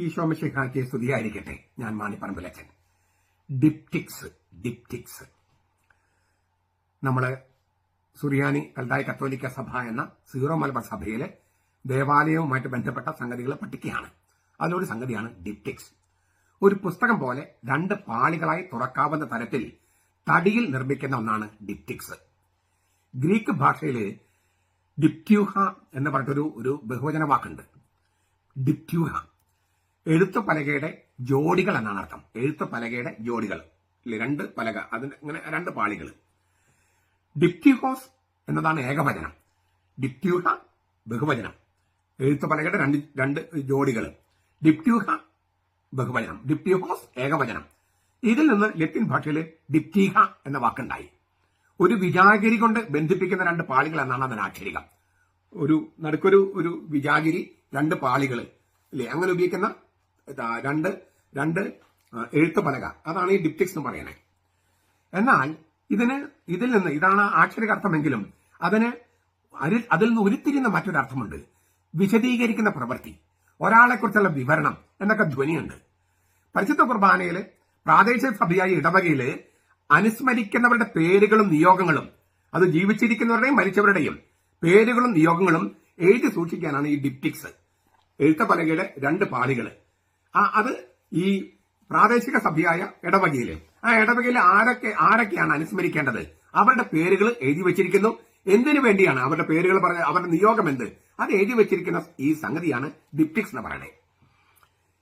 ഈശോ മിശിഹായ്ക്ക് സ്തുതിയായിരിക്കട്ടെ. ഞാൻ മാണിപ്പറമ്പിലച്ചൻ. ഡിപ്റ്റിക്സ് നമ്മള് സുറിയാനി കൽദായ കത്തോലിക്ക സഭ എന്ന സീറോ മലബാർ സഭയിലെ ദേവാലയവുമായിട്ട് ബന്ധപ്പെട്ട സംഗതികൾ പഠിക്കുകയാണ്. അതിലൊരു സംഗതിയാണ് ഡിപ്റ്റിക്സ്. ഒരു പുസ്തകം പോലെ രണ്ട് പാളികളായി തുറക്കാവുന്ന തരത്തിൽ തടിയിൽ നിർമ്മിക്കുന്ന ഒന്നാണ് ഡിപ്റ്റിക്സ്. ഗ്രീക്ക് ഭാഷയിൽ ഡിപ്റ്റ്യൂഹ എന്ന് പറഞ്ഞിട്ടൊരു ഒരു ബഹുവചന വാക്കുണ്ട്. ഡിപ്റ്റ്യൂഹ എഴുത്തുപലകയുടെ ജോഡികൾ എന്നാണ് അർത്ഥം. എഴുത്തുപലകയുടെ ജോഡികൾ, രണ്ട് പലക, അതിന് ഇങ്ങനെ രണ്ട് പാളികൾ. ഡിപ്റ്റ്യൂഹോസ് എന്നതാണ് ഏകവചനം, ഡിപ്റ്റ്യൂഹ ബഹുവചനം. എഴുത്തുപലകയുടെ രണ്ട് ജോഡികൾ. ഡിപ്റ്റ്യൂഹ ബഹുവചനം, ഡിപ്റ്റ്യൂഹോസ് ഏകവചനം. ഇതിൽ നിന്ന് ലത്തീൻ ഭാഷയിൽ ഡിപ്റ്റീഹ എന്ന വാക്കുണ്ടായി. ഒരു വിജാഗിരി കൊണ്ട് ബന്ധിപ്പിക്കുന്ന രണ്ട് പാളികൾ എന്നാണ് അതിന് ആക്ഷരികം. ഒരു നടുക്കൊരു ഒരു വിജാഗിരി, രണ്ട് പാളികൾ അല്ലേ, അങ്ങനെ ഉപയോഗിക്കുന്ന രണ്ട് എഴുത്തുപലക, അതാണ് ഈ ഡിപ്റ്റിക്സ് എന്ന് പറയുന്നത്. എന്നാൽ ഇതിൽ നിന്ന് ഇതാണ് ആക്ഷരിക അർത്ഥമെങ്കിലും അതിൽ നിന്ന് ഉരുത്തിരിയുന്ന മറ്റൊരർത്ഥമുണ്ട്. വിശദീകരിക്കുന്ന പ്രവൃത്തി, ഒരാളെക്കുറിച്ചുള്ള വിവരണം എന്നൊക്കെ ധ്വനിയുണ്ട്. പരിശുദ്ധ കുർബാനയില് പ്രാദേശിക സഭയായ ഇടവകയില് അനുസ്മരിക്കുന്നവരുടെ പേരുകളും നിയോഗങ്ങളും, അത് ജീവിച്ചിരിക്കുന്നവരുടെയും മരിച്ചവരുടെയും പേരുകളും നിയോഗങ്ങളും എഴുതി സൂക്ഷിക്കാനാണ് ഈ ഡിപ്റ്റിക്സ്, എഴുത്തുപലകയുടെ രണ്ട് പാളികൾ. അത് ഈ പ്രാദേശിക സഭയായ ഇടവകയില്, ആ ഇടവകയില് ആരൊക്കെയാണ് അനുസ്മരിക്കേണ്ടത്, അവരുടെ പേരുകൾ എഴുതി വെച്ചിരിക്കുന്നു. എന്തിനു വേണ്ടിയാണ് അവരുടെ പേരുകൾ പറഞ്ഞ, അവരുടെ നിയോഗം എന്ത്, അത് എഴുതി വെച്ചിരിക്കുന്ന ഈ സംഗതിയാണ് ഡിപ്റ്റിക്സ് എന്ന് പറയുന്നത്.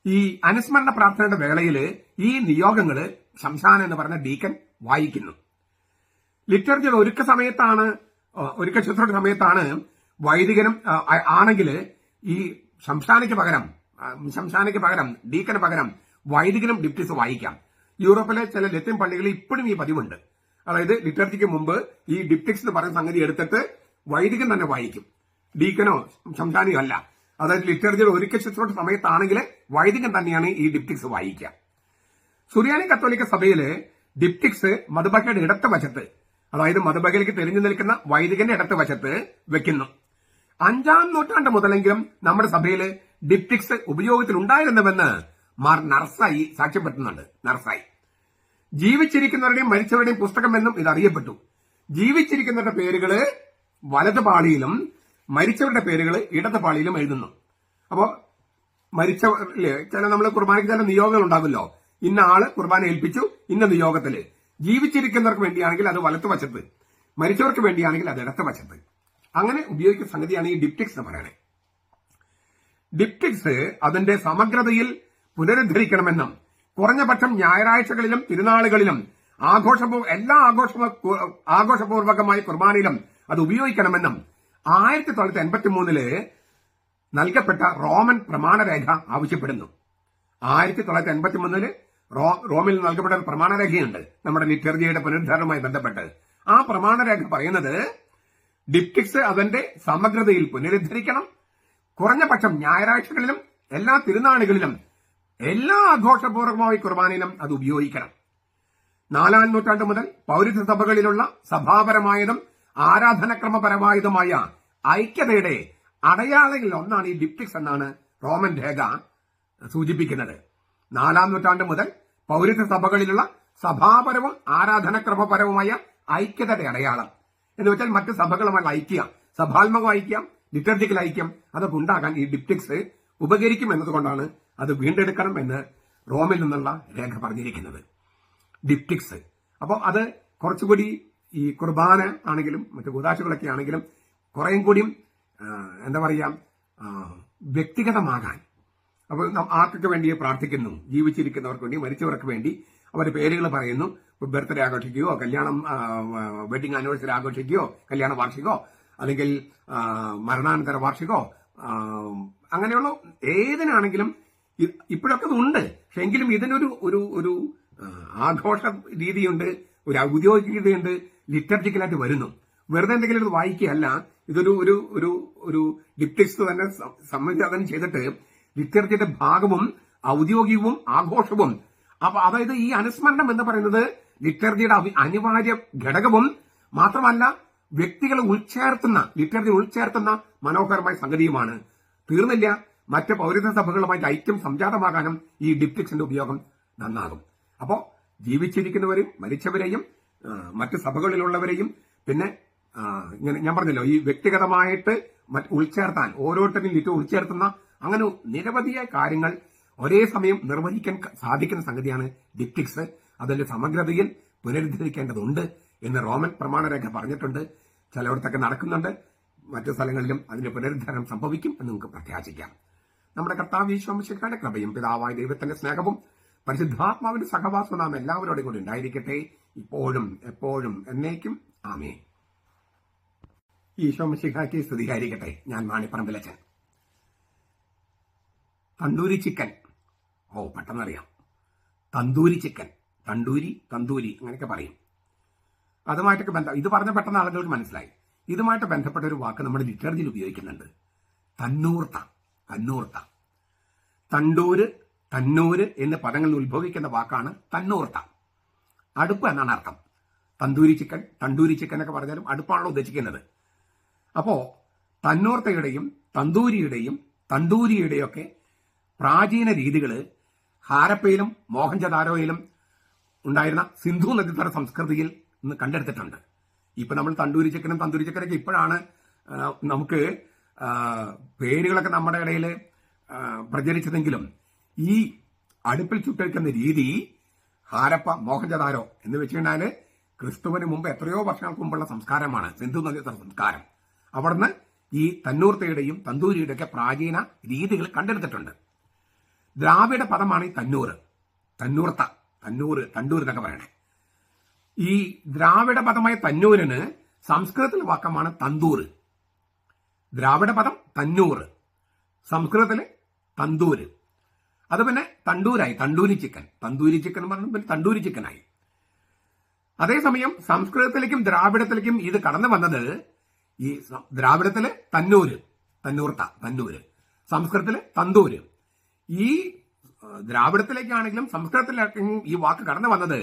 ഈ അനുസ്മരണ പ്രാർത്ഥനയുടെ വേളയിൽ ഈ നിയോഗങ്ങള് ശംശാന എന്ന് പറഞ്ഞ ഡീക്കൻ വായിക്കുന്നു. ലിറ്റർജിയുടെ ഒരുക്ക ശുശ്രൂഷ സമയത്താണ് വൈദികനും ആണെങ്കിൽ ഈ ശംശാനയ്ക്ക് പകരം ഡീക്കന് പകരം വൈദികനും ഡിപ്റ്റിക്സ് വായിക്കാം. യൂറോപ്പിലെ ചില ലത്തീൻ പള്ളികളിൽ ഇപ്പോഴും ഈ പതിവുണ്ട്. അതായത് ലിറ്റർജിക്ക് മുമ്പ് ഈ ഡിപ്റ്റിക്സ് എന്ന് പറയുന്ന സംഗതി എടുത്തിട്ട് വൈദികൻ തന്നെ വായിക്കും, ഡീക്കനോ ശംശാനിയോ അല്ല. അതായത് ലിറ്റർജിയുടെ ഒരുക്ക ശുശ്രൂഷ സമയത്താണെങ്കിൽ വൈദികൻ തന്നെയാണ് ഈ ഡിപ്റ്റിക്സ് വായിക്കുക. സുറിയാനി കത്തോലിക്ക സഭയില് ഡിപ്റ്റിക്സ് മധുബഹയുടെ ഇടത്ത് വശത്ത്, അതായത് മധുബഹയിലേക്ക് തെളിഞ്ഞു നിൽക്കുന്ന വൈദികന്റെ ഇടത്ത് വശത്ത് വെക്കുന്നു. 5-ാം നൂറ്റാണ്ട് മുതലെങ്കിലും നമ്മുടെ സഭയില് ഡിപ്റ്റിക്സ് ഉപയോഗത്തിലുണ്ടായിരുന്നുവെന്ന് മാർ നർസായി സാക്ഷ്യപ്പെടുത്തുന്നുണ്ട്. നർസായി ജീവിച്ചിരിക്കുന്നവരുടെയും മരിച്ചവരുടെയും പുസ്തകം എന്നും ഇത് അറിയപ്പെട്ടു. ജീവിച്ചിരിക്കുന്നവരുടെ പേരുകള് വലത് പാളിയിലും മരിച്ചവരുടെ പേരുകൾ ഇടത് പാളിയിലും എഴുതുന്നു. അപ്പോ മരിച്ചവരില് നമ്മൾ കുർബാനയ്ക്ക് ചില നിയോഗങ്ങൾ ഉണ്ടാകുമല്ലോ, ഇന്ന ആള് കുർബാന ഏൽപ്പിച്ചു ഇന്ന നിയോഗത്തില്. ജീവിച്ചിരിക്കുന്നവർക്ക് വേണ്ടിയാണെങ്കിൽ അത് വലത്ത് വശത്ത്, മരിച്ചവർക്ക് വേണ്ടിയാണെങ്കിൽ അത് ഇടത്ത് വശത്ത്. അങ്ങനെ ഉപയോഗിക്കുന്ന സംഗതിയാണ് ഈ ഡിപ്റ്റിക്സ് എന്ന് പറയുന്നത്. ഡിപ്റ്റിക്സ് അതിന്റെ സമഗ്രതയിൽ പുനരുദ്ധരിക്കണമെന്നും കുറഞ്ഞപക്ഷം ഞായറാഴ്ചകളിലും തിരുനാളുകളിലും എല്ലാ ആഘോഷപൂർവകമായ കുർബാനയിലും അത് ഉപയോഗിക്കണമെന്നും 1983 നൽകപ്പെട്ട റോമൻ പ്രമാണരേഖ ആവശ്യപ്പെടുന്നു. 1983 റോമിൽ നൽകപ്പെട്ട ഒരു പ്രമാണരേഖയുണ്ട് നമ്മുടെ ലിറ്റർജിയുടെ പുനരുദ്ധാരണവുമായി ബന്ധപ്പെട്ട്. ആ പ്രമാണരേഖ പറയുന്നത് ഡിപ്റ്റിക്സ് അതിന്റെ സമഗ്രതയിൽ പുനരുദ്ധരിക്കണം, കുറഞ്ഞപക്ഷം ഞായറാഴ്ചകളിലും എല്ലാ തിരുനാളുകളിലും എല്ലാ ആഘോഷപൂർവകമായ കുർബാനയിലും അത് ഉപയോഗിക്കണം. 4-ാം നൂറ്റാണ്ട് മുതൽ പൗരസ്ത്യ സഭകളിലുള്ള സഭാപരമായതും ആരാധനക്രമപരമായതുമായ ഐക്യതയുടെ അടയാളങ്ങളിൽ ഒന്നാണ് ഈ ഡിപ്റ്റിക്സ് എന്നാണ് റോമൻ രേഖ സൂചിപ്പിക്കുന്നത്. 4-ാം നൂറ്റാണ്ട് മുതൽ പൗരസ്ത്യ സഭകളിലുള്ള സഭാപരവും ആരാധനക്രമപരവുമായ ഐക്യതയുടെ അടയാളം എന്ന് വെച്ചാൽ മറ്റ് സഭകളുമായുള്ള ഐക്യം, സഭാത്മക ഐക്യം, ലിറ്റർജിക്കൽ ഐക്യം, അതൊക്കെ ഉണ്ടാകാൻ ഈ ഡിപ്റ്റിക്സ് ഉപകരിക്കും എന്നതുകൊണ്ടാണ് അത് വീണ്ടെടുക്കണം എന്ന് റോമിൽ നിന്നുള്ള രേഖ പറഞ്ഞിരിക്കുന്നത്. ഡിപ്റ്റിക്സ് അപ്പോൾ അത് കുറച്ചുകൂടി ഈ കുർബാന ആണെങ്കിലും മറ്റു കൂതാശകളൊക്കെ ആണെങ്കിലും കുറേയും കൂടിയും എന്താ പറയാ വ്യക്തിഗതമാകാൻ, അപ്പോൾ ആർക്കൊക്കെ വേണ്ടി പ്രാർത്ഥിക്കുന്നു, ജീവിച്ചിരിക്കുന്നവർക്ക് വേണ്ടി, മരിച്ചവർക്ക് വേണ്ടി അവരുടെ പേരുകൾ പറയുന്നു. ബർത്ത്ഡേ ആഘോഷിക്കുകയോ, കല്യാണം വെഡിങ് ആനിവേഴ്സറി ആഘോഷിക്കുകയോ, കല്യാണ വാർഷികോ അല്ലെങ്കിൽ മരണാനന്തര വാർഷികോ, അങ്ങനെയുള്ള ഏതിനാണെങ്കിലും ഇപ്പോഴൊക്കെ ഉണ്ട്. പക്ഷെ എങ്കിലും ഇതിനൊരു ഒരു ഒരു ആഘോഷ രീതിയുണ്ട്, ഒരു ഔദ്യോഗികതയുണ്ട്, ലിറ്റർജിക്കലായിട്ട് വരുന്നു. വെറുതെ എന്തെങ്കിലും ഇത് വായിക്കുകയല്ല, ഇതൊരു ഒരു ഒരു ഒരു ഡിപ്റ്റിക്സ് തന്നെ സംവിധാനം ചെയ്തിട്ട് ലിറ്റർജിയുടെ ഭാഗവും ലിറ്റർജിയുടെ ആഘോഷവും. അപ്പൊ അതായത് ഈ അനുസ്മരണം എന്ന് പറയുന്നത് ലിറ്റർജിയുടെ അനിവാര്യ ഘടകവും മാത്രമല്ല, വ്യക്തികളെ ലിറ്റർജി ഉൾച്ചേർത്തുന്ന മനോഹരമായ സംഗതിയുമാണ്. തീർന്നില്ല, മറ്റ് പൗരത്വ സഭകളുമായിട്ട് ഐക്യം സംജാതമാകാനും ഈ ഡിപ്റ്റിക്സിന്റെ ഉപയോഗം നന്നാകും. അപ്പോൾ ജീവിച്ചിരിക്കുന്നവരും മരിച്ചവരെയും മറ്റ് സഭകളിലുള്ളവരെയും പിന്നെ ഇങ്ങനെ ഞാൻ പറഞ്ഞല്ലോ, ഈ വ്യക്തിഗതമായിട്ട് ഉൾച്ചേർത്താൻ ഓരോരുത്തരും ഉൾച്ചേർത്തുന്ന അങ്ങനെ നിരവധിയായ കാര്യങ്ങൾ ഒരേ സമയം നിർവഹിക്കാൻ സാധിക്കുന്ന സംഗതിയാണ് ഡിപ്റ്റിക്സ്. അതിന്റെ സമഗ്രതയിൽ പുനരുദ്ധരിക്കേണ്ടതുണ്ട് എന്ന് റോമൻ പ്രമാണരേഖ പറഞ്ഞിട്ടുണ്ട്. ചിലയിടത്തൊക്കെ നടക്കുന്നുണ്ട്, മറ്റു സ്ഥലങ്ങളിലും അതിന്റെ പുനരുദ്ധാരണം സംഭവിക്കും എന്ന് നമുക്ക് പ്രത്യാശിക്കാം. നമ്മുടെ കർത്താവ് യേശു മിശിഹായുടെ കൃപയും പിതാവായ ദൈവത്തിന്റെ സ്നേഹവും പരിശുദ്ധാത്മാവിന്റെ സഹവാസവും നാം എല്ലാവരോടും കൂടി ഉണ്ടായിരിക്കട്ടെ, ഇപ്പോഴും എപ്പോഴും എന്നേക്കും. ആമേൻ. ഈശോ മിശിഹായ്ക്ക് സ്തുതിയായിരിക്കട്ടെ. ഞാൻ മാണിപ്പറമ്പിലച്ചൻ. തന്തൂരി ചിക്കൻ, പെട്ടെന്നറിയാം. തന്തൂരി ചിക്കൻ, തണ്ടൂരി, തന്തൂരി അങ്ങനെയൊക്കെ പറയും. അതുമായിട്ടൊക്കെ ഇത് പറഞ്ഞ പെട്ടെന്ന് ആളുകൾക്ക് മനസ്സിലായി. ഇതുമായിട്ട് ബന്ധപ്പെട്ട ഒരു വാക്ക് നമ്മുടെ ലിറ്ററേച്ചറിൽ ഉപയോഗിക്കുന്നുണ്ട്. തന്നൂർത്ത. തന്നൂർത്ത, തണ്ടൂര്, തന്നൂര് എന്ന പദങ്ങളിൽ ഉത്ഭവിക്കുന്ന വാക്കാണ് തന്നൂർത്ത. അടുപ്പ് എന്നാണ് അർത്ഥം. തന്തൂരി ചിക്കൻ, തണ്ടൂരി ചിക്കൻ ഒക്കെ പറഞ്ഞാലും അടുപ്പാണല്ലോ ഉദ്ദേശിക്കുന്നത്. അപ്പോ തന്നൂർത്തയുടെയും തന്തൂരിയുടെയും തണ്ടൂരിയുടെയും ഒക്കെ പ്രാചീന രീതികൾ ഹാരപ്പയിലും മോഹൻജദാരോയിലും ഉണ്ടായിരുന്ന സിന്ധു നദീതട സംസ്കൃതിയിൽ നിന്ന് കണ്ടെടുത്തിട്ടുണ്ട്. ഇപ്പൊ നമ്മൾ തണ്ടൂരി ചിക്കനും തന്തൂരി ചിക്കനൊക്കെ ഇപ്പോഴാണ് നമുക്ക് പേരുകളൊക്കെ നമ്മുടെ ഇടയിൽ പ്രചരിച്ചതെങ്കിലും ഈ അടുപ്പിൽ ചുട്ടെടുക്കുന്ന രീതി ഹാരപ്പ, മോഹൻജദാരോ എന്ന് വെച്ചുകഴിഞ്ഞാല് ക്രിസ്തുവിന് മുമ്പ് എത്രയോ വർഷങ്ങൾക്ക് മുമ്പുള്ള സംസ്കാരമാണ് സിന്ധു നദീതട സംസ്കാരം. അവിടുന്ന് ഈ തന്നൂർത്തയുടെയും തന്തൂരിയുടെ ഒക്കെ പ്രാചീന രീതികൾ കണ്ടെടുത്തിട്ടുണ്ട്. ദ്രാവിഡ പദമാണ് ഈ തന്നൂർ, തന്നൂർത്ത, തന്നൂർ, തണ്ടൂർ എന്നൊക്കെ പറയണേ. ഈ ദ്രാവിഡ പദമായ തന്നൂരിന് സംസ്കൃതത്തിലെ വാക്കമാണ് തന്തൂർ. ദ്രാവിഡ പദം തന്നൂർ, സംസ്കൃതത്തില് തന്തൂര്. അത് പിന്നെ തണ്ടൂരായി, തണ്ടൂരി ചിക്കൻ. തന്തൂരി ചിക്കൻ പറഞ്ഞു പിന്നെ തണ്ടൂരി ചിക്കനായി. അതേസമയം സംസ്കൃതത്തിലേക്കും ദ്രാവിഡത്തിലേക്കും ഇത് കടന്നു വന്നത് ഈ ദ്രാവിഡത്തില് തന്നൂര്, തന്നൂർത്ത, തന്നൂര്, സംസ്കൃതത്തില് തന്തൂര്. ഈ ദ്രാവിഡത്തിലേക്കാണെങ്കിലും സംസ്കൃതത്തിലേക്കും ഈ വാക്ക് കടന്നു വന്നത്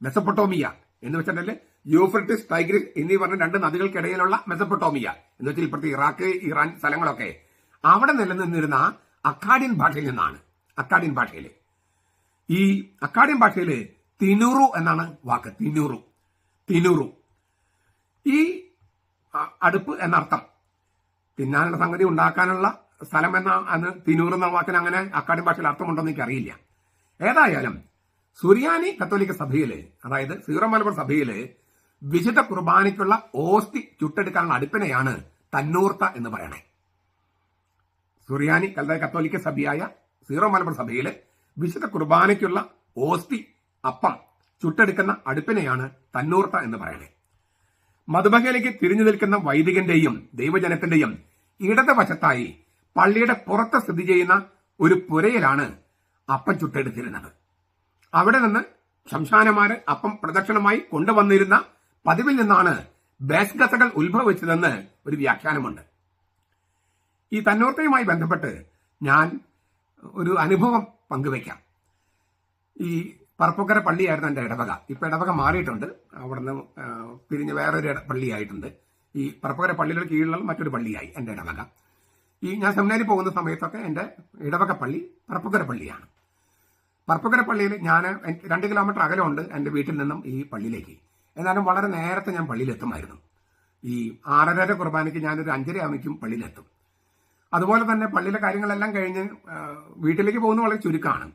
മെസപ്പൊട്ടോമിയ എന്ന് വെച്ചിട്ടുണ്ടെങ്കിൽ യൂഫ്രട്ടിസ്, ടൈഗ്രിസ് എന്നീ പറഞ്ഞ രണ്ട് നദികൾക്കിടയിലുള്ള മെസപ്പൊട്ടോമിയ എന്ന് വെച്ചാൽ ഇപ്പോഴത്തെ ഇറാഖ്, ഇറാൻ സ്ഥലങ്ങളൊക്കെ അവിടെ നിലനിന്നിരുന്ന അക്കാഡിയൻ ഭാഷയിൽ നിന്നാണ്. അക്കാഡിയൻ ഭാഷയില് ഈ അക്കാഡിയൻ ഭാഷയില് തിനൂറു എന്നാണ് വാക്ക്. തിനൂറു, തിനൂറു. ഈ അടുപ്പ് എന്നർത്ഥം. തിന്നാനുള്ള സംഗതി ഉണ്ടാക്കാനുള്ള സ്ഥലം എന്ന തിനൂർ എന്ന വാക്കിന് അങ്ങനെ അക്കാഡിയൻ ഭാഷയിൽ അർത്ഥമുണ്ടോന്ന് എനിക്ക് അറിയില്ല. ഏതായാലും സുറിയാനി കത്തോലിക്ക സഭയില്, അതായത് സീറോ മലബാർ സഭയില് വിശുദ്ധ കുർബാനയ്ക്കുള്ള ഓസ്തി ചുട്ടെടുക്കാനുള്ള അടുപ്പിനെയാണ് തന്നൂർത്ത എന്ന് പറയണേ. സുറിയാനി കത്തോലിക്ക സഭയായ സീറോ മലബാർ സഭയില് വിശുദ്ധ കുർബാനയ്ക്കുള്ള ഓസ്തി, അപ്പം ചുട്ടെടുക്കുന്ന അടുപ്പിനെയാണ് തന്നൂർത്ത എന്ന് പറയണേ. മധുബഹയിലേക്ക് തിരിഞ്ഞു നിൽക്കുന്ന വൈദികന്റെയും ദൈവജനത്തിന്റെയും ഇടതുവശത്തായി പള്ളിയുടെ പുറത്ത് സ്ഥിതി ചെയ്യുന്ന ഒരു പുരയിലാണ് അപ്പം ചുട്ടെടുത്തിരുന്നത്. അവിടെ നിന്ന് ശംശാനമാര് അപ്പം പ്രദക്ഷിണമായി കൊണ്ടുവന്നിരുന്ന പതിവിൽ നിന്നാണ് ബേസ്ഗസകൾ ഉത്ഭവിച്ചതെന്ന് ഒരു വ്യാഖ്യാനമുണ്ട്. ഈ തന്നൂർത്തയുമായി ബന്ധപ്പെട്ട് ഞാൻ ഒരു അനുഭവം പങ്കുവയ്ക്കാം. ഈ പറപ്പുക്കര പള്ളിയായിരുന്നു എൻ്റെ ഇടവക. ഇപ്പൊ ഇടവക മാറിയിട്ടുണ്ട്, അവിടുന്ന് പിരിഞ്ഞ് വേറൊരു പള്ളിയായിട്ടുണ്ട്. ഈ പറപ്പുക്കര പള്ളിയുടെ കീഴിലുള്ള മറ്റൊരു പള്ളിയായി എൻ്റെ ഇടവക. ഈ ഞാൻ സെമിനാരി പോകുന്ന സമയത്തൊക്കെ എൻ്റെ ഇടവക പള്ളി പറപ്പുക്കര പള്ളിയാണ്. പറപ്പുക്കര പള്ളിയിൽ ഞാൻ 2 കിലോമീറ്റർ അകലമുണ്ട് എൻ്റെ വീട്ടിൽ നിന്നും ഈ പള്ളിയിലേക്ക്. എന്നാലും വളരെ നേരത്തെ ഞാൻ പള്ളിയിലെത്തുമായിരുന്നു. ഈ 6:30 കുർബാനയ്ക്ക് ഞാനൊരു 5:30 ആവുമ്പോഴേക്കും പള്ളിയിലെത്തും. അതുപോലെ തന്നെ പള്ളിയിലെ കാര്യങ്ങളെല്ലാം കഴിഞ്ഞ് വീട്ടിലേക്ക് പോകുന്നത് വളരെ ചുരുക്കമാണ്.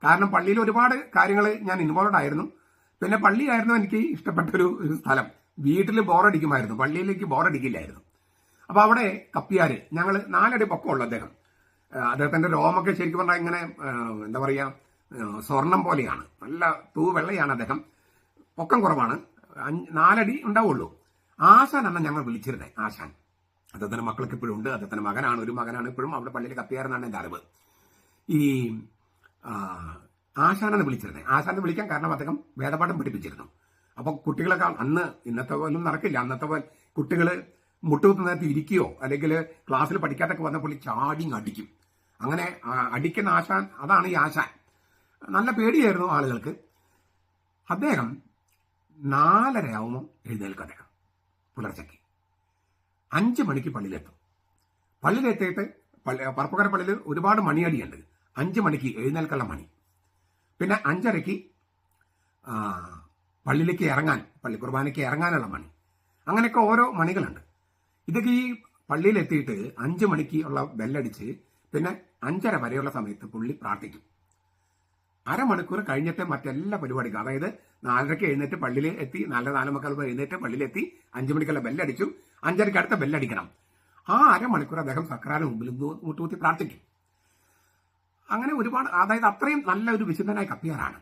കാരണം പള്ളിയിൽ ഒരുപാട് കാര്യങ്ങൾ ഞാൻ ഇൻവോൾവ് ആയിരുന്നു. പിന്നെ പള്ളിയായിരുന്നു എനിക്ക് ഇഷ്ടപ്പെട്ടൊരു സ്ഥലം. വീട്ടിൽ ബോറടിക്കുമായിരുന്നു, പള്ളിയിലേക്ക് ബോറടിക്കില്ലായിരുന്നു. അപ്പൊ അവിടെ കപ്പിയാര്, ഞങ്ങൾ 4 അടി പൊക്കമുള്ളൂ അദ്ദേഹം. അദ്ദേഹത്തിന്റെ രോമൊക്കെ ശരിക്കും പറഞ്ഞാൽ ഇങ്ങനെ എന്താ പറയാ, സ്വർണം പോലെയാണ്. നല്ല തൂവെള്ളയാണ് അദ്ദേഹം. പൊക്കം കുറവാണ്, 4 അടി ഉണ്ടാവുള്ളൂ. ആശാൻ എന്നാണ് ഞങ്ങൾ വിളിച്ചിരുന്നത്. ആശാൻ, അദ്ദേഹത്തിന്റെ മക്കൾക്ക് ഇപ്പോഴും ഉണ്ട്. അദ്ദേഹത്തിന്റെ മകനാണ്, ഒരു മകനാണ് ഇപ്പോഴും അവിടെ പള്ളിയിൽ കപ്പിയാരെന്നാണ് എന്റെ അറിവ്. ഈ ആശാനെന്ന് വിളിച്ചിരുന്നത്. ആശാനെ വിളിക്കാൻ കാരണം അദ്ദേഹം വേദപാഠം പഠിപ്പിച്ചിരുന്നു. അപ്പൊ കുട്ടികളൊക്കെ അന്ന് ഇന്നത്തെ പോലും നടക്കില്ല. അന്നത്തെ പോലെ കുട്ടികൾ മുട്ടുകുത്തുന്ന നേരത്ത് ഇരിക്കുകയോ അല്ലെങ്കിൽ ക്ലാസ്സിൽ പഠിക്കാത്തൊക്കെ വന്നപ്പോൾ ചാടി അടിക്കും. അങ്ങനെ അടിക്കുന്ന ആശാൻ, അതാണ് ഈ ആശാൻ. നല്ല പേടിയായിരുന്നു ആളുകൾക്ക്. അദ്ദേഹം 4:30 ആവുമ്പോൾ എഴുന്നേൽക്കും. അദ്ദേഹം പുലർച്ചയ്ക്ക് 5 മണിക്ക് പള്ളിയിലെത്തും. പള്ളിയിലെത്തിയിട്ട് പറപ്പുകര പള്ളിയിൽ ഒരുപാട് മണിയടിയുണ്ട്. 5 മണിക്ക് എഴുന്നേൽക്കുള്ള മണി, പിന്നെ 5:30 പള്ളിയിലേക്ക് ഇറങ്ങാൻ, പള്ളി കുർബാനയ്ക്ക് ഇറങ്ങാനുള്ള മണി, അങ്ങനെയൊക്കെ ഓരോ മണികളുണ്ട്. ഇതൊക്കെ ഈ പള്ളിയിൽ എത്തിയിട്ട് 5 മണിക്ക് ഉള്ള ബെല്ലടിച്ച് പിന്നെ 5:30 വരെയുള്ള സമയത്ത് പുള്ളി പ്രാർത്ഥിക്കും. അരമണിക്കൂർ കഴിഞ്ഞിട്ട് മറ്റെല്ലാ പരിപാടിക്കും, അതായത് 4:30 എഴുന്നേറ്റ് പള്ളിയിൽ എത്തി, 4:45 എഴുന്നേറ്റ് പള്ളിയിലെത്തി, 5 മണിക്കുള്ള ബെല്ലടിച്ചു, 5:30 അടുത്ത ബെല്ലടിക്കണം. ആ അരമണിക്കൂർ അദ്ദേഹം സക്രാന് മുമ്പിൽ മുട്ടുകുത്തി പ്രാർത്ഥിക്കും. അങ്ങനെ ഒരുപാട്, അതായത് അത്രയും നല്ല ഒരു വിശുദ്ധനായ കപ്പ്യാരാണ്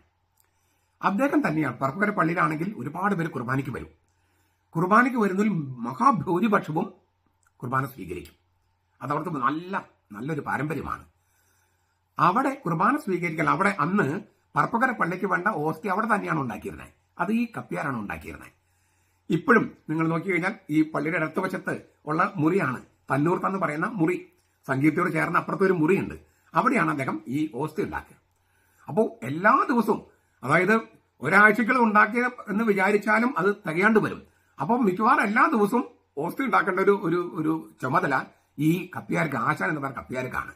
അദ്ദേഹം തന്നെയാണ്. പറപ്പുകര പള്ളിയിലാണെങ്കിൽ ഒരുപാട് പേര് കുർബാനയ്ക്ക് വരും. കുർബാനയ്ക്ക് വരുന്നതിൽ മഹാഭൂരിപക്ഷവും കുർബാന സ്വീകരിക്കും. അതവിടുത്തെ നല്ലൊരു പാരമ്പര്യമാണ്. അവിടെ കുർബാന സ്വീകരിക്കൽ, അവിടെ അന്ന് പറപ്പുകര പള്ളിക്ക് വേണ്ട ഓസ്തി അവിടെ തന്നെയാണ് ഉണ്ടാക്കിയിരുന്നത്. അത് ഈ കപ്പ്യാരാണ് ഉണ്ടാക്കിയിരുന്നത്. ഇപ്പോഴും നിങ്ങൾ നോക്കിക്കഴിഞ്ഞാൽ ഈ പള്ളിയുടെ ഇടത്തുവശത്ത് ഉള്ള മുറിയാണ് തന്നൂർത്ത് പറയുന്ന മുറി. സംഗീതത്തോട് ചേർന്ന അപ്പുറത്തൊരു മുറിയുണ്ട്. അവിടെയാണ് അദ്ദേഹം ഈ ഓസ്തി ഉണ്ടാക്കിയത്. അപ്പോൾ എല്ലാ ദിവസവും, അതായത് ഒരാഴ്ചകൾ ഉണ്ടാക്കിയ എന്ന് വിചാരിച്ചാലും അത് തികയാണ്ട് വരും. അപ്പം മിക്കവാറും എല്ലാ ദിവസവും ഓസ്തി ഉണ്ടാക്കേണ്ട ഒരു ചുമതല ഈ കപ്പ്യാർക്ക്, ആശാൻ എന്ന് പറഞ്ഞ കപ്പ്യാർക്കാണ്.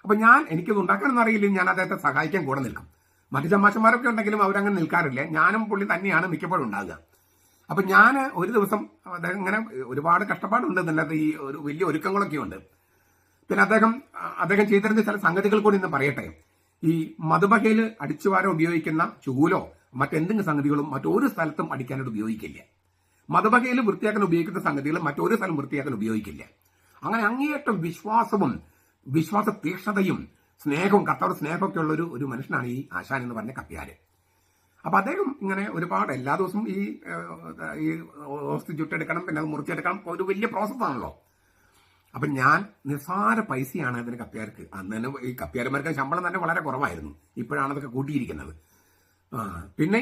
അപ്പൊ എനിക്കത് ഉണ്ടാക്കാനൊന്നും അറിയില്ല, ഞാൻ അദ്ദേഹത്തെ സഹായിക്കാൻ കൂടെ നിൽക്കും. മറ്റു ചമ്മാശന്മാരൊക്കെ ഉണ്ടെങ്കിലും അവരങ്ങനെ നിൽക്കാറില്ല. ഞാനും പുള്ളി തന്നെയാണ് മിക്കപ്പോഴും ഉണ്ടാകുക. അപ്പൊ ഞാൻ ഒരു ദിവസം, അദ്ദേഹം ഇങ്ങനെ ഒരുപാട് കഷ്ടപ്പാടുണ്ട്, ഇതിനകത്ത് ഈ ഒരു വലിയ ഒരുക്കങ്ങളൊക്കെ ഉണ്ട്. പിന്നെ അദ്ദേഹം ചെയ്തിരുന്ന ചില സംഗതികൾ കൂടി ഇന്ന് പറയട്ടെ. ഈ മധുബഹയിൽ അടിച്ചുവാരം ഉപയോഗിക്കുന്ന ചൂലോ മറ്റെന്തെങ്കിലും സംഗതികളും മറ്റൊരു സ്ഥലത്തും അടിക്കാനായിട്ട് ഉപയോഗിക്കില്ല. മധുബഹയിൽ വൃത്തിയാക്കാൻ ഉപയോഗിക്കുന്ന സംഗതികൾ മറ്റൊരു സ്ഥലം വൃത്തിയാക്കാൻ ഉപയോഗിക്കില്ല. അങ്ങനെ അങ്ങേയറ്റം വിശ്വാസവും വിശ്വാസ തീക്ഷ്ണതയും സ്നേഹവും, കർത്താവ് സ്നേഹമൊക്കെ ഉള്ള ഒരു മനുഷ്യനാണ് ഈ ആശാൻ എന്ന് പറഞ്ഞ കപ്പ്യാര്. അപ്പൊ അദ്ദേഹം ഇങ്ങനെ ഒരുപാട് എല്ലാ ദിവസവും ഈ ഓസ്തി ചുട്ടെടുക്കണം, പിന്നെ അത് മുറിച്ചെടുക്കണം, ഒരു വലിയ പ്രോസസ്സാണല്ലോ. അപ്പൊ ഞാൻ നിസ്സാര പൈസയാണ് അതിന് കപ്പ്യാർക്ക്. അന്ന് തന്നെ ഈ കപ്പ്യാരന്മാർക്ക് ശമ്പളം തന്നെ വളരെ കുറവായിരുന്നു. ഇപ്പോഴാണ് അതൊക്കെ കൂട്ടിയിരിക്കുന്നത്. പിന്നെ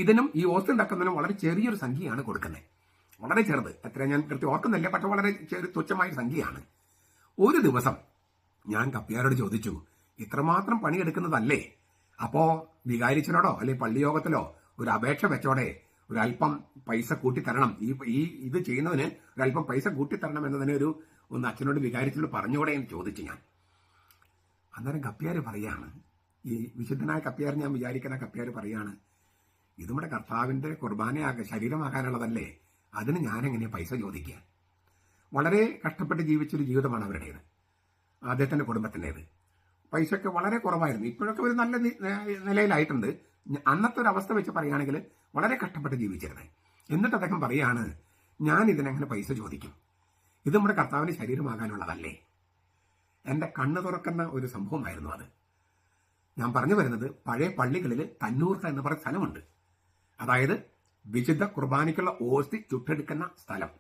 ഇതിനും ഈ ഓസ്തി ഉണ്ടാക്കുന്നതിനും വളരെ ചെറിയൊരു സംഖ്യയാണ് കൊടുക്കുന്നത്. വളരെ ചെറുത്, എത്ര ഞാൻ കൃത്യം ഓർക്കുന്നില്ല, പക്ഷെ വളരെ തുച്ഛമായ സംഖ്യയാണ്. ഒരു ദിവസം ഞാൻ കപ്പ്യാരോട് ചോദിച്ചു, ഇത്രമാത്രം പണിയെടുക്കുന്നതല്ലേ, അപ്പോ വികാരിച്ചനോടോ അല്ലെ പള്ളിയോഗത്തിലോ ഒരു അപേക്ഷ വെച്ചോടെ ഒരല്പം പൈസ കൂട്ടിത്തരണം, ഇത് ചെയ്യുന്നതിന് ഒരല്പം പൈസ കൂട്ടിത്തരണം എന്നതിന് ഒന്ന് അച്ഛനോട് വികാരിച്ചനോട് പറഞ്ഞുകൂടെ എന്ന് ചോദിച്ചു ഞാൻ. അന്നേരം കപ്പ്യാര് പറയാണ്, ഈ വിശുദ്ധനായ കപ്പ്യാർ, ഞാൻ വിചാരിക്കുന്ന കപ്പ്യാര് പറയാണ്, ഇത് നമ്മുടെ കർത്താവിന്റെ ശരീരമാകാനുള്ളതല്ലേ, അതിന് ഞാനെങ്ങനെയാ പൈസ ചോദിക്കുക? വളരെ കഷ്ടപ്പെട്ട് ജീവിച്ചൊരു ജീവിതമാണ് അവരുടേത്, അദ്ദേഹത്തിന്റെ കുടുംബത്തിൻ്റെത്. പൈസയൊക്കെ വളരെ കുറവായിരുന്നു. ഇപ്പോഴൊക്കെ ഒരു നല്ല നിലയിലായിട്ടുണ്ട്. അന്നത്തെ ഒരു അവസ്ഥ വെച്ച് പറയുകയാണെങ്കിൽ വളരെ കഷ്ടപ്പെട്ട് ജീവിച്ചിരുന്നത്. എന്നിട്ട് അദ്ദേഹം പറയാണ്, ഞാൻ ഇതിനെങ്ങനെ പൈസ ചോദിക്കും? ഇത് നമ്മുടെ കർത്താവിന്റെ ശരീരമാകാനുള്ളതല്ലേ? എന്റെ കണ്ണ് തുറക്കുന്ന ഒരു സംഭവമായിരുന്നു അത്. ഞാൻ പറഞ്ഞു വരുന്നത്, പഴയ പള്ളികളിൽ തന്നൂർത്ത എന്ന് പറയുന്ന സ്ഥലമുണ്ട്. അതായത് വിശുദ്ധ കുർബാനയ്ക്കുള്ള ഓസ്തി ചുട്ടെടുക്കുന്ന സ്ഥലം.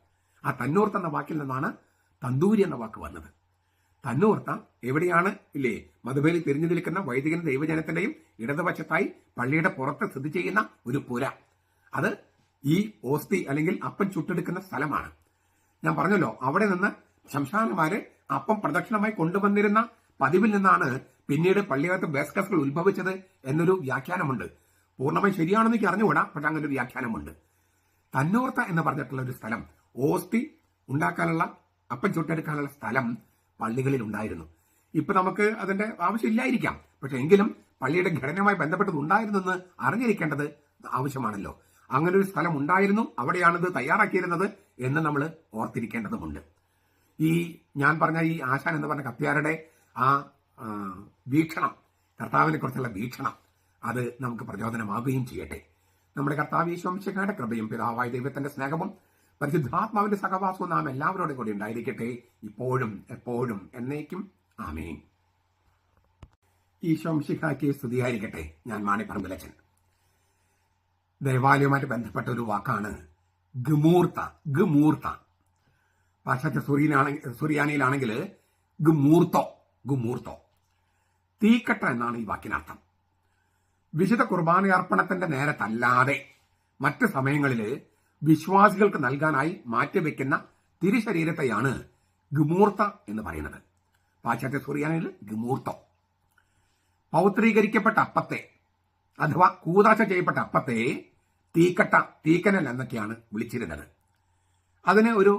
ആ തന്നൂർത്ത എന്ന വാക്കിൽ നിന്നാണ് തന്തൂരി എന്ന വാക്ക് വന്നത്. തന്നൂർത്ത എവിടെയാണ് ഇല്ലേ? മധുബയിൽ തിരിഞ്ഞു നിൽക്കുന്ന വൈദികൻ ദൈവജനത്തിന്റെയും ഇടതുപക്ഷത്തായി പള്ളിയുടെ പുറത്ത് സ്ഥിതി ചെയ്യുന്ന ഒരു പുര. അത് ഈ ഓസ്തി അല്ലെങ്കിൽ അപ്പം ചുട്ടെടുക്കുന്ന സ്ഥലമാണ്. ഞാൻ പറഞ്ഞല്ലോ, അവിടെ നിന്ന് ശംശാനമാര് അപ്പം പ്രദക്ഷിണമായി കൊണ്ടുവന്നിരുന്ന പതിവിൽ നിന്നാണ് പിന്നീട് പള്ളിയകത്ത് ബേസ്കസുകൾ ഉത്ഭവിച്ചത് എന്നൊരു വ്യാഖ്യാനമുണ്ട്. പൂർണ്ണമായി ശരിയാണെന്ന് എനിക്ക് അറിഞ്ഞുകൂടാ, പക്ഷെ അങ്ങനെ ഒരു വ്യാഖ്യാനമുണ്ട്. തന്നൂർത്ത എന്ന് പറഞ്ഞിട്ടുള്ള ഒരു സ്ഥലം, ഓസ്തി ഉണ്ടാക്കാനുള്ള, അപ്പം ചുട്ടെടുക്കാനുള്ള സ്ഥലം പള്ളികളിൽ ഉണ്ടായിരുന്നു. ഇപ്പൊ നമുക്ക് അതിന്റെ ആവശ്യമില്ലായിരിക്കാം, പക്ഷെ എങ്കിലും പള്ളിയുടെ ഘടനയുമായി ബന്ധപ്പെട്ടത് ഉണ്ടായിരുന്നെന്ന് അറിഞ്ഞിരിക്കേണ്ടത് ആവശ്യമാണല്ലോ. അങ്ങനെ ഒരു സ്ഥലം ഉണ്ടായിരുന്നു, അവിടെയാണിത് തയ്യാറാക്കിയിരുന്നത് എന്ന് നമ്മൾ ഓർത്തിരിക്കേണ്ടതുമുണ്ട്. ഞാൻ പറഞ്ഞ ഈ ആശാൻ എന്ന് പറഞ്ഞ കപ്പ്യാരുടെ ആ വീക്ഷണം, കർത്താവിനെ കുറിച്ചുള്ള വീക്ഷണം, അത് നമുക്ക് പ്രചോദനമാകുകയും ചെയ്യട്ടെ. നമ്മുടെ കർത്താവ് ഈശോ മിശിഹായുടെ കൃപയും പിതാവായ ദൈവത്തിന്റെ സ്നേഹവും പരിശുദ്ധാത്മാവിന്റെ സഹവാസവും നാം എല്ലാവരോടും കൂടി ഉണ്ടായിരിക്കട്ടെ, ഇപ്പോഴും എപ്പോഴും എന്നേക്കും. ആമേൻ. ഈശോ മിശിഹായ്ക്ക് സ്തുതിയായിരിക്കട്ടെ. ഞാൻ മാണിപ്പറമ്പിലച്ചൻ. ദേവാലയവുമായിട്ട് ബന്ധപ്പെട്ട ഒരു വാക്കാണ് ഗമൂർത്ത. ഗമൂർത്ത പാശ്ചാത്യ സുറിയാനിയിലാണെങ്കിൽ ഗുമൂർത്തോ, തീക്കട്ട എന്നാണ് ഈ വാക്കിനർത്ഥം. വിശുദ്ധ കുർബാനയർപ്പണത്തിന്റെ നേരത്തല്ലാതെ മറ്റ് സമയങ്ങളിൽ വിശ്വാസികൾക്ക് നൽകാനായി മാറ്റിവെക്കുന്ന തിരുശരീരത്തെയാണ് ഗുമൂർത്ത എന്ന് പറയുന്നത്. പാശ്ചാത്യ സുറിയാനിയിൽ ഗുമൂർത്തോ. പൗത്രീകരിക്കപ്പെട്ട അപ്പത്തെ അഥവാ കൂതാശ ചെയ്യപ്പെട്ട അപ്പത്തെ തീക്കട്ട, തീക്കനൽ എന്നൊക്കെയാണ് വിളിച്ചിരുന്നത്. അതിന് ഒരു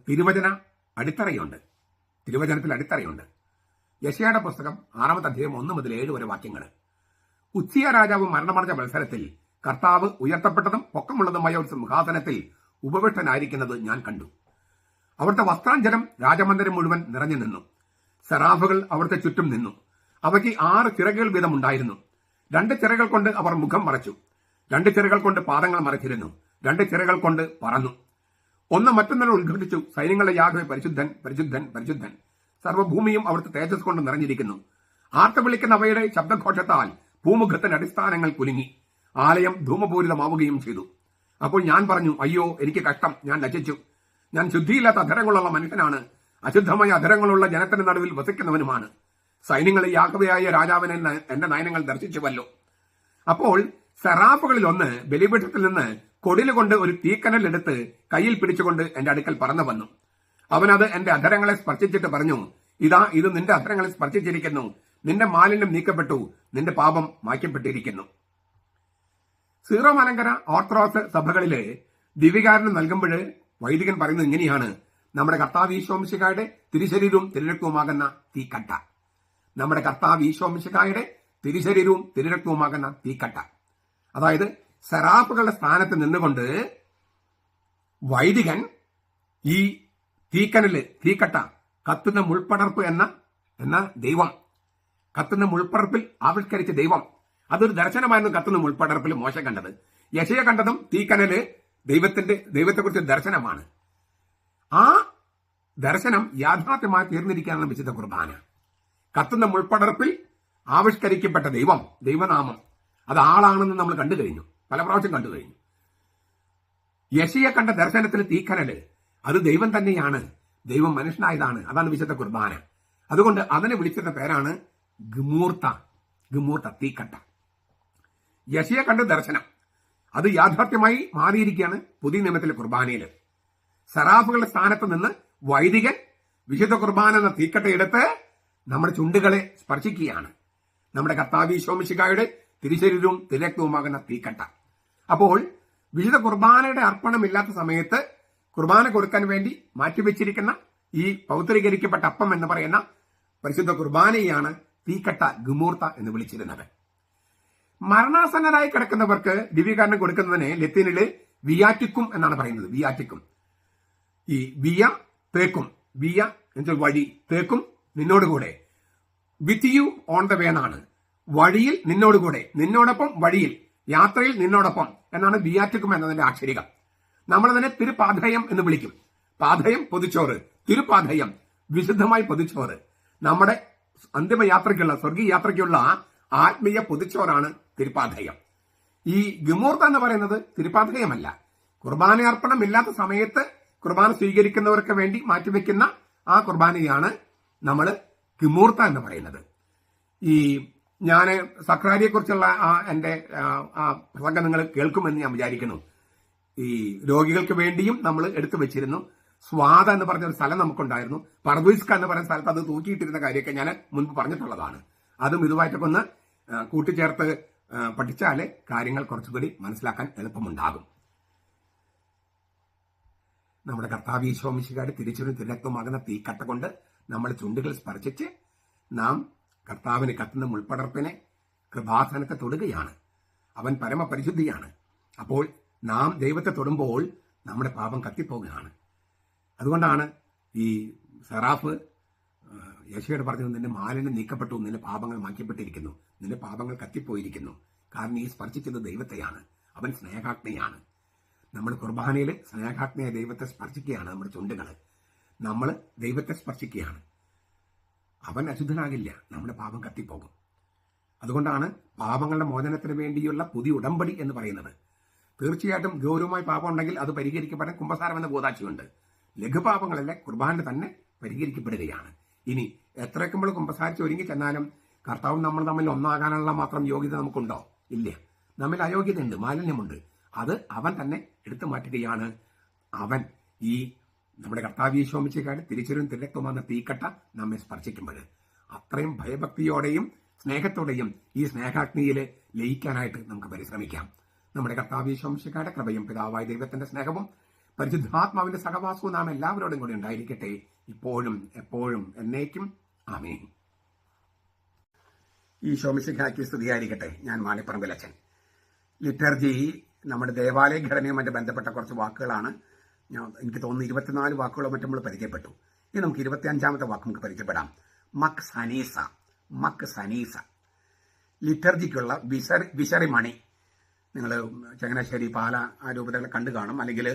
തിരുവചനത്തിൽ അടിത്തറയുണ്ട്. യെശയ്യായുടെ പുസ്തകം 6-ാമത്തെ അധ്യായം 1 മുതൽ 7 വരെ വാക്യങ്ങൾ. ഉച്ചിയ രാജാവ് മരണമടഞ്ഞ മത്സരത്തിൽ കർത്താവ് ഉയർത്തപ്പെട്ടതും പൊക്കമുള്ളതുമായ ഒരു സിംഹാസനത്തിൽ ഉപവിഷ്ടനായിരിക്കുന്നത് ഞാൻ കണ്ടു. അവിടുത്തെ വസ്ത്രാഞ്ജനം രാജമന്ദിരം മുഴുവൻ നിറഞ്ഞു നിന്നു. സെറാഫുകൾ അവിടുത്തെ ചുറ്റും നിന്നു. അവയ്ക്ക് 6 ചിറകുകൾ വീതം ഉണ്ടായിരുന്നു. 2 ചിറകൾ കൊണ്ട് അവർ മുഖം മറച്ചു, 2 ചിറകൾ കൊണ്ട് പാദങ്ങൾ മറച്ചിരുന്നു, 2 ചിറകൾ കൊണ്ട് പറന്നു. ഒന്ന് മറ്റൊന്നിനെ ഉദ്ഘാട്ടിച്ചു, സൈന്യങ്ങളുടെ യാഗവേ പരിശുദ്ധൻ പരിശുദ്ധൻ പരിശുദ്ധൻ, സർവ്വഭൂമിയും അവിടുത്തെ തേജസ് കൊണ്ട് നിറഞ്ഞിരിക്കുന്നു. ആർത്ത് വിളിക്കുന്ന അവയുടെ ശബ്ദഘോഷത്താൽ ഭൂമുഖത്തിന്റെ അടിസ്ഥാനങ്ങൾ കുലുങ്ങി, ആലയം ധൂമപൂരിതമാവുകയും ചെയ്തു. അപ്പോൾ ഞാൻ പറഞ്ഞു, അയ്യോ എനിക്ക് കഷ്ടം, ഞാൻ ലജ്ജിച്ചു. ഞാൻ ശുദ്ധിയില്ലാത്ത അധരങ്ങളുള്ള മനുഷ്യനാണ്, അശുദ്ധമായ അധരങ്ങളുള്ള ജനത്തിന്റെ നടുവിൽ വസിക്കുന്നവനുമാണ്. സൈന്യങ്ങളെ യാഗവയായ രാജാവിനെ എന്റെ നയനങ്ങൾ ദർശിച്ചുവല്ലോ. അപ്പോൾ സെറാഫുകളിൽ ഒന്ന് ബലിപീഠത്തിൽ നിന്ന് കൊടിലുകൊണ്ട് ഒരു തീക്കനൽ എടുത്ത് കയ്യിൽ പിടിച്ചുകൊണ്ട് എന്റെ അടുക്കൽ പറന്നു വന്നു. അവനത് എന്റെ അധരങ്ങളെ സ്പർശിച്ചിട്ട് പറഞ്ഞു, ഇതാ ഇത് നിന്റെ അധരങ്ങളെ സ്പർശിച്ചിരിക്കുന്നു, നിന്റെ മാലിന്യം നീക്കപ്പെട്ടു, നിന്റെ പാപം മായ്ക്കപ്പെട്ടിരിക്കുന്നു. സീറോ മലങ്കര ഓർത്തഡോക്സ് സഭകളിലെ ദിവ്യകാരണം നൽകുമ്പോൾ വൈദികൻ പറയുന്നത് ഇങ്ങനെയാണ്: നമ്മുടെ കർത്താവ് ഈശോമിശിഹായുടെ തിരുശരീരവും തിരുരക്തവുമാകുന്ന തീക്കട്ട. നമ്മുടെ കർത്താവ് ഈശോമിശിഹായുടെ തിരുശരീരവും തിരുരക്തവുമാകുന്ന തീക്കട്ട. അതായത് സെറാഫുകളുടെ സ്ഥാനത്ത് നിന്നുകൊണ്ട് വൈദികൻ ഈ തീക്കനല്, തീക്കട്ട, കത്തുന്ന മുൾപ്പടർപ്പ് എന്ന ദൈവം, കത്തുന്ന മുൾപ്പടർപ്പിൽ ആവിഷ്കരിച്ച ദൈവം, അതൊരു ദർശനമായിരുന്നു. കത്തുന്ന മുൾപ്പടർപ്പിൽ മോശം കണ്ടത്. യെശയ്യാ കണ്ടതും തീക്കനല് ദൈവത്തെക്കുറിച്ച് ദർശനമാണ്. ആ ദർശനം യാഥാർത്ഥ്യമായി തീർന്നിരിക്കുകയാണ് വിശുദ്ധ കുർബാന. കത്തുന്ന മുൾപ്പടർപ്പിൽ ആവിഷ്കരിക്കപ്പെട്ട ദൈവം, ദൈവനാമം, അത് ആളാണെന്ന് നമ്മൾ കണ്ടു കഴിഞ്ഞു, പല പ്രാവശ്യം കണ്ടു കഴിഞ്ഞു. യെശയ്യാ കണ്ട ദർശനത്തിൽ തീക്കനല് അത് ദൈവം തന്നെയാണ്, ദൈവം മനുഷ്യനായതാണ്. അതാണ് വിശുദ്ധ കുർബാന. അതുകൊണ്ട് അതിനെ വിളിച്ചിരുന്ന പേരാണ് ഗമൂർത്ത, തീക്കട്ട. യെശയ്യാ കണ്ട ദർശനം അത് യാഥാർത്ഥ്യമായി മാറിയിരിക്കുകയാണ് പുതിയ നിയമത്തിലെ കുർബാനയിൽ. സറാഫുകളുടെ സ്ഥാനത്ത് നിന്ന് വൈദികൻ വിശുദ്ധ കുർബാന എന്ന തീക്കട്ട എടുത്ത് നമ്മുടെ ചുണ്ടുകളെ സ്പർശിക്കുകയാണ്. നമ്മുടെ കർത്താവ് ഈശോമിശിഹായുടെ തിരുശരീരവും തിരുരക്തവുമാകുന്ന തീക്കട്ട. അപ്പോൾ വിശുദ്ധ കുർബാനയുടെ അർപ്പണമില്ലാത്ത സമയത്ത് കുർബാന കൊടുക്കാൻ വേണ്ടി മാറ്റിവെച്ചിരിക്കുന്ന ഈ പൗത്രീകരിക്കപ്പെട്ട അപ്പം എന്ന് പറയുന്ന പരിശുദ്ധ കുർബാനയാണ് തീക്കട്ട, ഗമൂർത്ത എന്ന് വിളിച്ചിരുന്നത്. മരണാസന്നരായി കിടക്കുന്നവർക്ക് ദിവ്യകാരണം കൊടുക്കുന്നതിന് ലത്തീനില് വിയാറ്റിക്കും എന്നാണ് പറയുന്നത്. വിയാറ്റിക്കും. ഈ വിയ തേക്കും, വിയ എന്നുവെച്ചാൽ വഴി, തേക്കും നിന്നോടുകൂടെ, with you on the way എന്നാണ്. വഴിയിൽ നിന്നോടുകൂടെ, നിന്നോടൊപ്പം വഴിയിൽ, യാത്രയിൽ നിന്നോടൊപ്പം എന്നാണ് വിയാറ്റിക്കും എന്നതിന്റെ ആക്ഷരികം. നമ്മളതിനെ തിരുപാഥയം എന്ന് വിളിക്കും. പാഥയം പൊതിച്ചോറ്, തിരുപാഥയം വിശുദ്ധമായി പൊതിച്ചോറ്. നമ്മുടെ അന്തിമ യാത്രയ്ക്കുള്ള, സ്വർഗീയ യാത്രയ്ക്കുള്ള ആത്മീയ പൊതിച്ചോറാണ് തിരുപാഥയം. ഈ ഗമൂർത്ത എന്ന് പറയുന്നത് തിരുപാഥയമല്ല. കുർബാന അർപ്പണം ഇല്ലാത്ത സമയത്ത് കുർബാന സ്വീകരിക്കുന്നവർക്ക് വേണ്ടി മാറ്റിവെക്കുന്ന ആ കുർബാനയാണ് നമ്മൾ ഗമൂർത്ത എന്ന് പറയുന്നത്. ഈ ഞാൻ സക്രാരിയെ കുറിച്ചുള്ള എന്റെ പ്രസംഗം നിങ്ങൾ കേൾക്കുമെന്ന് ഞാൻ വിചാരിക്കുന്നു. ഈ രോഗികൾക്ക് വേണ്ടിയും നമ്മൾ എടുത്തു വെച്ചിരുന്നു. സ്വാദ എന്ന് പറഞ്ഞ ഒരു സ്ഥലം നമുക്കുണ്ടായിരുന്നു. പർവീസ്ക എന്ന് പറയുന്ന സ്ഥലത്ത് അത് തൂക്കിയിട്ടിരുന്ന കാര്യമൊക്കെ ഞാൻ മുൻപ് പറഞ്ഞിട്ടുള്ളതാണ്. അതും ഇതുമായിട്ടൊക്കെ ഒന്ന് കൂട്ടിച്ചേർത്ത് പഠിച്ചാൽ കാര്യങ്ങൾ കുറച്ചുകൂടി മനസ്സിലാക്കാൻ എളുപ്പമുണ്ടാകും. നമ്മുടെ കർത്താവ് ഈശോമിശിഹായുടെ തിരുശരീരവും തിരുരക്തവുമാകുന്ന തീക്കട്ട കൊണ്ട് നമ്മൾ ചുണ്ടുകൾ സ്പർശിച്ച് നാം കർത്താവിന് കത്തുന്ന മുൾപ്പടർപ്പിനെ കൃപാസനത്തെ തൊടുകയാണ്. അവൻ പരമപരിശുദ്ധിയാണ്. അപ്പോൾ നാം ദൈവത്തെ തൊടുമ്പോൾ നമ്മുടെ പാപം കത്തിപ്പോകുകയാണ്. അതുകൊണ്ടാണ് ഈ സെറാഫ് യെശയ്യായോട് പറഞ്ഞത്, നിന്റെ മാലിന്യം നീക്കപ്പെട്ടു, നിന്റെ പാപങ്ങൾ മാറ്റപ്പെട്ടിരിക്കുന്നു, നിന്റെ പാപങ്ങൾ കത്തിപ്പോയിരിക്കുന്നു. കാരണം ഈ സ്പർശിച്ചത് ദൈവത്തെയാണ്. അവൻ സ്നേഹാഗ്നിയാണ്. നമ്മൾ കുർബാനയിൽ സ്നേഹാഗ്നിയായ ദൈവത്തെ സ്പർശിക്കുകയാണ്. നമ്മുടെ ചുണ്ടുകൾ നമ്മൾ ദൈവത്തെ സ്പർശിക്കുകയാണ്. അവൻ അശുദ്ധനാകില്ല, നമ്മുടെ പാപം കത്തിപ്പോകും. അതുകൊണ്ടാണ് പാപങ്ങളുടെ മോചനത്തിന് വേണ്ടിയുള്ള പുതിയ ഉടമ്പടി എന്ന് പറയുന്നത്. തീർച്ചയായിട്ടും ഗൗരവമായ പാപം ഉണ്ടെങ്കിൽ അത് പരിഹരിക്കപ്പെടാൻ കുമ്പസാരം എന്ന ബോധാശയുണ്ട്. ലഘുപാപങ്ങളല്ല, കുർബാന തന്നെ പരിഹരിക്കപ്പെടുകയാണ്. ഇനി എത്രയൊക്കെ നമ്മൾ കുമ്പസാരിച്ച് ഒരുങ്ങി ചെന്നാലും കർത്താവും നമ്മൾ തമ്മിൽ ഒന്നാകാനുള്ള മാത്രം യോഗ്യത നമുക്കുണ്ടോ? ഇല്ല. നമ്മിൽ അയോഗ്യതയുണ്ട്, മാലിന്യമുണ്ട്. അത് അവൻ തന്നെ എടുത്തു മാറ്റുകയാണ്. അവൻ ഈ നമ്മുടെ കർത്താവ് ഈശോമിശിഹായുടെ തിരുശരീരവും തിരുരക്തവുമാകുന്ന തീക്കട്ട നമ്മെ സ്പർശിക്കുമ്പോൾ അത്രയും ഭയഭക്തിയോടെയും സ്നേഹത്തോടെയും ഈ സ്നേഹാഗ്നിയിൽ ലയിക്കാനായിട്ട് നമുക്ക് പരിശ്രമിക്കാം. നമ്മുടെ കർത്താവ് ഈശോമിശിഹായുടെ കൃപയും പിതാവായ ദൈവത്തിന്റെ സ്നേഹവും പരിശുദ്ധാത്മാവിന്റെ സഹവാസവും നാം എല്ലാവരോടും കൂടി ഉണ്ടായിരിക്കട്ടെ, ഇപ്പോഴും എപ്പോഴും എന്നേക്കും. ആമേൻ. ഈ ശോമിശിഖാക്കി സ്തുതിയായിരിക്കട്ടെ. ഞാൻ മാണിപ്പറമ്പിലച്ചൻ. ലിറ്റർജി നമ്മുടെ ദേവാലയ ഘടനയുമായിട്ട് ബന്ധപ്പെട്ട കുറച്ച് വാക്കുകളാണ്. എനിക്ക് തോന്നുന്നു 24 വാക്കുകളോ മറ്റും നമ്മൾ പരിചയപ്പെട്ടു. ഇനി നമുക്ക് 25ാമത്തെ വാക്ക് നമുക്ക് പരിചയപ്പെടാം. മക് സനീസ. ലിറ്റർജിക്കുള്ള വിശറി മണി. നിങ്ങൾ ചങ്ങനാശ്ശേരി പാല ആ രൂപതകളെ കണ്ടു കാണും, അല്ലെങ്കിൽ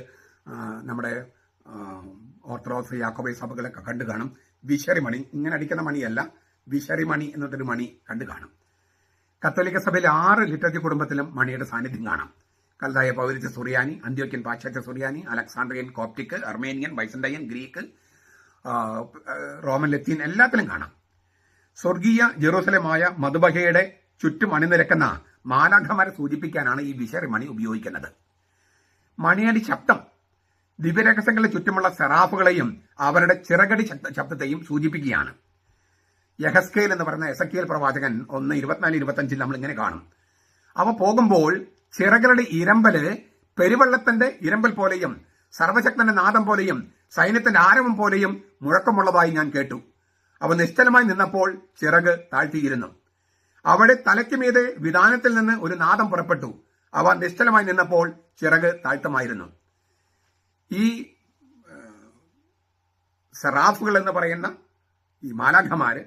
നമ്മുടെ ഓർത്തഡോക്സ് യാക്കോബൈ സഭകളൊക്കെ കണ്ടു കാണും. വിശറി മണി, ഇങ്ങനെ അടിക്കുന്ന മണിയല്ല, വിശറി മണി എന്നൊരു മണി കണ്ടു കാണും. കത്തോലിക്ക സഭയിലെ 6 ലിറ്റർജി കുടുംബത്തിലും മണിയുടെ സാന്നിധ്യം കാണാം. കൽദായ പൗരസ്ത്യ സുറിയാനി, അന്ത്യോക്യൻ പാശ്ചാത്യ സുറിയാനി, Alexandrian Coptic, Armenian, Byzantine, Greek, Roman ലത്തീൻ എല്ലാത്തിലും കാണാം. സ്വർഗീയ ജെറൂസലേമായ മധുബഹയുടെ ചുറ്റും അണിനിരക്കുന്ന മാലാഖമാരെ സൂചിപ്പിക്കാനാണ് ഈ വിശറി മണി ഉപയോഗിക്കുന്നത്. മണിയടി ശബ്ദം ദിവ്യരഹസ്യങ്ങളുടെ ചുറ്റുമുള്ള സെറാഫുകളെയും അവരുടെ ചിറകടി ശബ്ദത്തെയും സൂചിപ്പിക്കുകയാണ്. യഹസ്കേൽ എന്ന് പറയുന്ന എസക്കിയേൽ പ്രവാചകൻ 1:24-25 നമ്മൾ ഇങ്ങനെ കാണും. അവ പോകുമ്പോൾ ചിറകളുടെ ഇരമ്പല് പെരുവെള്ളത്തിന്റെ ഇരമ്പൽ പോലെയും സർവശക്തന്റെ നാദം പോലെയും സൈന്യത്തിന്റെ ആരവം പോലെയും മുഴക്കമുള്ളതായി ഞാൻ കേട്ടു. അവ നിശ്ചലമായി നിന്നപ്പോൾ ചിറക് താഴ്ത്തിയിരുന്നു. അവിടെ തലയ്ക്ക് മീതെ വിധാനത്തിൽ നിന്ന് ഒരു നാദം പുറപ്പെട്ടു. അവ നിശ്ചലമായി നിന്നപ്പോൾ ചിറക് താഴ്ത്തമായിരുന്നു. ഈ സെറാഫുകൾ എന്ന് പറയുന്ന ഈ മാലാഖമാര്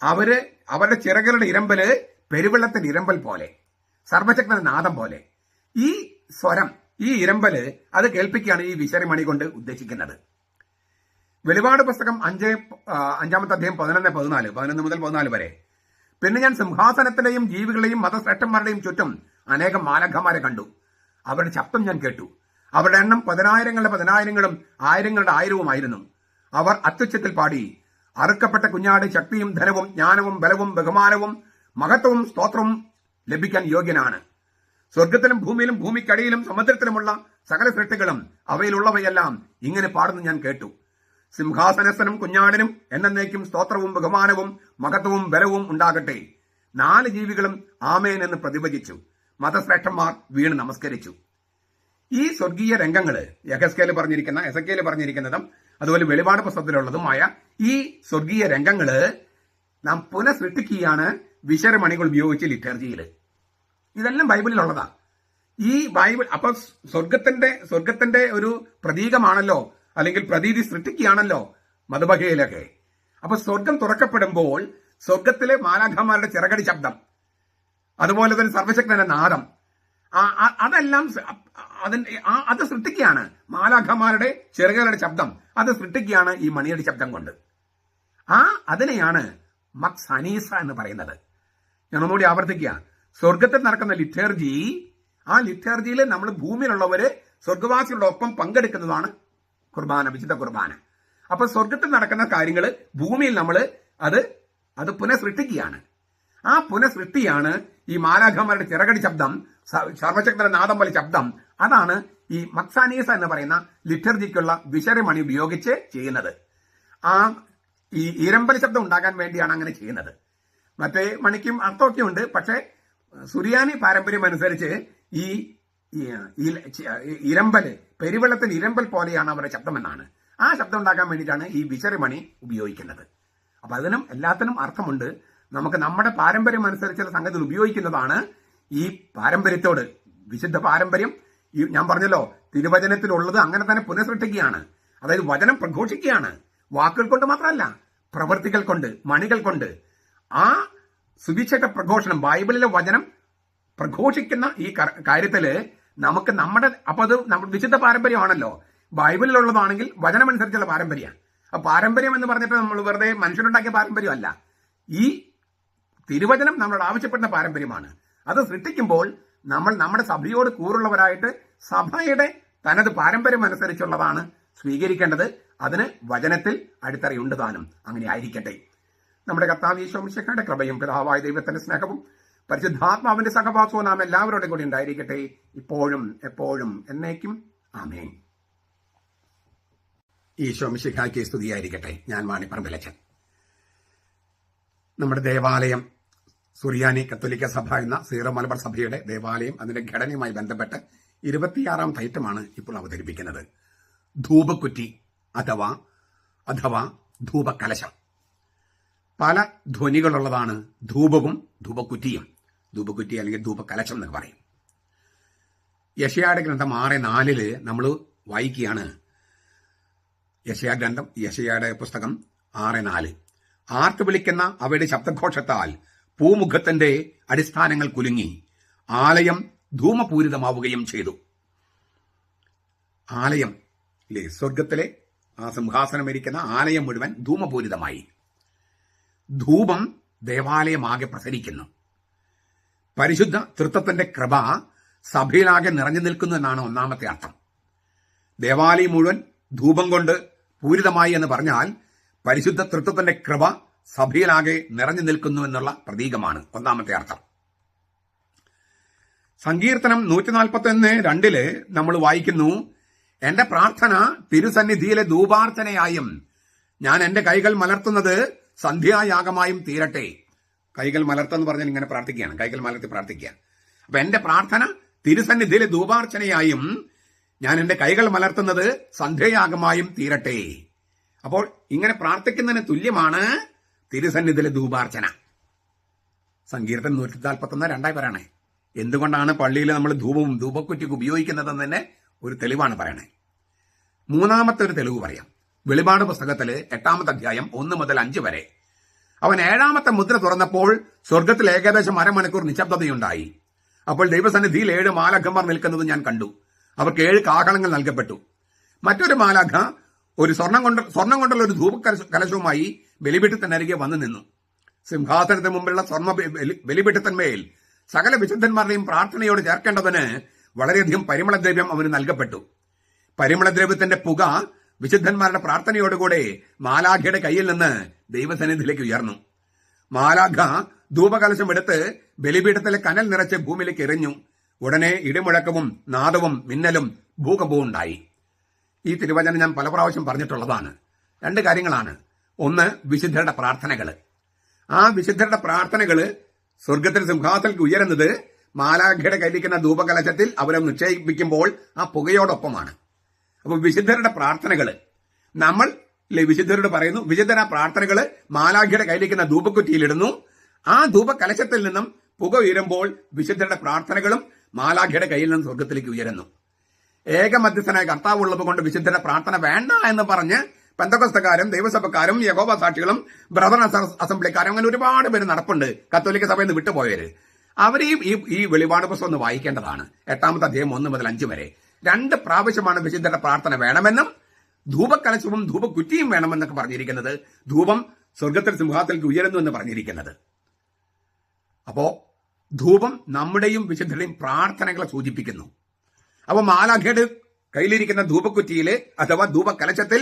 അവരുടെ ചിറകളുടെ ഇരമ്പല് പെരുവെള്ളത്തിന്റെ ഇരമ്പൽ പോലെ, സർവശക്തന്റെ നാദം പോലെ. ഈ സ്വരം, ഈ ഇരമ്പല് അത് കേൾപ്പിക്കുകയാണ് ഈ വിശറിമണി കൊണ്ട് ഉദ്ദേശിക്കുന്നത്. വെളിപാട് പുസ്തകം 5-ാമത്തെ അധ്യായം 11 മുതൽ 14 വരെ. പിന്നെ ഞാൻ സിംഹാസനത്തിലെയും ജീവികളുടെയും മതശ്രേഷ്ഠന്മാരുടെയും ചുറ്റും അനേകം മാലാഖമാരെ കണ്ടു. അവരുടെ ശബ്ദം ഞാൻ കേട്ടു. അവരുടെ എണ്ണം 10,000-ങ്ങളുടെ 10,000-ങ്ങളും 1000-ങ്ങളുടെ 1000-വുമായിരുന്നു. അവർ അത്യുച്ചത്തിൽ പാടി, അറുക്കപ്പെട്ട കുഞ്ഞാട് ശക്തിയും ധനവും ജ്ഞാനവും ബലവും ബഹുമാനവും മഹത്വവും സ്തോത്രവും ലഭിക്കാൻ യോഗ്യനാണ്. സ്വർഗത്തിലും ഭൂമിയിലും ഭൂമിക്കടിയിലും സമുദ്രത്തിലുമുള്ള സകല സൃഷ്ടികളും അവയിലുള്ളവയെല്ലാം ഇങ്ങനെ പാടുന്നു ഞാൻ കേട്ടു. സിംഹാസനസ്ഥനും കുഞ്ഞാടിനും എന്നേക്കും സ്തോത്രവും ബഹുമാനവും മഹത്വവും ബലവും ഉണ്ടാകട്ടെ. 4 ജീവികളും ആമേൻ എന്ന് പ്രതിവചിച്ചു. മതശ്രേഷ്ഠന്മാർ വീണ് നമസ്കരിച്ചു. ഈ സ്വർഗീയ രംഗങ്ങള് എസക്കേൽ പറഞ്ഞിരിക്കുന്നതും അതുപോലെ വെളിപാട് പുസ്തകത്തിലുള്ളതുമായ ഈ സ്വർഗീയ രംഗങ്ങള് നാം പുനഃസൃഷ്ടിക്കുകയാണ് വിശറിമണികൾ ഉപയോഗിച്ച് ലിറ്റർജിയിൽ. ഇതെല്ലാം ബൈബിളിലുള്ളതാ. ഈ ബൈബിൾ അപ്പൊ സ്വർഗത്തിന്റെ ഒരു പ്രതീകമാണല്ലോ, അല്ലെങ്കിൽ പ്രതീതി സൃഷ്ടിക്കുകയാണല്ലോ മധുബഹയിലൊക്കെ. അപ്പൊ സ്വർഗം തുറക്കപ്പെടുമ്പോൾ സ്വർഗത്തിലെ മാലാഖമാരുടെ ചിറകടി ശബ്ദം, അതുപോലെ തന്നെ സർവശക്തന്റെ നാദം, അതെല്ലാം അത് സൃഷ്ടിക്കുകയാണ്. മാലാഖമാരുടെ ചിറകുകളുടെ ശബ്ദം അത് സൃഷ്ടിക്കുകയാണ് ഈ മണിയുടെ ശബ്ദം കൊണ്ട്. അതിനെയാണ് മക് സനീസ എന്ന് പറയുന്നത്. ഞാൻ ഒന്നുകൂടി ആവർത്തിക്കുക. സ്വർഗത്തിൽ നടക്കുന്ന ലിറ്റർജി, ആ ലിറ്റർജിയിൽ നമ്മൾ ഭൂമിയിലുള്ളവര് സ്വർഗവാസികളുടെ ഒപ്പം പങ്കെടുക്കുന്നതാണ് കുർബാന, വിശുദ്ധ കുർബാന. അപ്പൊ സ്വർഗത്തിൽ നടക്കുന്ന കാര്യങ്ങൾ ഭൂമിയിൽ നമ്മൾ അത് പുനഃസൃഷ്ടിക്കുകയാണ്. ആ പുനഃസൃഷ്ടിയാണ് ഈ മാലാഖമാരുടെ ചിറകടി ശബ്ദം, സർവശക്തന്റെ നാദം പോലെ ശബ്ദം. അതാണ് ഈ മക്സാനീസ എന്ന് പറയുന്ന ലിറ്റർജിക്കുള്ള വിശറിമണി ഉപയോഗിച്ച് ചെയ്യുന്നത്. ഈ ഇരമ്പൽ ശബ്ദം ഉണ്ടാകാൻ വേണ്ടിയാണ് അങ്ങനെ ചെയ്യുന്നത്. മറ്റേ മണിക്കും അർത്ഥമൊക്കെ ഉണ്ട്. പക്ഷെ സുറിയാനി പാരമ്പര്യം അനുസരിച്ച് ഈ ഇരമ്പല്, പെരുവെള്ളത്തിൽ ഇരമ്പൽ പോലെയാണ് അവരുടെ ശബ്ദം എന്നാണ്. ആ ശബ്ദം ഉണ്ടാക്കാൻ വേണ്ടിയിട്ടാണ് ഈ വിശറിമണി ഉപയോഗിക്കുന്നത്. അപ്പൊ അതിനും എല്ലാത്തിനും അർത്ഥമുണ്ട്. നമുക്ക് നമ്മുടെ പാരമ്പര്യം അനുസരിച്ചുള്ള സംഗതികൾ ഉപയോഗിക്കുന്നതാണ് ഈ പാരമ്പര്യത്തോട്. വിശുദ്ധ പാരമ്പര്യം ഞാൻ പറഞ്ഞല്ലോ, തിരുവചനത്തിലുള്ളത് അങ്ങനെ തന്നെ പുനഃസൃഷ്ടിക്കുകയാണ്. അതായത് വചനം പ്രഘോഷിക്കുകയാണ്. വാക്കുകൾ കൊണ്ട് മാത്രമല്ല, പ്രവൃത്തികൾ കൊണ്ട്, മണികൾ കൊണ്ട്. ആ സുവിശേഷ പ്രഘോഷണം, ബൈബിളിലെ വചനം പ്രഘോഷിക്കുന്ന ഈ കാര്യത്തില് നമുക്ക് അപ്പൊ അത് നമ്മുടെ വിശുദ്ധ പാരമ്പര്യമാണല്ലോ. ബൈബിളിലുള്ളതാണെങ്കിൽ വചനമനുസരിച്ചുള്ള പാരമ്പര്യമാണ്. അപ്പൊ പാരമ്പര്യം എന്ന് പറഞ്ഞിട്ട് നമ്മൾ വെറുതെ മനുഷ്യനുണ്ടാക്കിയ പാരമ്പര്യമല്ല. ഈ തിരുവചനം നമ്മളോട് ആവശ്യപ്പെടുന്ന പാരമ്പര്യമാണ്. അത് സൃഷ്ടിക്കുമ്പോൾ നമ്മൾ നമ്മുടെ സഭയോട് കൂറുള്ളവരായിട്ട് സഭയുടെ തനത് പാരമ്പര്യം അനുസരിച്ചുള്ളതാണ് സ്വീകരിക്കേണ്ടത്. അതിന് വചനത്തിൽ അടിത്തറയുണ്ട് താനും. അങ്ങനെ ആയിരിക്കട്ടെ. നമ്മുടെ കർത്താവ് യേശു മിശിഹായുടെ കൃപയും പിതാവായ ദൈവത്തിന്റെ സ്നേഹവും പരിശുദ്ധാത്മാവിന്റെ സഹവാസവും നാം എല്ലാവരോടും കൂടി ഉണ്ടായിരിക്കട്ടെ, ഇപ്പോഴും എപ്പോഴും എന്നേക്കും. ആമേൻ. ഈശോ മിശിഹായ്ക്ക് സ്തുതിയായിരിക്കട്ടെ. ഞാൻ മാണിപ്പറമ്പിലച്ചൻ. നമ്മുടെ ദേവാലയം സുറിയാനി കത്തോലിക്ക സഭ എന്ന സീറോ മലബാർ സഭയുടെ ദേവാലയം, അതിന്റെ ഘടനയുമായി ബന്ധപ്പെട്ട് 26ാമത്തെ ഐറ്റമാണ് ഇപ്പോൾ അവതരിപ്പിക്കുന്നത്. ധൂപക്കുറ്റി അഥവാ ധൂപകലശം. പല ധ്വനികളുള്ളതാണ് ധൂപവും ധൂപക്കുറ്റിയും. ധൂപക്കുറ്റി അല്ലെങ്കിൽ ധൂപകലശം എന്നൊക്കെ പറയും. യെശയ്യായുടെ ഗ്രന്ഥം 6:4 നമ്മൾ വായിക്കുകയാണ്. യെശയ്യായുടെ പുസ്തകം 6:4. ആർത്ത് വിളിക്കുന്ന അവയുടെ ശബ്ദഘോഷത്താൽ പൂമുഖത്തിന്റെ അടിസ്ഥാനങ്ങൾ കുലുങ്ങി, ആലയം ധൂമപൂരിതമാവുകയും ചെയ്തു. ആലയം ഇല്ലേ, സ്വർഗത്തിലെ ആ സിംഹാസനമിരിക്കുന്ന ആലയം മുഴുവൻ ധൂമപൂരിതമായി. ധൂപം ദേവാലയമാകെ പ്രസരിക്കുന്നു. പരിശുദ്ധ തൃത്വത്തിന്റെ കൃപ സഭയിലാകെ നിറഞ്ഞു നിൽക്കുന്നു എന്നാണ് ഒന്നാമത്തെ അർത്ഥം. ദേവാലയം മുഴുവൻ ധൂപം കൊണ്ട് പൂരിതമായി എന്ന് പറഞ്ഞാൽ പരിശുദ്ധ തൃത്വത്തിന്റെ കൃപ സഭയിലാകെ നിറഞ്ഞു നിൽക്കുന്നു എന്നുള്ള പ്രതീകമാണ് ഒന്നാമത്തെ അർത്ഥം. സങ്കീർത്തനം 141:2 നമ്മൾ വായിക്കുന്നു, എന്റെ പ്രാർത്ഥന തിരുസന്നിധിയിലെ ധൂപാർച്ചനയായും ഞാൻ എന്റെ കൈകൾ മലർത്തുന്നത് സന്ധ്യായാഗമായും തീരട്ടെ. കൈകൾ മലർത്തെന്ന് പറഞ്ഞാൽ ഇങ്ങനെ പ്രാർത്ഥിക്കുകയാണ്, കൈകൾ മലർത്തി പ്രാർത്ഥിക്കുക. അപ്പൊ എന്റെ പ്രാർത്ഥന തിരുസന്നിധിയിലെ ധൂപാർച്ചനയായും ഞാൻ എന്റെ കൈകൾ മലർത്തുന്നത് സന്ധ്യായാഗമായും തീരട്ടെ. അപ്പോൾ ഇങ്ങനെ പ്രാർത്ഥിക്കുന്നതിന് തുല്യമാണ് തിരുസന്നിധിയിലെ ധൂപാർച്ചന. സങ്കീർത്തനം 141:2 പറയണേ. എന്തുകൊണ്ടാണ് പള്ളിയിൽ നമ്മൾ ധൂപവും ധൂപക്കുറ്റിക്ക് ഉപയോഗിക്കുന്നതെന്ന് തന്നെ ഒരു തെളിവാണ് പറയണേ. മൂന്നാമത്തെ ഒരു തെളിവ് പറയാം. വെളിപാട് പുസ്തകത്തില് 8-ാമത്തെ അധ്യായം 1 മുതൽ 5 വരെ. അവൻ 7-ാമത്തെ മുദ്ര തുറന്നപ്പോൾ സ്വർഗത്തിൽ ഏകദേശം അരമണിക്കൂർ നിശബ്ദതയുണ്ടായി. അപ്പോൾ ദൈവസന്നിധിയിൽ 7 മാലാഖമാർ നിൽക്കുന്നത് ഞാൻ കണ്ടു. അവർക്ക് 7 കാഹളങ്ങൾ നൽകപ്പെട്ടു. മറ്റൊരു മാലാഖ ഒരു സ്വർണം കൊണ്ടുള്ള ഒരു ധൂപകലശവുമായി ബലിപീഠത്തിനരികെ വന്നു നിന്നു. സിംഹാസനത്തിന് മുമ്പിലുള്ള സ്വർണ്ണ ബലിപീഠത്തിന്മേൽ സകല വിശുദ്ധന്മാരുടെയും പ്രാർത്ഥനയോട് ചേർക്കേണ്ടതിന് വളരെയധികം പരിമളദ്രവ്യം അവന് നൽകപ്പെട്ടു. പരിമളദ്രവ്യത്തിന്റെ പുക വിശുദ്ധന്മാരുടെ പ്രാർത്ഥനയോടുകൂടെ മാലാഖയുടെ കയ്യിൽ നിന്ന് ദൈവസന്നിധിയിലേക്ക് ഉയർന്നു. മാലാഖ ധൂപകലശം എടുത്ത് ബലിപീഠത്തിലെ കനൽ നിറച്ച് ഭൂമിയിലേക്ക് എറിഞ്ഞു. ഉടനെ ഇടിമുഴക്കവും നാദവും മിന്നലും ഭൂകമ്പവും ഉണ്ടായി. ഈ തിരുവചനം ഞാൻ പല പ്രാവശ്യം പറഞ്ഞിട്ടുള്ളതാണ്. 2 കാര്യങ്ങളാണ്. ഒന്ന്, വിശുദ്ധരുടെ പ്രാർത്ഥനകള്. ആ വിശുദ്ധരുടെ പ്രാർത്ഥനകള് സ്വർഗത്തിൽ സിംഹാസനത്തിൽ ഉയരുന്നത് മാലാഖയുടെ കയ്യിലിരിക്കുന്ന ധൂപകലശത്തിൽ അവരെ നിക്ഷേപിക്കുമ്പോൾ ആ പുകയോടൊപ്പമാണ്. അപ്പൊ വിശുദ്ധരുടെ പ്രാർത്ഥനകള് നമ്മൾ വിശുദ്ധരോട് പറയുന്നു, വിശുദ്ധര പ്രാർത്ഥനകള് മാലാഖയുടെ കയ്യിലിരിക്കുന്ന ധൂപക്കുറ്റിയിലിടുന്നു. ആ ധൂപകലശത്തിൽ നിന്നും പുക ഉയരുമ്പോൾ വിശുദ്ധരുടെ പ്രാർത്ഥനകളും മാലാഖയുടെ കയ്യിൽ നിന്നും സ്വർഗത്തിലേക്ക് ഉയരുന്നു. ഏകമധ്യസ്ഥനായ കർത്താവ് ഉള്ളത് കൊണ്ട് വിശുദ്ധരുടെ പ്രാർത്ഥന വേണ്ട എന്ന് പറഞ്ഞ് പെന്തക്കോസ്തക്കാരും ദൈവസഭക്കാരും യഹോവ സാക്ഷികളും ബ്രദർ അസംബ്ലിക്കാരും അങ്ങനെ ഒരുപാട് പേര് നടപ്പുണ്ട്. കത്തോലിക്ക സഭയിൽ നിന്ന് വിട്ടുപോയവര്. അവരെയും ഈ വെളിപാട് പുസ്തകം ഒന്ന് വായിക്കേണ്ടതാണ്. 8-ാമത്തെ അധ്യായം 1 മുതൽ 5 വരെ 2 പ്രാവശ്യമാണ് വിശുദ്ധരുടെ പ്രാർത്ഥന വേണമെന്നും ധൂപകലശവും ധൂപക്കുറ്റിയും വേണമെന്നൊക്കെ പറഞ്ഞിരിക്കുന്നത്. ധൂപം സ്വർഗത്തിൽ സിംഹാസനത്തിലേക്ക് ഉയരുന്നു എന്ന് പറഞ്ഞിരിക്കുന്നത്. അപ്പോ ധൂപം നമ്മുടെയും വിശുദ്ധരുടെയും പ്രാർത്ഥനകളെ സൂചിപ്പിക്കുന്നു. അപ്പൊ മാലാഖയുടെ കയ്യിലിരിക്കുന്ന ധൂപക്കുറ്റിയില് അഥവാ ധൂപകലശത്തിൽ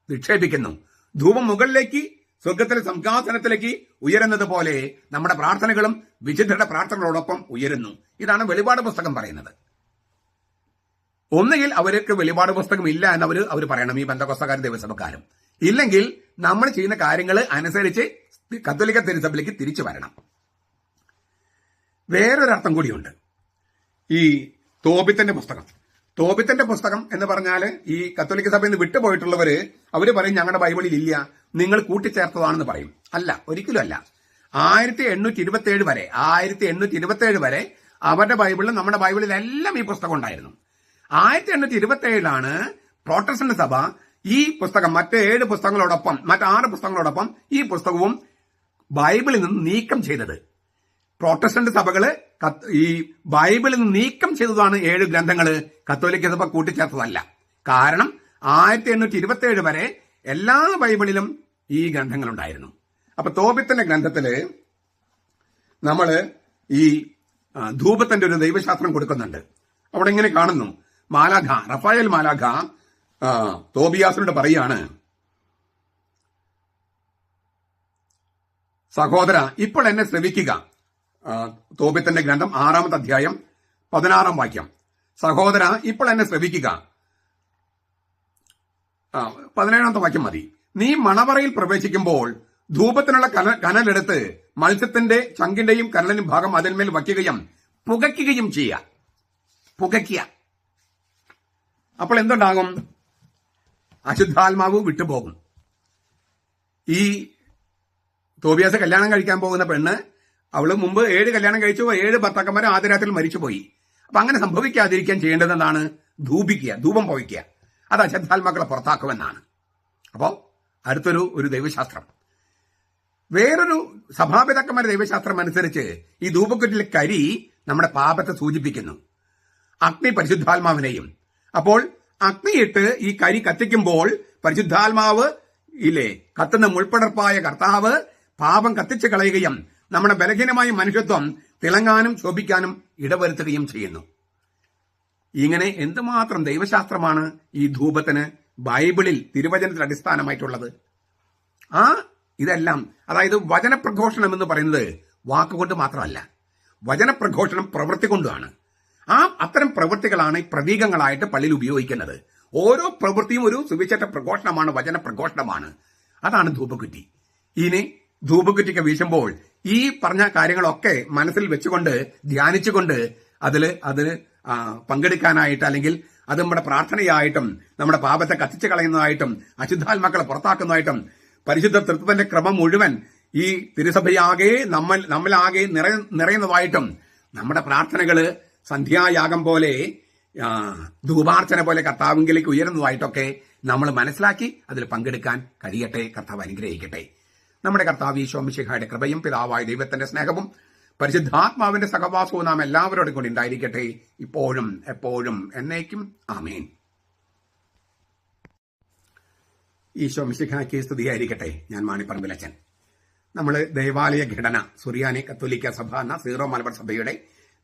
നിക്ഷേപിക്കുന്നു. ധൂപം മുകളിലേക്ക് സ്വർഗത്തിലെ സിംഹാസനത്തിലേക്ക് ഉയരുന്നത് പോലെ നമ്മുടെ പ്രാർത്ഥനകളും വിശുദ്ധരുടെ പ്രാർത്ഥനകളോടൊപ്പം ഉയരുന്നു. ഇതാണ് വെളിപാട് പുസ്തകം പറയുന്നത്. ഒന്നുകിൽ അവർക്ക് വെളിപാട് പുസ്തകം ഇല്ല എന്ന് അവർ പറയണം, ഈ പെന്തക്കോസ്തക്കാരും ദൈവസഭക്കാരും. ഇല്ലെങ്കിൽ നമ്മൾ ചെയ്യുന്ന കാര്യങ്ങൾ അനുസരിച്ച് കത്തോലിക്ക തിരുസഭയിലേക്ക് തിരിച്ചു വരണം. വേറൊരർത്ഥം കൂടിയുണ്ട് ഈ തോബിത്തിന്റെ പുസ്തകം എന്ന് പറഞ്ഞാൽ ഈ കത്തോലിക്ക സഭയിൽ നിന്ന് വിട്ടുപോയിട്ടുള്ളവര് അവര് പറയും ഞങ്ങളുടെ ബൈബിളിൽ ഇല്ല, നിങ്ങൾ കൂട്ടിച്ചേർത്തതാണെന്ന് പറയും. അല്ല, ഒരിക്കലും അല്ല. 1827 വരെ അവരുടെ ബൈബിളിലും നമ്മുടെ ബൈബിളിൽ എല്ലാം ഈ പുസ്തകം ഉണ്ടായിരുന്നു. 1827 പ്രോട്ടസ്റ്റന്റ് സഭ ഈ പുസ്തകം മറ്റ് 7 പുസ്തകങ്ങളോടൊപ്പം മറ്റ് 6 പുസ്തകങ്ങളോടൊപ്പം ഈ പുസ്തകവും ബൈബിളിൽ നിന്ന് നീക്കം ചെയ്തത്. പ്രോട്ടസ്റ്റന്റ് സഭകള് ഈ ബൈബിളിൽ നിന്ന് നീക്കം ചെയ്തതാണ് 7 ഗ്രന്ഥങ്ങള്. കത്തോലിക്ക സഭ കൂട്ടിച്ചേർത്തതല്ല. കാരണം 1827 വരെ എല്ലാ ബൈബിളിലും ഈ ഗ്രന്ഥങ്ങളുണ്ടായിരുന്നു. അപ്പൊ തോബിത്തിന്റെ ഗ്രന്ഥത്തില് നമ്മള് ഈ ധൂപത്തിന്റെ ഒരു ദൈവശാസ്ത്രം കൊടുക്കുന്നുണ്ട്. അവിടെ ഇങ്ങനെ കാണുന്നു, റഫായേൽ മാലാഖ തോബിയാസിനോട് പറയാണ്, സഹോദര ഇപ്പോൾ എന്നെ ശ്രവിക്കുക. തോബിത്തിന്റെ ഗ്രന്ഥം 6-ാമത്തെ അധ്യായം 16-ാം വാക്യം. സഹോദര ഇപ്പോൾ എന്നെ ശ്രവിക്കുക. 17-ാമത്തെ വാക്യം മതി. നീ മണവറയിൽ പ്രവേശിക്കുമ്പോൾ ധൂപത്തിനുള്ള കനലെടുത്ത് മത്സ്യത്തിന്റെ ചങ്കിന്റെയും കനലിനും ഭാഗം അതിന്മേൽ വയ്ക്കുകയും പുകയ്ക്കുകയും പുകയ്ക്കുക. അപ്പോൾ എന്തുണ്ടാകും? അശുദ്ധാത്മാവ് വിട്ടുപോകും. ഈ തോബിയാസ് കല്യാണം കഴിക്കാൻ പോകുന്ന പെണ്ണ്, അവള് മുമ്പ് 7 കല്യാണം കഴിച്ചു, 7 ഭർത്താക്കന്മാരെ ആദ്യ രാത്രിയിൽ മരിച്ചുപോയി. അപ്പൊ അങ്ങനെ സംഭവിക്കാതിരിക്കാൻ ചെയ്യേണ്ടത് എന്താണ്? ധൂപം പോയിക്കുക. അത് അശുദ്ധാത്മാക്കളെ പുറത്താക്കുമെന്നാണ്. അപ്പോ അടുത്തൊരു ദൈവശാസ്ത്രം, വേറൊരു സഭാപിതാക്കന്മാരുടെ ദൈവശാസ്ത്രം അനുസരിച്ച് ഈ ധൂപക്കുറ്റിലെ കരി നമ്മുടെ പാപത്തെ സൂചിപ്പിക്കുന്നു, അഗ്നി പരിശുദ്ധാത്മാവിനെയും. അപ്പോൾ അഗ്നിയിട്ട് ഈ കരി കത്തിക്കുമ്പോൾ പരിശുദ്ധാത്മാവ് കത്തുന്ന മുൾപ്പടർപ്പായ കർത്താവ് പാപം കത്തിച്ചു കളയുകയും നമ്മുടെ ബലഹീനമായ മനുഷ്യത്വം തിളങ്ങാനും ശോഭിക്കാനും ഇടവരുത്തുകയും ചെയ്യുന്നു. ഇങ്ങനെ എന്തുമാത്രം ദൈവശാസ്ത്രമാണ് ഈ ധൂപത്തിന് ബൈബിളിൽ തിരുവചനത്തിൽ അടിസ്ഥാനമായിട്ടുള്ളത്. ഇതെല്ലാം, അതായത് വചനപ്രഘോഷണം എന്ന് പറയുന്നത് വാക്കുകൊണ്ട് മാത്രമല്ല, വചനപ്രഘോഷണം പ്രവൃത്തി കൊണ്ടുമാണ്. അത്തരം പ്രവൃത്തികളാണ് പ്രതീകങ്ങളായിട്ട് പള്ളിയിൽ ഉപയോഗിക്കുന്നത്. ഓരോ പ്രവൃത്തിയും ഒരു സുവിശേഷ പ്രഘോഷണമാണ്, വചനപ്രഘോഷണമാണ്. അതാണ് ധൂപക്കുറ്റി. ഇനി ധൂപക്കുറ്റിക്ക് വീശുമ്പോൾ ഈ പറഞ്ഞ കാര്യങ്ങളൊക്കെ മനസ്സിൽ വെച്ചുകൊണ്ട് ധ്യാനിച്ചുകൊണ്ട് അതിൽ പങ്കെടുക്കാനായിട്ട്, അല്ലെങ്കിൽ അത് നമ്മുടെ പ്രാർത്ഥനയായിട്ടും നമ്മുടെ പാപത്തെ കത്തിച്ചു കളയുന്നതായിട്ടും അശുദ്ധാത്മാക്കളെ പുറത്താക്കുന്നതായിട്ടും പരിശുദ്ധ തൃത്വത്തിന്റെ ക്രമം മുഴുവൻ ഈ തിരുസഭയാകെ നമ്മളാകെ നിറയുന്നതായിട്ടും നമ്മുടെ പ്രാർത്ഥനകള് സന്ധ്യായാഗം പോലെ ധൂപാർച്ചന പോലെ കർത്താവിലേക്ക് ഉയരുന്നതായിട്ടൊക്കെ നമ്മൾ മനസ്സിലാക്കി അതിൽ പങ്കെടുക്കാൻ കഴിയട്ടെ. കർത്താവ് അനുഗ്രഹിക്കട്ടെ. നമ്മുടെ കർത്താവ് ഈശോ മിശിഹായുടെ കൃപയും പിതാവായ ദൈവത്തിന്റെ സ്നേഹവും പരിശുദ്ധാത്മാവിന്റെ സഹവാസവും നാം എല്ലാവരോടും കൂടി ഉണ്ടായിരിക്കട്ടെ, ഇപ്പോഴും എപ്പോഴും എന്നേക്കും. ആമേൻ. ഈശോ മിശിഹായ്ക്ക് സ്തുതിയായിരിക്കട്ടെ. ഞാൻ മാണിപ്പറമ്പിലച്ചൻ. നമ്മൾ ദേവാലയ ഘടന, സുറിയാനി കത്തോലിക്ക സഭ എന്ന സീറോ മലബാർ സഭയുടെ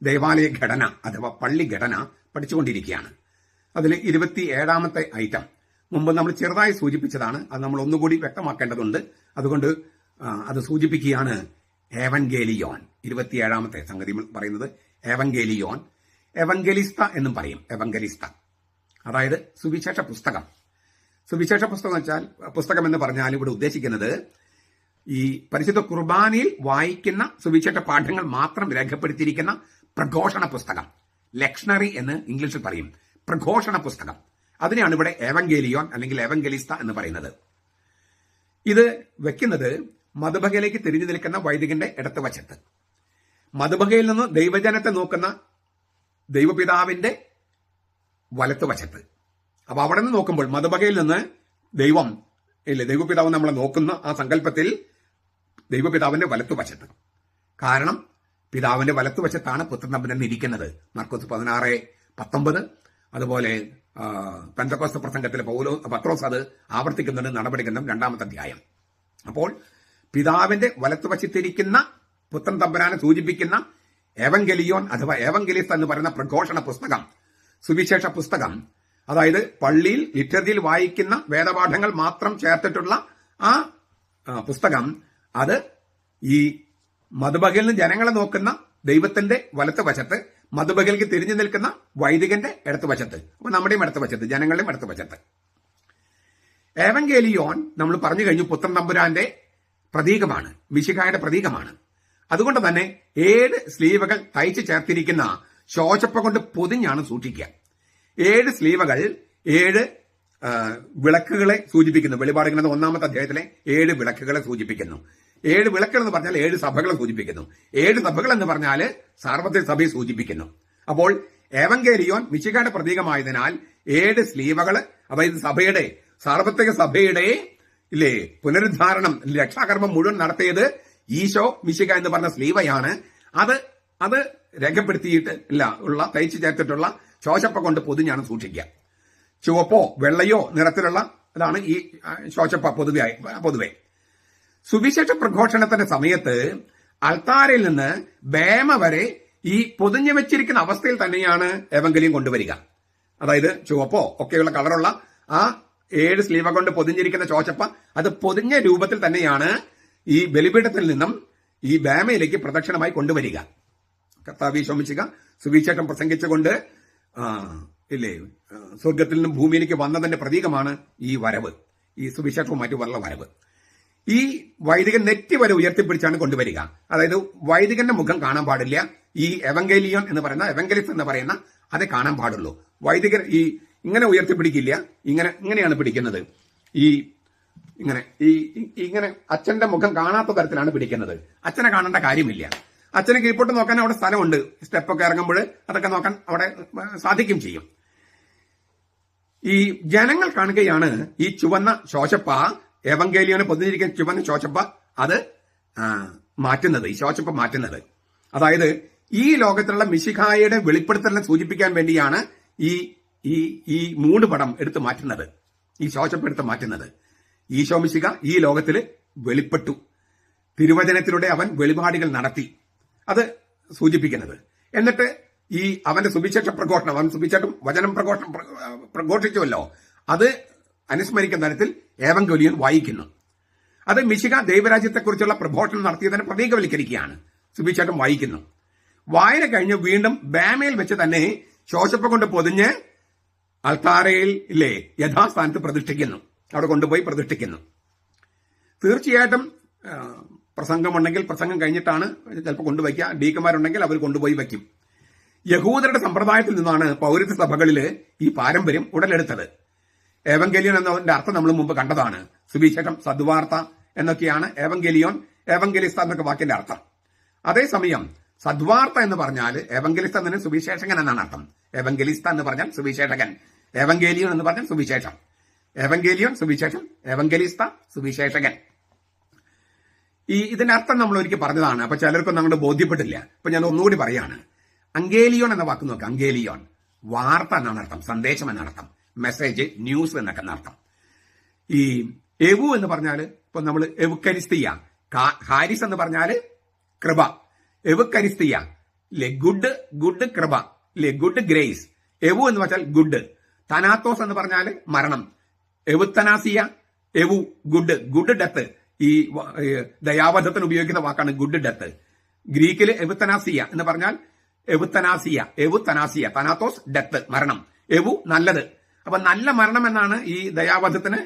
ദേവാലയ ഘടന അഥവാ പള്ളി ഘടന പഠിച്ചുകൊണ്ടിരിക്കുകയാണ്. അതിൽ 27ാമത്തെ ഐറ്റം മുമ്പ് നമ്മൾ ചെറുതായി സൂചിപ്പിച്ചതാണ്. അത് നമ്മൾ ഒന്നുകൂടി വ്യക്തമാക്കേണ്ടതുണ്ട്. അതുകൊണ്ട് അത് സൂചിപ്പിക്കുകയാണ്. ഏവൻഗേലിയോൻ, 27ാമത്തെ സംഗതി പറയുന്നത് ഏവൻഗേലിയോൻ. എവൻഗലിസ്ത എന്നും പറയും. എവൻഗലിസ്ത അതായത് സുവിശേഷ പുസ്തകം. സുവിശേഷ പുസ്തകം വെച്ചാൽ, പുസ്തകം എന്ന് പറഞ്ഞാൽ ഇവിടെ ഉദ്ദേശിക്കുന്നത് ഈ പരിശുദ്ധ കുർബാനയിൽ വായിക്കുന്ന സുവിശേഷ പാഠങ്ങൾ മാത്രം രേഖപ്പെടുത്തിയിരിക്കുന്ന പ്രഘോഷണ പുസ്തകം. ലക്ഷണറി എന്ന് ഇംഗ്ലീഷിൽ പറയും. പ്രഘോഷണ പുസ്തകം. അതിനെയാണ് ഇവിടെ ഏവൻഗേലിയോൻ അല്ലെങ്കിൽ ഏവൻഗലിസ്ത എന്ന് പറയുന്നത്. ഇത് വെക്കുന്നത് മധുബകയിലേക്ക് തിരിഞ്ഞു നിൽക്കുന്ന വൈദികന്റെ ഇടത്ത് വശത്ത്, മധുബകയിൽ നിന്ന് ദൈവജനത്തെ നോക്കുന്ന ദൈവപിതാവിന്റെ വലത്തുവശത്ത്. അപ്പൊ അവിടെ നിന്ന് നോക്കുമ്പോൾ മധുബകയിൽ നിന്ന് ദൈവപിതാവ് നമ്മളെ നോക്കുന്ന ആ സങ്കല്പത്തിൽ ദൈവപിതാവിന്റെ വലത്തുവശത്ത്. കാരണം പിതാവിന്റെ വലത്തുവശത്താണ് പുത്രൻ തമ്പുരാൻ ഇരിക്കുന്നത്. മർക്കോസ് 16:19. അതുപോലെ പെന്തക്കോസ്ത് പ്രസംഗത്തിലെ പത്രോസ് അത് ആവർത്തിക്കുന്നുണ്ട്. നടപടിഗ്രന്ഥം 2-ാമത്തെ അധ്യായം. അപ്പോൾ പിതാവിന്റെ വലത്തുവശത്തിരിക്കുന്ന പുത്രൻ തമ്പുരാനെ സൂചിപ്പിക്കുന്ന ഏവൻഗലിയോൻ അഥവാ ഏവൻഗലിസ്ത എന്ന് പറയുന്ന പ്രഘോഷണ പുസ്തകം, സുവിശേഷ പുസ്തകം, അതായത് പള്ളിയിൽ ലിറ്റർജിയിൽ വായിക്കുന്ന വേദപാഠങ്ങൾ മാത്രം ചേർത്തിട്ടുള്ള ആ പുസ്തകം, അത് ഈ മധുബകയിൽ നിന്ന് ജനങ്ങളെ നോക്കുന്ന ദൈവത്തിന്റെ വലത്ത് വശത്ത്, മധുബകയിലേക്ക് തിരിഞ്ഞു നിൽക്കുന്ന വൈദികന്റെ ഇടത്ത് വശത്ത്, അപ്പൊ നമ്മുടെയും ഇടത്ത് വശത്ത്, ജനങ്ങളുടെയും ഇടത്ത് വശത്ത്. ഏവൻഗേലിയോൻ നമ്മൾ പറഞ്ഞു കഴിഞ്ഞു പുത്രൻ തമ്പുരാന്റെ പ്രതീകമാണ്, മിശിഹായുടെ പ്രതീകമാണ്. അതുകൊണ്ട് തന്നെ 7 സ്ലീവകൾ തയ്ച്ചു ചേർത്തിരിക്കുന്ന ശോശപ്പ കൊണ്ട് പൊതിഞ്ഞാണ് സൂക്ഷിക്കുക. 7 സ്ലീവകൾ 7 വിളക്കുകളെ സൂചിപ്പിക്കുന്നു. വെളിപാട് ഗ്രന്ഥം 1-ാമത്തെ അധ്യായത്തിലെ 7 വിളക്കുകളെ സൂചിപ്പിക്കുന്നു. 7 വിളക്കുകൾ എന്ന് പറഞ്ഞാൽ 7 സഭകളെ സൂചിപ്പിക്കുന്നു. 7 സഭകൾ എന്ന് പറഞ്ഞാൽ സാർവത്രിക സഭയെ സൂചിപ്പിക്കുന്നു. അപ്പോൾ ഏവൻഗേലിയോൻ മിശിഹായുടെ പ്രതീകമായതിനാൽ 7 സ്ലീവകള്, അതായത് സഭയുടെ, സാർവത്രിക സഭയുടെ പുനരുദ്ധാരണം, രക്ഷാകർമ്മം മുഴുവൻ നടത്തിയത് ഈശോ മിശിഹ എന്ന് പറഞ്ഞ സ്ലീവയാണ്. അത് രേഖപ്പെടുത്തിയിട്ട് ഉള്ള തയ്ച്ചു ചേർത്തിട്ടുള്ള ശോശപ്പ കൊണ്ട് പൊതിഞ്ഞാണ് സൂക്ഷിക്കുക. ചുവപ്പോ വെള്ളയോ നിറത്തിലുള്ള അതാണ് ഈ ശോശപ്പ പൊതുവെ. സുവിശേഷ പ്രഘോഷണത്തിന്റെ സമയത്ത് അൾത്താരയിൽ നിന്ന് ബേമ വരെ ഈ പൊതിഞ്ഞു വെച്ചിരിക്കുന്ന അവസ്ഥയിൽ തന്നെയാണ് ഏവൻഗലിയം കൊണ്ടുവരിക. അതായത് ചുവപ്പോ ഒക്കെയുള്ള കളറുള്ള ആ 7 സ്ലീവ കൊണ്ട് പൊതിഞ്ഞിരിക്കുന്ന ശോശപ്പ, അത് പൊതിഞ്ഞ രൂപത്തിൽ തന്നെയാണ് ഈ ബലിപീഠത്തിൽ നിന്നും ഈ ബേമയിലേക്ക് പ്രദക്ഷിണമായി കൊണ്ടുവരിക. കർത്താവ് ശോമിച്ചിക സുവിശേഷം പ്രസംഗിച്ചുകൊണ്ട് സ്വർഗത്തിൽ നിന്നും ഭൂമിയിലേക്ക് വന്നതിന്റെ പ്രതീകമാണ് ഈ വരവ്, ഈ സുവിശേഷവുമായിട്ടുള്ള വരവ്. ഈ വൈദികൻ നെറ്റി വരെ ഉയർത്തിപ്പിടിച്ചാണ് കൊണ്ടുവരിക. അതായത് വൈദികന്റെ മുഖം കാണാൻ പാടില്ല. ഈ എവൻഗേലിയോൻ എന്ന് പറയുന്ന, എവൻഗലിസ്റ്റ് എന്ന് പറയുന്ന അതേ കാണാൻ പാടുള്ളൂ. വൈദികൻ ഇങ്ങനെ ഉയർത്തിപ്പിടിക്കില്ല, ഇങ്ങനെയാണ് പിടിക്കുന്നത്. ഈ ഇങ്ങനെ അച്ഛന്റെ മുഖം കാണാത്ത തരത്തിലാണ് പിടിക്കുന്നത്. അച്ഛനെ കാണേണ്ട കാര്യമില്ല. അച്ഛന് കീഴ്പോട്ട് നോക്കാൻ അവിടെ സ്ഥലമുണ്ട്. സ്റ്റെപ്പൊക്കെ ഇറങ്ങുമ്പോൾ അതൊക്കെ നോക്കാൻ അവിടെ സാധിക്കും ചെയ്യും. ഈ ജനങ്ങൾ കാണുകയാണ് ഈ ചുവന്ന ശോശപ്പ, എവങ്കേലിയോനെ പൊതിഞ്ഞിരിക്കുന്ന ചുവന്ന ശോശപ്പ അത് മാറ്റുന്നത്, ഈ ശോശപ്പ മാറ്റുന്നത്. അതായത് ഈ ലോകത്തിലുള്ള മിശിഹായുടെ വെളിപ്പെടുത്തലിനെ സൂചിപ്പിക്കാൻ വേണ്ടിയാണ് ഈ മൂടുപടം എടുത്തു മാറ്റുന്നത്, ഈ ശോശപ്പ എടുത്ത് മാറ്റുന്നത്. ഈശോ മിശിഹ ഈ ലോകത്തിൽ വെളിപ്പെട്ടു, തിരുവചനത്തിലൂടെ അവൻ വെളിപാടുകൾ നടത്തി, അത് സൂചിപ്പിക്കുന്നത്. എന്നിട്ട് ഈ അവന്റെ സുവിശേഷ പ്രഘോഷണം, അവൻ സുവിശേഷം വചനം പ്രഘോഷിച്ചുവല്ലോ, അത് അനുസ്മരിക്കുന്ന തരത്തിൽ ഏവങ്കേലിയോൻ വായിക്കുന്നു. അത് മിശിഹ ദൈവരാജ്യത്തെക്കുറിച്ചുള്ള പ്രഘോഷണം നടത്തിയതിനെ പ്രതീകവൽക്കരിക്കുകയാണ്. സുവിശേഷം വായിക്കുന്നു. വായന കഴിഞ്ഞ് വീണ്ടും ബാമയിൽ വെച്ച് തന്നെ ശോശപ്പ കൊണ്ട് പൊതിഞ്ഞ് അൾത്താരയിൽ യഥാസ്ഥാനത്ത് പ്രതിഷ്ഠിക്കുന്നു, അവിടെ കൊണ്ടുപോയി പ്രതിഷ്ഠിക്കുന്നു. തീർച്ചയായിട്ടും പ്രസംഗമുണ്ടെങ്കിൽ പ്രസംഗം കഴിഞ്ഞിട്ടാണ് ചിലപ്പോൾ കൊണ്ടുവയ്ക്കുക. ഡീക്കന്മാരുണ്ടെങ്കിൽ അവർ കൊണ്ടുപോയി വയ്ക്കും. യഹൂദരുടെ സമ്പ്രദായത്തിൽ നിന്നാണ് പൗരത്വ സഭകളിൽ ഈ പാരമ്പര്യം ഉടലെടുത്തത്. ഏവങ്കേലിയോൻ എന്നതിന്റെ അർത്ഥം നമ്മൾ മുമ്പ് കണ്ടതാണ്. സുവിശേഷം, സദ്വാർത്ത എന്നൊക്കെയാണ് ഏവങ്കേലിയോൻ, ഏവങ്കലിസ്ത എന്നൊക്കെ വാക്കിന്റെ അർത്ഥം. അതേസമയം സദ്വാർത്ത എന്ന് പറഞ്ഞാൽ ഏവങ്കലിസ്ത എന്നതിന് സുവിശേഷകൻ എന്നാണ് അർത്ഥം. ഏവങ്കലിസ്ത എന്ന് പറഞ്ഞാൽ സുവിശേഷകൻ, ഏവങ്കേലിയോൻ എന്ന് പറഞ്ഞാൽ സുവിശേഷം. ഏവങ്കേലിയോൻ സുവിശേഷം, ഏവങ്കലിസ്ത സുവിശേഷകൻ. ഇതിന്റെ അർത്ഥം നമ്മൾ ഒരിക്കൽ പറഞ്ഞതാണ്. അപ്പൊ ചിലർക്കൊന്നും അങ്ങോട്ട് ബോധ്യപ്പെട്ടില്ല. അപ്പൊ ഞാൻ ഒന്നുകൂടി പറയാണ്. അങ്കേലിയോൻ എന്ന വാക്ക് നോക്കുക. അങ്കേലിയോൻ വാർത്ത എന്നാണ് അർത്ഥം, സന്ദേശം എന്നർത്ഥം, മെസ്സേജ്, ന്യൂസ് എന്നൊക്കെ എന്നർത്ഥം. ഈ എവു എന്ന് പറഞ്ഞാൽ ഇപ്പൊ നമ്മൾ എവുക്കരിസ്തീയ, ഹാരിസ് എന്ന് പറഞ്ഞാൽ കൃപ, എവുക്കരിസ്തീയ ഗുഡ് കൃപ, ഗുഡ് ഗ്രേസ്. എവു എന്ന് വെച്ചാൽ ഗുഡ്. തനാത്തോസ് എന്ന് പറഞ്ഞാൽ മരണം. എവുത്തനാസിയ, എവു ഗുഡ് ഡെത്ത്. ഈ ദയാവധത്തിന് ഉപയോഗിക്കുന്ന വാക്കാണ് ഗുഡ് ഡെത്ത്. ഗ്രീക്കിൽ എവുത്തനാസിയ എന്ന് പറഞ്ഞാൽ എവുത്തനാസിയ, തനാത്തോസ് ഡെത്ത്, മരണം. എവു നല്ലത്. അപ്പൊ നല്ല മരണം എന്നാണ് ഈ ദയാവധത്തിന്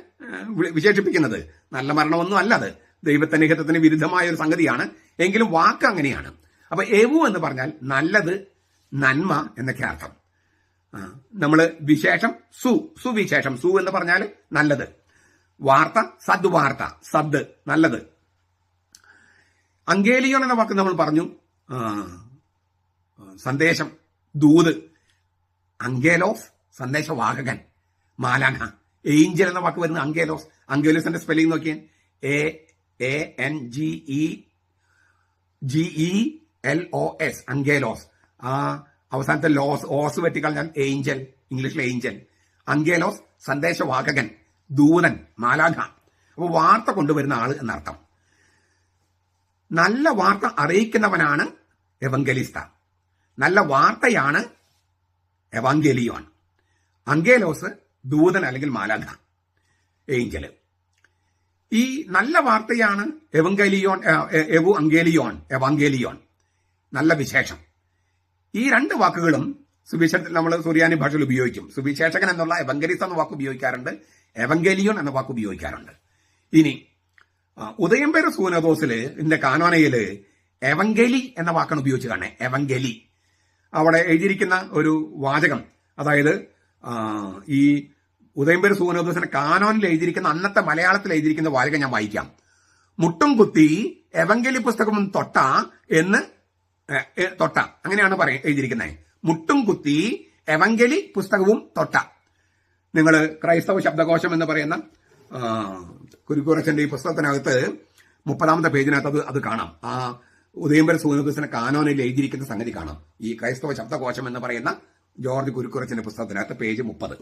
വിശേഷിപ്പിക്കുന്നത്. നല്ല മരണമൊന്നും അല്ലത്, ദൈവത്തിന്റെ ഹിതത്തിന് വിരുദ്ധമായ ഒരു സംഗതിയാണ്. എങ്കിലും വാക്ക് അങ്ങനെയാണ്. അപ്പൊ എവു എന്ന് പറഞ്ഞാൽ നല്ലത്, നന്മ എന്നൊക്കെ അർത്ഥം. നമ്മള് വിശേഷം സുവിശേഷം, സു എന്ന് പറഞ്ഞാൽ നല്ലത്. വാർത്ത, സദ്വാർത്ത, സദ് നല്ലത്. അങ്കേലിയോൻ എന്ന വാക്ക് നമ്മൾ പറഞ്ഞു, സന്ദേശം, ദൂത്. അങ്കേലോസ് സന്ദേശവാഹകൻ, മാലാഖ. ഏഞ്ചൽ എന്ന വാക്ക് വരുന്നത് അങ്കേലോസ്. അങ്കേലോസിന്റെ സ്പെല്ലിംഗ് നോക്കിയാൽ ANGELOS, അങ്കേലോസ്. അവസാനത്തെ ഓസ് വെട്ടിക്കളഞ്ഞാൽ ഏഞ്ചൽ, ഇംഗ്ലീഷിൽ ഏഞ്ചൽ. അങ്കേലോസ് സന്ദേശവാഹകൻ, ദൂതൻ, മാലാഖ. അപ്പൊ വാർത്ത കൊണ്ടുവരുന്ന ആള് എന്നർത്ഥം. നല്ല വാർത്ത അറിയിക്കുന്നവനാണ് എവങ്കലിസ്ത. നല്ല വാർത്തയാണ് എവാങ്കേലിയോൻ. അങ്കേലോസ് ദൂതൻ അല്ലെങ്കിൽ മാലാഖ, ഏഞ്ചല്. ഈ നല്ല വാർത്തയാണ് എവാങ്കേലിയോൻ, നല്ല വിശേഷം. ഈ രണ്ട് വാക്കുകളും സുവിശേഷത്തിൽ നമ്മൾ സുറിയാനി ഭാഷയിൽ ഉപയോഗിക്കും. സുവിശേഷകൻ എന്നുള്ള എവങ്കലിസ്ത എന്ന വാക്ക് ഉപയോഗിക്കാറുണ്ട്, എവങ്കേലിയോൻ എന്ന വാക്ക് ഉപയോഗിക്കാറുണ്ട്. ഇനി ഉദയംപേര് സൂനദോസില് ഇതിന്റെ കാനോനയില് എവങ്കലി എന്ന വാക്കാണ് ഉപയോഗിച്ച് കാണേ. എവങ്കലി അവിടെ എഴുതിയിരിക്കുന്ന ഒരു വാചകം, അതായത് ഈ ഉദയംപേര് സൂനദോസിന്റെ കാനോനിൽ എഴുതിയിരിക്കുന്ന, അന്നത്തെ മലയാളത്തിൽ എഴുതിയിരിക്കുന്ന വാചകം ഞാൻ വായിക്കാം. മുട്ടും കുത്തി എവങ്കലി പുസ്തകം തൊട്ട, അങ്ങനെയാണ് എഴുതിയിരിക്കുന്നത്. മുട്ടും കുത്തി എവങ്കലി പുസ്തകവും തൊട്ട. നിങ്ങൾ ക്രൈസ്തവ ശബ്ദകോശം എന്ന് പറയുന്ന കുരുക്കുറച്ചന്റെ ഈ പുസ്തകത്തിനകത്ത് 30ാമത്തെ പേജിനകത്ത് അത് കാണാം. ആ ഉദയംപേര് സൂനദോസിന്റെ കാനോനിൽ എഴുതിയിരിക്കുന്ന സംഗതി കാണാം. ഈ ക്രൈസ്തവ ശബ്ദകോശം എന്ന് പറയുന്ന ജോർജ് കുരുക്കുറച്ചന്റെ പുസ്തകത്തിനകത്ത് പേജ് 30.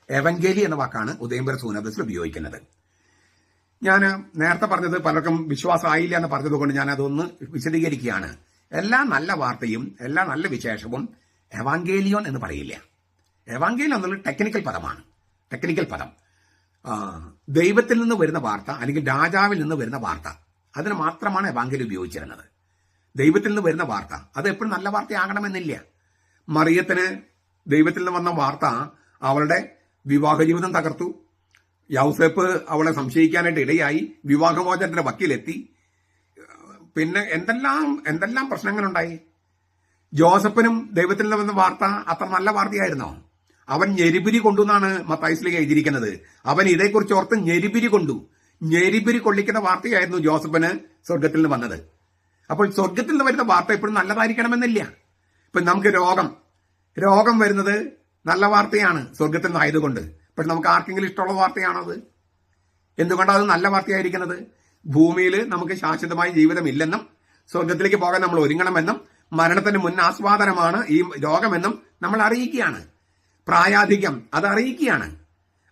എവങ്കേലി എന്ന വാക്കാണ് ഉദയംപേര് സൂനദോസിൽ ഉപയോഗിക്കുന്നത്. ഞാൻ നേരത്തെ പറഞ്ഞത് പലർക്കും വിശ്വാസമായില്ല എന്ന് പറഞ്ഞതുകൊണ്ട് ഞാൻ അതൊന്ന് വിശദീകരിക്കുകയാണ്. എല്ലാ നല്ല വാർത്തയും എല്ലാ നല്ല വിശേഷവും എവാങ്കേലിയോൻ എന്ന് പറയില്ല. എവാങ്കേലിയോൻ എന്നുള്ളത് ടെക്നിക്കൽ പദമാണ്. ടെക്നിക്കൽ പദം ദൈവത്തിൽ നിന്ന് വരുന്ന വാർത്ത അല്ലെങ്കിൽ രാജാവിൽ നിന്ന് വരുന്ന വാർത്ത, അതിന് മാത്രമാണ് എവാങ്കേലി ഉപയോഗിച്ചിരുന്നത്. ദൈവത്തിൽ നിന്ന് വരുന്ന വാർത്ത അത് എപ്പോഴും നല്ല വാർത്തയാകണമെന്നില്ല. മറിയത്തിന് ദൈവത്തിൽ നിന്ന് വന്ന വാർത്ത അവളുടെ വിവാഹ ജീവിതം തകർത്തു. യൗസേപ്പ് അവളെ സംശയിക്കാനായിട്ട് ഇടയായി, വിവാഹമോചനത്തിന്റെ വക്കീലെത്തി. പിന്നെ എന്തെല്ലാം പ്രശ്നങ്ങളുണ്ടായി. ജോസഫിനും ദൈവത്തിൽ നിന്ന് വന്ന വാർത്ത അത്ര നല്ല വാർത്തയായിരുന്നോ? അവൻ ഞെരിപിരി കൊണ്ടു എന്നാണ് മത്തായിസ്ലിഹ എഴുതിയിരിക്കുന്നത്. അവൻ ഇതേക്കുറിച്ച് ഓർത്ത് ഞെരിപിരി കൊണ്ടു. ഞെരിപിരി കൊള്ളിക്കുന്ന വാർത്തയായിരുന്നു ജോസഫിന് സ്വർഗത്തിൽ നിന്ന് വന്നത്. അപ്പോൾ സ്വർഗത്തിൽ നിന്ന് വരുന്ന വാർത്ത എപ്പോഴും നല്ലതായിരിക്കണമെന്നില്ല. ഇപ്പൊ നമുക്ക് രോഗം വരുന്നത് നല്ല വാർത്തയാണ് സ്വർഗത്തിൽ നിന്നായതുകൊണ്ട്. പക്ഷെ നമുക്ക് ആർക്കെങ്കിലും ഇഷ്ടമുള്ള വാർത്തയാണത്? എന്തുകൊണ്ടാണ് അത് നല്ല വാർത്തയായിരിക്കുന്നത്? ഭൂമിയിൽ നമുക്ക് ശാശ്വതമായ ജീവിതമില്ലെന്നും സ്വർഗത്തിലേക്ക് പോകാൻ നമ്മൾ ഒരുങ്ങണമെന്നും മരണത്തിന് മുൻ ആസ്വാദനമാണ് ഈ രോഗമെന്നും നമ്മൾ അറിയിക്കുകയാണ്. പ്രായാധിക്യം അത് അറിയിക്കുകയാണ്.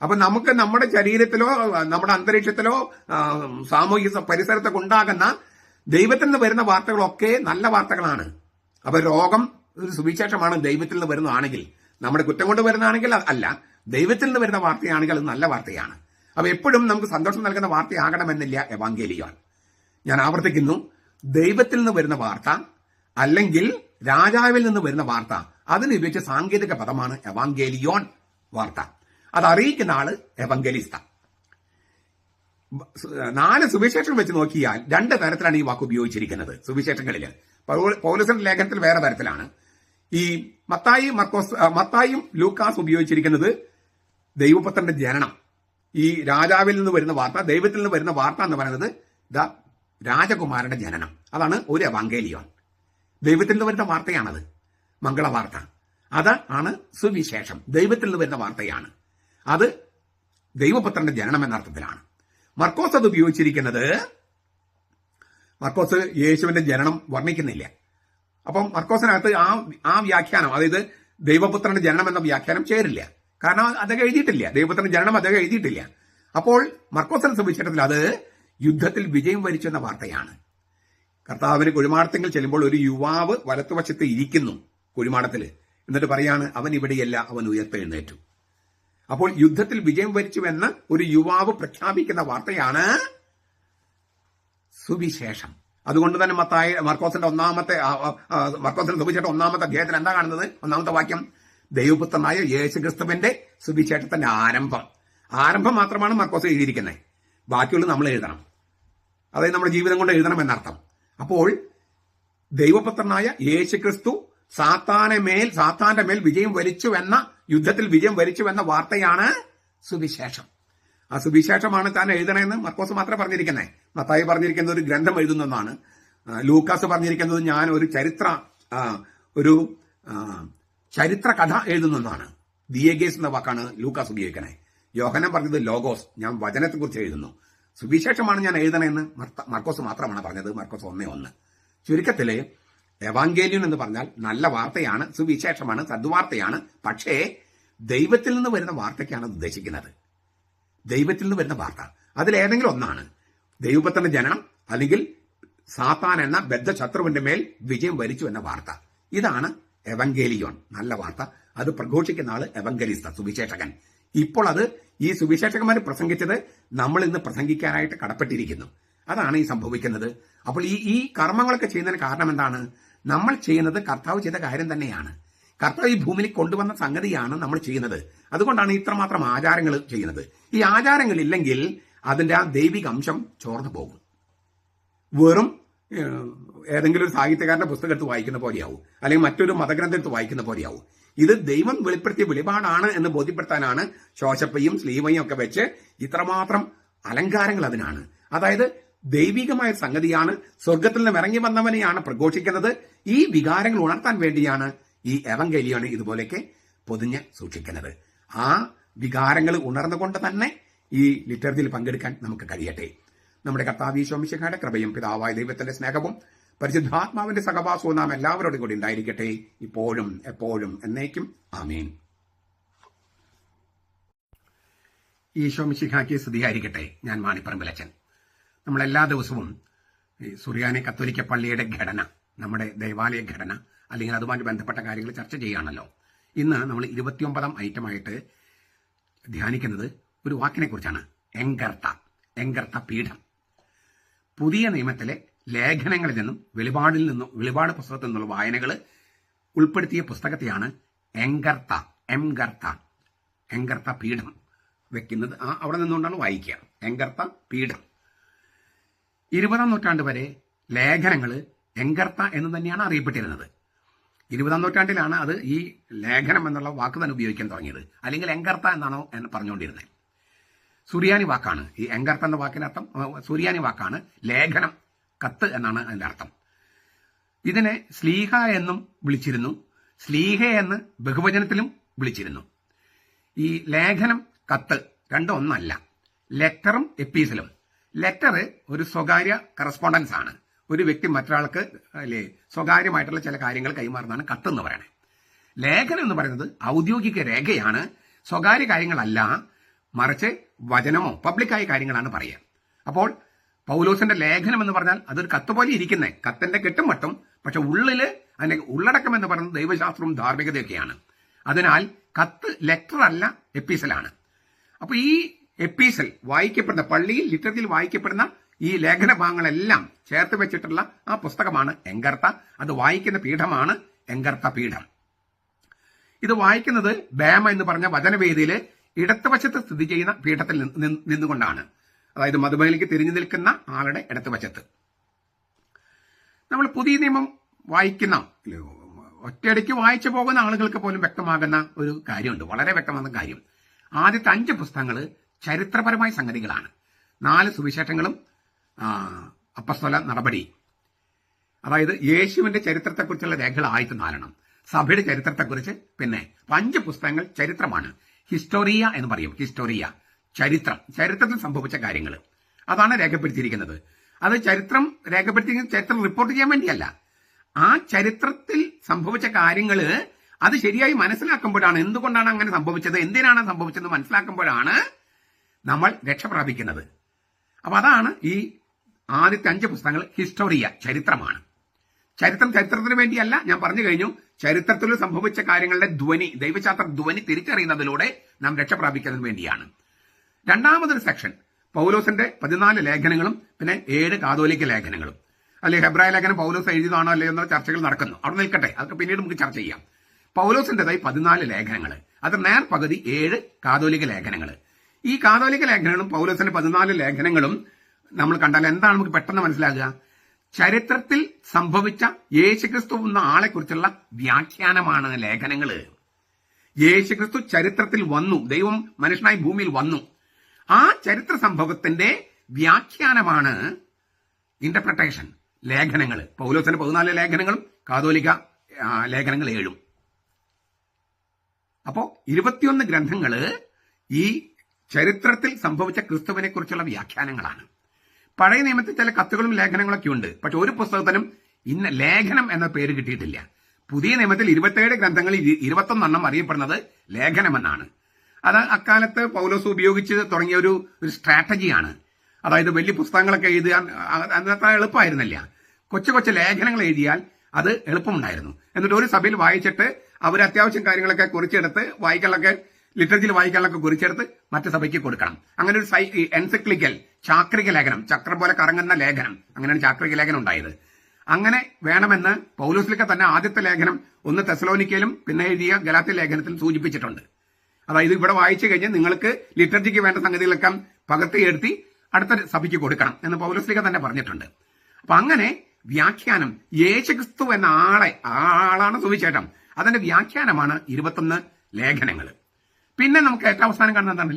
അപ്പൊ നമുക്ക് നമ്മുടെ ശരീരത്തിലോ നമ്മുടെ അന്തരീക്ഷത്തിലോ സാമൂഹിക പരിസരത്തൊക്കെ ഉണ്ടാകുന്ന ദൈവത്തിൽ നിന്ന് വരുന്ന വാർത്തകളൊക്കെ നല്ല വാർത്തകളാണ്. അപ്പൊ രോഗം ഒരു സുവിശേഷമാണ് ദൈവത്തിൽ നിന്ന് വരുന്നതാണെങ്കിൽ. നമ്മുടെ കുറ്റം കൊണ്ട് വരുന്നതാണെങ്കിൽ അല്ല, ദൈവത്തിൽ നിന്ന് വരുന്ന വാർത്തയാണെങ്കിൽ അത് നല്ല വാർത്തയാണ്. അപ്പൊ എപ്പോഴും നമുക്ക് സന്തോഷം നൽകുന്ന വാർത്തയാകണമെന്നില്ല എവാങ്കേലിയോൻ. ഞാൻ ആവർത്തിക്കുന്നു, ദൈവത്തിൽ നിന്ന് വരുന്ന വാർത്ത അല്ലെങ്കിൽ രാജാവിൽ നിന്ന് വരുന്ന വാർത്ത, അതിന് ഉപയോഗിച്ച സാങ്കേതിക പദമാണ് എവാങ്കേലിയോൻ വാർത്ത. അത് അറിയിക്കുന്ന ആള് എവങ്കലിസ്ത. 4 സുവിശേഷം വെച്ച് നോക്കിയാൽ 2 തരത്തിലാണ് ഈ വാക്ക് ഉപയോഗിച്ചിരിക്കുന്നത്. സുവിശേഷങ്ങളിൽ പൗലോസിന്റെ ലേഖനത്തിൽ വേറെ തരത്തിലാണ്. ഈ മത്തായും ലൂക്കാസ് ഉപയോഗിച്ചിരിക്കുന്നത് ദൈവപുത്രന്റെ ജനനം, ഈ രാജാവിൽ നിന്ന് വരുന്ന വാർത്ത, ദൈവത്തിൽ നിന്ന് വരുന്ന വാർത്ത എന്ന് പറയുന്നത് രാജകുമാരന്റെ ജനനം. അതാണ് ഒരു എവാങ്കേലിയോൻ. ദൈവത്തിൽ നിന്ന് വരുന്ന വാർത്തയാണത്, മംഗളവാർത്ത. അത് ആണ് സുവിശേഷം, ദൈവത്തിൽ നിന്ന് വരുന്ന വാർത്തയാണ്. അത് ദൈവപുത്രന്റെ ജനനം എന്ന അർത്ഥത്തിലാണ്. മർക്കോസ് അത് ഉപയോഗിച്ചിരിക്കുന്നത്, മർക്കോസ് യേശുവിന്റെ ജനനം വർണ്ണിക്കുന്നില്ല. അപ്പം മർക്കോസിനകത്ത് ആ വ്യാഖ്യാനം, അതായത് ദൈവപുത്രന്റെ ജനനം എന്ന വ്യാഖ്യാനം ചേരില്ല. കാരണം അദ്ദേഹം എഴുതിയിട്ടില്ല, ദൈവപുത്രന്റെ ജനനം അദ്ദേഹം എഴുതിയിട്ടില്ല. അപ്പോൾ മർക്കോസിന്റെ സുവിശേഷത്തിൽ അത് യുദ്ധത്തിൽ വിജയം വരിച്ചെന്ന വാർത്തയാണ്. കർത്താവിന് കുഴിമാടത്തെങ്കിൽ ചെല്ലുമ്പോൾ ഒരു യുവാവ് വലത്തുവശത്ത് ഇരിക്കുന്നു കുഴിമാടത്തില്. എന്നിട്ട് പറയാണ്, അവൻ ഇവിടെയല്ല, അവൻ ഉയർത്തെഴുന്നേറ്റു. അപ്പോൾ യുദ്ധത്തിൽ വിജയം വരിച്ചുവെന്ന് ഒരു യുവാവ് പ്രഖ്യാപിക്കുന്ന വാർത്തയാണ് സുവിശേഷം. അതുകൊണ്ട് തന്നെ മർക്കോസിന്റെ സുവിശേഷം 1-ാമത്തെ അധ്യായത്തിൽ എന്താ കാണുന്നത്? 1-ാമത്തെ വാക്യം, ദൈവപുത്രനായ യേശുക്രിസ്തുവിന്റെ സുവിശേഷത്തിന്റെ ആരംഭം മാത്രമാണ് മർക്കോസ് എഴുതിയിരിക്കുന്നത്. ബാക്കിയുള്ളത് നമ്മൾ എഴുതണം, അതായത് നമ്മുടെ ജീവിതം കൊണ്ട് എഴുതണം എന്നർത്ഥം. അപ്പോൾ ദൈവപുത്രനായ യേശുക്രിസ്തു സാത്താന്റെ മേൽ വിജയം വരിച്ചുവെന്ന, യുദ്ധത്തിൽ വിജയം വരിച്ചുവെന്ന വാർത്തയാണ് സുവിശേഷം. ആ സുവിശേഷമാണ് താൻ എഴുതണമെന്ന് മർക്കോസ് മാത്രമേ പറഞ്ഞിരിക്കുന്നത്. മത്തായി പറഞ്ഞിരിക്കുന്നത് ഒരു ഗ്രന്ഥം എഴുതുന്നതാണ്. ലൂക്കാസ് പറഞ്ഞിരിക്കുന്നത് ഞാൻ ഒരു ചരിത്ര കഥ എഴുതുന്നതാണ്. ദിയേഗേസ് എന്ന വാക്കാണ് ലൂക്കാസ് ഉപയോഗിക്കണേ. യോഹന്നാൻ പറഞ്ഞത് ലോഗോസ്, ഞാൻ വചനത്തെക്കുറിച്ച് എഴുതുന്നു. സുവിശേഷമാണ് ഞാൻ എഴുതണമെന്ന് മർക്കോസ് മാത്രമാണ് പറഞ്ഞത്. മർക്കോസ് 1:1. ചുരുക്കത്തില് എവാങ്കേലിയൻ എന്ന് പറഞ്ഞാൽ നല്ല വാർത്തയാണ്, സുവിശേഷമാണ്, സദ്വാർത്തയാണ്. പക്ഷേ ദൈവത്തിൽ നിന്ന് വരുന്ന വാർത്തയ്ക്കാണ് അത് ഉദ്ദേശിക്കുന്നത്. ദൈവത്തിൽ നിന്ന് വരുന്ന വാർത്ത അതിലേതെങ്കിലും ഒന്നാണ്. ദൈവപുത്രന്റെ ജനനം അല്ലെങ്കിൽ സാത്താൻ എന്ന ബദ്ധശത്രുവിന്റെ മേൽ വിജയം വരിച്ചു എന്ന വാർത്ത. ഇതാണ് എവങ്കേലിയോൻ, നല്ല വാർത്ത. അത് പ്രഘോഷിക്കുന്ന ആള് എവങ്കലിസ്ത, സുവിശേഷകൻ. ഇപ്പോൾ അത് ഈ സുവിശേഷകന്മാർ പ്രസംഗിച്ചത് നമ്മൾ ഇന്ന് പ്രസംഗിക്കാനായിട്ട് കടപ്പെട്ടിരിക്കുന്നു. അതാണ് ഈ സംഭവിക്കുന്നത്. അപ്പോൾ ഈ കർമ്മങ്ങളൊക്കെ ചെയ്യുന്നതിന് കാരണം എന്താണ്? നമ്മൾ ചെയ്യുന്നത് കർത്താവ് ചെയ്ത കാര്യം തന്നെയാണ്. കർത്താവ് ഈ ഭൂമിയിൽ കൊണ്ടുവന്ന സംഗതിയാണ് നമ്മൾ ചെയ്യുന്നത്. അതുകൊണ്ടാണ് ഇത്രമാത്രം ആചാരങ്ങൾ ചെയ്യുന്നത്. ഈ ആചാരങ്ങളില്ലെങ്കിൽ അതിന്റെ ആ ദൈവിക അംശം ചോർന്നു പോകും. വെറും ഏതെങ്കിലും ഒരു സാഹിത്യകാരന്റെ പുസ്തകം എടുത്ത് വായിക്കുന്ന പോലെയാവും, അല്ലെങ്കിൽ മറ്റൊരു മതഗ്രന്ഥം എടുത്ത് വായിക്കുന്ന പോലെയാവും. ഇത് ദൈവം വെളിപ്പെടുത്തിയ വെളിപാടാണ് എന്ന് ബോധ്യപ്പെടുത്താനാണ് ശോശപ്പയും സ്ലീവയും ഒക്കെ വെച്ച് ഇത്രമാത്രം അലങ്കാരങ്ങൾ അതിനാണ്. അതായത് ദൈവികമായ സംഗതിയാണ്, സ്വർഗത്തിൽ നിന്ന് ഇറങ്ങി വന്നവനെയാണ് പ്രഘോഷിക്കുന്നത്. ഈ വികാരങ്ങൾ ഉണർത്താൻ വേണ്ടിയാണ് ഈ എവങ്കേലിയോണ് ഇതുപോലെയൊക്കെ പൊതിഞ്ഞ് സൂക്ഷിക്കുന്നത്. ആ വികാരങ്ങൾ ഉണർന്നുകൊണ്ട് തന്നെ ഈ ലിറ്റർജിയിൽ പങ്കെടുക്കാൻ നമുക്ക് കഴിയട്ടെ. നമ്മുടെ കർത്താവ് ഈശോ മിശിഹായുടെ കൃപയും പിതാവായ ദൈവത്തിന്റെ സ്നേഹവും പരിശുദ്ധാത്മാവിന്റെ സഹവാസവും നാം എല്ലാവരോടും കൂടി ഉണ്ടായിരിക്കട്ടെ, ഇപ്പോഴും എപ്പോഴും എന്നേക്കും. ആമേൻ. ഈശോ മിശിഹായ്ക്ക് സ്തുതിയായിരിക്കട്ടെ. ഞാൻ മാണിപ്പറമ്പിലച്ചൻ. നമ്മളെല്ലാ ദിവസവും സുറിയാനി കത്തോലിക്ക പള്ളിയുടെ ഘടന, നമ്മുടെ ദേവാലയ ഘടന അല്ലെങ്കിൽ അതുമായി ബന്ധപ്പെട്ട കാര്യങ്ങൾ ചർച്ച ചെയ്യുകയാണല്ലോ. ഇന്ന് നമ്മൾ 29-ാം ഐറ്റമായിട്ട് ധ്യാനിക്കുന്നത് ഒരു വാക്കിനെ കുറിച്ചാണ്, എങ്കർത്ത പീഠം. പുതിയ നിയമത്തിലെ ലേഖനങ്ങളിൽ നിന്നും വെളിപാട് പുസ്തകത്തിൽ നിന്നുള്ള വായനകൾ ഉൾപ്പെടുത്തിയ പുസ്തകത്തെയാണ് എങ്കർത്ത പീഠം വെക്കുന്നത്. അവിടെ നിന്നുകൊണ്ടാണ് വായിക്കുക. എങ്കർത്ത പീഠം. 20-ാം നൂറ്റാണ്ട് വരെ ലേഖനങ്ങൾ എങ്കർത്ത എന്ന് തന്നെയാണ് അറിയപ്പെട്ടിരുന്നത്. 20-ാം നൂറ്റാണ്ടിലാണ് അത് ഈ ലേഖനം എന്നുള്ള വാക്ക് തന്നെ ഉപയോഗിക്കാൻ തുടങ്ങിയത്. അല്ലെങ്കിൽ എങ്കർത്ത എന്നാണോ എന്ന് പറഞ്ഞുകൊണ്ടിരുന്നത്. സുറിയാനി വാക്കാണ് ഈ എങ്കർത്ത എന്ന വാക്കിനർത്ഥം. സുറിയാനി വാക്കാണ് ലേഖനം, കത്ത് എന്നാണ് അതിന്റെ അർത്ഥം. ഇതിനെ സ്ലീഹ എന്നും വിളിച്ചിരുന്നു, സ്ലീഹ എന്ന് ബഹുവചനത്തിലും വിളിച്ചിരുന്നു. ഈ ലേഖനം, കത്ത് രണ്ടും ഒന്നല്ല. ലെറ്ററും എപ്പീസലും. ലെറ്റർ ഒരു സ്വകാര്യ കറസ്പോണ്ടൻസ് ആണ്. ഒരു വ്യക്തി മറ്റൊരാൾക്ക് അല്ലേ സ്വകാര്യമായിട്ടുള്ള ചില കാര്യങ്ങൾ കൈമാറുന്നതാണ് കത്ത് എന്ന് പറയുന്നത്. ലേഖനം എന്ന് പറയുന്നത് ഔദ്യോഗിക രേഖയാണ്, സ്വകാര്യ കാര്യങ്ങളല്ല, മറിച്ച് വചനമോ പബ്ലിക്കായ കാര്യങ്ങളാണ് പറയുക. അപ്പോൾ പൗലോസിന്റെ ലേഖനം എന്ന് പറഞ്ഞാൽ അതൊരു കത്ത് പോലെ ഇരിക്കുന്നേ, കത്തിന്റെ കെട്ടും മട്ടും, പക്ഷെ ഉള്ളില് അതിന്റെ ഉള്ളടക്കം എന്ന് പറയുന്നത് ദൈവശാസ്ത്രവും ധാർമ്മികതയൊക്കെയാണ്. അതിനാൽ കത്ത് ലെറ്റർ അല്ല, എപ്പീസലാണ്. അപ്പൊ ഈ എപ്പീസൽ വായിക്കപ്പെടുന്ന, പള്ളിയിൽ ലിറ്ററേച്ചറിൽ വായിക്കപ്പെടുന്ന ഈ ലേഖന ഭാഗങ്ങളെല്ലാം ചേർത്ത് വെച്ചിട്ടുള്ള ആ പുസ്തകമാണ് എങ്കർത്ത. അത് വായിക്കുന്ന പീഠമാണ് എങ്കർത്ത പീഠം. ഇത് വായിക്കുന്നത് ബേമ എന്ന് പറഞ്ഞ വചനവേദിയിൽ ഇടത്തുവശത്ത് സ്ഥിതി ചെയ്യുന്ന പീഠത്തിൽ നിന്നുകൊണ്ടാണ്. അതായത് മധുബനിലേക്ക് തിരിഞ്ഞു നിൽക്കുന്ന ആളുടെ ഇടത്തുവശത്ത്. നമ്മൾ പുതിയ നിയമം വായിക്കുന്ന, ഒറ്റയടിക്ക് വായിച്ചു പോകുന്ന ആളുകൾക്ക് പോലും വ്യക്തമാകുന്ന ഒരു കാര്യമുണ്ട്, വളരെ വ്യക്തമാകുന്ന കാര്യം. ആദ്യത്തെ 5 പുസ്തകങ്ങൾ ചരിത്രപരമായ സംഗതികളാണ്. 4 സുവിശേഷങ്ങളും അപ്പസ്തോല നടപടി, അതായത് യേശുവിന്റെ ചരിത്രത്തെക്കുറിച്ചുള്ള രേഖകൾ 1004, സഭയുടെ ചരിത്രത്തെക്കുറിച്ച് പിന്നെ 5 പുസ്തകങ്ങൾ ചരിത്രമാണ്. ഹിസ്റ്റോറിയ എന്ന് പറയും. ഹിസ്റ്റോറിയ ചരിത്രത്തിൽ സംഭവിച്ച കാര്യങ്ങൾ അതാണ് രേഖപ്പെടുത്തിയിരിക്കുന്നത്. അത് ചരിത്രം രേഖപ്പെടുത്തിയിരിക്കുന്നത് ചരിത്രം റിപ്പോർട്ട് ചെയ്യാൻ വേണ്ടിയല്ല. ആ ചരിത്രത്തിൽ സംഭവിച്ച കാര്യങ്ങൾ അത് ശരിയായി മനസ്സിലാക്കുമ്പോഴാണ്, എന്തുകൊണ്ടാണ് അങ്ങനെ സംഭവിച്ചത്, എന്തിനാണ് സംഭവിച്ചത് മനസ്സിലാക്കുമ്പോഴാണ് നമ്മൾ രക്ഷ പ്രാപിക്കുന്നത്. അപ്പൊ അതാണ് ഈ ആദ്യത്തെ 5 പുസ്തകങ്ങൾ ഹിസ്റ്റോറിയ, ചരിത്രമാണ്. ചരിത്രത്തിന് വേണ്ടിയല്ല, ഞാൻ പറഞ്ഞു കഴിഞ്ഞു. ചരിത്രത്തിൽ സംഭവിച്ച കാര്യങ്ങളുടെ ധ്വനി, ദൈവശാസ്ത്ര ധ്വനി തിരിച്ചറിയുന്നതിലൂടെ നാം രക്ഷ പ്രാപിക്കുന്നതിന് വേണ്ടിയാണ്. രണ്ടാമതൊരു സെക്ഷൻ പൗലോസിന്റെ 14 ലേഖനങ്ങളും പിന്നെ 7 കാതോലിക്ക ലേഖനങ്ങളും. അല്ലെങ്കിൽ ഹെബ്രായ ലേഖനം പൗലോസ് എഴുതിയതാണോ അല്ലയോ എന്ന ചർച്ചകൾ നടക്കുന്നു. അവിടെ നിൽക്കട്ടെ, അതൊക്കെ പിന്നീട് നമുക്ക് ചർച്ച ചെയ്യാം. പൗലോസിന്റേതായി 14 ലേഖനങ്ങൾ, അത് നേർപകുതി 7 കാതോലിക ലേഖനങ്ങൾ. ഈ കാതോലിക ലേഖനങ്ങളും പൗലോസിന്റെ 14 ലേഖനങ്ങളും നമ്മൾ കണ്ടാൽ എന്താണ് നമുക്ക് പെട്ടെന്ന് മനസ്സിലാകുക? ചരിത്രത്തിൽ സംഭവിച്ച യേശുക്രിസ്തു എന്ന ആളെക്കുറിച്ചുള്ള വ്യാഖ്യാനമാണ് ലേഖനങ്ങൾ. യേശുക്രിസ്തു ചരിത്രത്തിൽ വന്നു, ദൈവം മനുഷ്യനായി ഭൂമിയിൽ വന്നു. ആ ചരിത്ര സംഭവത്തിന്റെ വ്യാഖ്യാനമാണ് ഇന്റർപ്രിട്ടേഷൻ, ലേഖനങ്ങൾ. പൗലോസിന്റെ 14 ലേഖനങ്ങളും കാതോലിക ലേഖനങ്ങൾ 7. അപ്പോ 21 ഗ്രന്ഥങ്ങള് ഈ ചരിത്രത്തിൽ സംഭവിച്ച ക്രിസ്തുവിനെ കുറിച്ചുള്ള വ്യാഖ്യാനങ്ങളാണ്. പഴയ നിയമത്തിൽ ചില കത്തുകളും ലേഖനങ്ങളൊക്കെ ഉണ്ട്, പക്ഷെ ഒരു പുസ്തകത്തിനും ഇന്ന ലേഖനം എന്ന പേര് കിട്ടിയിട്ടില്ല. പുതിയ നിയമത്തിൽ 27 ഗ്രന്ഥങ്ങളിൽ 21 അറിയപ്പെടുന്നത് ലേഖനമെന്നാണ്. അത് അക്കാലത്ത് പൗലോസ് ഉപയോഗിച്ച് തുടങ്ങിയ ഒരു സ്ട്രാറ്റജിയാണ്. അതായത് വലിയ പുസ്തകങ്ങളൊക്കെ എഴുതാൻ അന്നത്ര എളുപ്പമായിരുന്നില്ല. കൊച്ചു ലേഖനങ്ങൾ എഴുതിയാൽ അത് എളുപ്പമുണ്ടായിരുന്നു. എന്നിട്ട് ഒരു സഭയിൽ വായിച്ചിട്ട് അവർ അത്യാവശ്യം കാര്യങ്ങളൊക്കെ കുറിച്ചെടുത്ത് വായിക്കാനൊക്കെ, ലിറ്ററേച്ചറിൽ വായിക്കാനൊക്കെ കുറിച്ചെടുത്ത് മറ്റു സഭയ്ക്ക് കൊടുക്കണം. അങ്ങനെ ഒരു എൻസൈക്ലിക്കൽ, ചാക്രിക ലേഖനം, ചക്രം പോലെ കറങ്ങുന്ന ലേഖനം, അങ്ങനെയാണ് ചാക്രിക ലേഖനം ഉണ്ടായത്. അങ്ങനെ വേണമെന്ന് പൗലോസിലേക്ക് തന്നെ ആദ്യത്തെ ലേഖനം 1 തെസലോനിക്കയിലും പിന്നെ എഴുതിയ ഗലാത്യ ലേഖനത്തിൽ സൂചിപ്പിച്ചിട്ടുണ്ട്. അതായത് ഇവിടെ വായിച്ചു കഴിഞ്ഞാൽ നിങ്ങൾക്ക് ലിറ്ററേച്ചറിക്ക് വേണ്ട സംഗതികളൊക്കെ പകർത്തിയെടുത്തി അടുത്ത സഭയ്ക്ക് കൊടുക്കണം എന്ന് പൗലോസിലേക്ക് തന്നെ പറഞ്ഞിട്ടുണ്ട്. അപ്പൊ അങ്ങനെ വ്യാഖ്യാനം, യേശുക്രിസ്തു എന്ന ആളാണ് സുവിശേഷം, അതിന്റെ വ്യാഖ്യാനമാണ് 21 ലേഖനങ്ങൾ. പിന്നെ നമുക്ക് ഏറ്റവും അവസാനം കാണുന്നതാണ്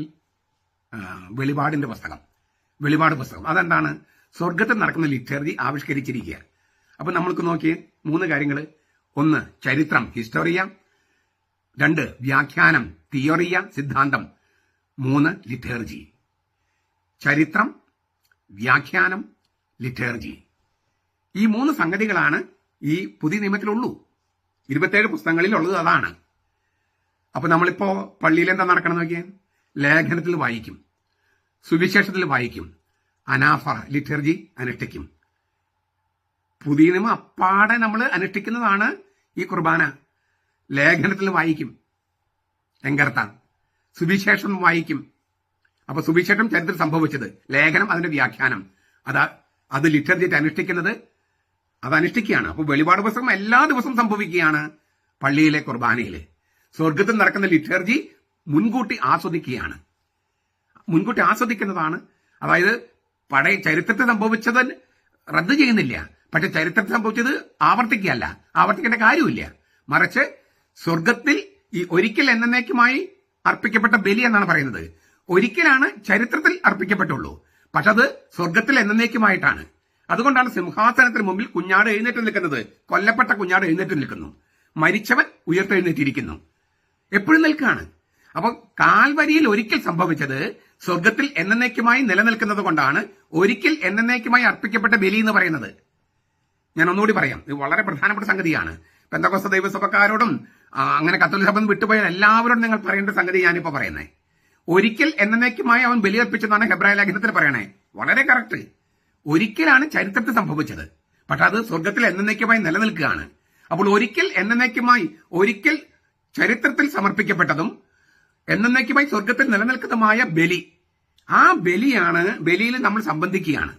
വെളിപാടിന്റെ പുസ്തകം. വെളിപാട് പുസ്തകം അതെന്താണ്? സ്വർഗത്തിൽ നടക്കുന്ന ലിറ്റററി ആവിഷ്കരിച്ചിരിക്കുക. അപ്പൊ നമ്മൾക്ക് നോക്കിയേ 3 കാര്യങ്ങൾ. 1 ചരിത്രം, ഹിസ്റ്റോറിയ. 2 വ്യാഖ്യാനം, തിയോറിയ, സിദ്ധാന്തം. 3 ലിറ്റേർജി. ചരിത്രം, വ്യാഖ്യാനം, ലിറ്റേർജി. ഈ 3 സംഗതികളാണ് ഈ പുതിയ നിയമത്തിലുള്ളൂ. 27 പുസ്തകങ്ങളിൽ ഉള്ളത് അതാണ്. അപ്പൊ നമ്മളിപ്പോ പള്ളിയിൽ എന്താ നടക്കണം നോക്കിയാൽ, ലേഖനത്തിൽ വായിക്കും, സുവിശേഷത്തിൽ വായിക്കും, അനാഫറ ലിറ്റർജി അനുഷ്ഠിക്കും. പുതിയ നിയമം അപ്പാടെ നമ്മൾ അനുഷ്ഠിക്കുന്നതാണ് ഈ കുർബാന. ലേഖനത്തിൽ വായിക്കും, എങ്കർത്ത. സുവിശേഷം വായിക്കും. അപ്പൊ സുവിശേഷം ചരിത്രത്തിൽ സംഭവിച്ചത്, ലേഖനം അതിന്റെ വ്യാഖ്യാനം, അത് ലിറ്റർജിറ്റ് അനുഷ്ഠിക്കുന്നത്, അത് അനുഷ്ഠിക്കുകയാണ്. അപ്പൊ വെളിപാട് പുസ്തകം എല്ലാ ദിവസവും സംഭവിക്കുകയാണ് പള്ളിയിലെ കുർബാനയില്. സ്വർഗത്തിൽ നടക്കുന്ന ലിറ്റർജി മുൻകൂട്ടി ആസ്വദിക്കുകയാണ്. മുൻകൂട്ടി ആസ്വദിക്കുന്നതാണ്. അതായത് പഴയ ചരിത്രത്തിൽ സംഭവിച്ചത് റദ്ദ് ചെയ്യുന്നില്ല, പക്ഷെ ചരിത്രത്തിൽ സംഭവിച്ചത് ആവർത്തിക്കുകയല്ല, ആവർത്തിക്കേണ്ട കാര്യമില്ല. മറിച്ച് സ്വർഗത്തിൽ ഈ ഒരിക്കൽ എന്നേക്കുമായി അർപ്പിക്കപ്പെട്ട ബലി എന്നാണ് പറയുന്നത്. ഒരിക്കലാണ് ചരിത്രത്തിൽ അർപ്പിക്കപ്പെട്ടുള്ളൂ, പക്ഷെ അത് സ്വർഗത്തിൽ എന്നേക്കുമായിട്ടാണ്. അതുകൊണ്ടാണ് സിംഹാസനത്തിന് മുമ്പിൽ കുഞ്ഞാട് എഴുന്നേറ്റ് നിൽക്കുന്നത്. കൊല്ലപ്പെട്ട കുഞ്ഞാട് എഴുന്നേറ്റ് നിൽക്കുന്നു, മരിച്ചവൻ ഉയർത്തെഴുന്നേറ്റിരിക്കുന്നു, എപ്പോഴും നിൽക്കുകയാണ്. അപ്പൊ കാൽവരിയിൽ ഒരിക്കൽ സംഭവിച്ചത് സ്വർഗത്തിൽ എന്നേക്കുമായി നിലനിൽക്കുന്നത് കൊണ്ടാണ് ഒരിക്കൽ എന്നേക്കുമായി അർപ്പിക്കപ്പെട്ട ബലി എന്ന് പറയുന്നത്. ഞാൻ ഒന്നുകൂടി പറയാം, ഇത് വളരെ പ്രധാനപ്പെട്ട സംഗതിയാണ്. പെന്തക്കോസ്ത ദൈവസഭക്കാരോടും അങ്ങനെ കത്തോലിക്ക സഭ വിട്ടുപോയ എല്ലാവരോടും നിങ്ങൾ പറയേണ്ട സംഗതി ഞാനിപ്പോ പറയുന്നത്. ഒരിക്കൽ എന്നേക്കുമായി അവൻ ബലിയർപ്പിച്ചെന്നാണ് ഹെബ്രായ ലേഖനത്തിൽ പറയണേ. വളരെ കറക്റ്റ്. ഒരിക്കലാണ് ചരിത്രത്തിൽ സംഭവിച്ചത്, പക്ഷെ അത് സ്വർഗത്തിൽ എന്നേക്കുമായി നിലനിൽക്കുകയാണ്. അപ്പോൾ ഒരിക്കൽ എന്നേക്കുമായി, ഒരിക്കൽ ചരിത്രത്തിൽ സമർപ്പിക്കപ്പെട്ടതും എന്നേക്കുമായി സ്വർഗത്തിൽ നിലനിൽക്കുന്നതുമായ ബലി, ആ ബലിയിൽ നമ്മൾ സംബന്ധിക്കുകയാണ്.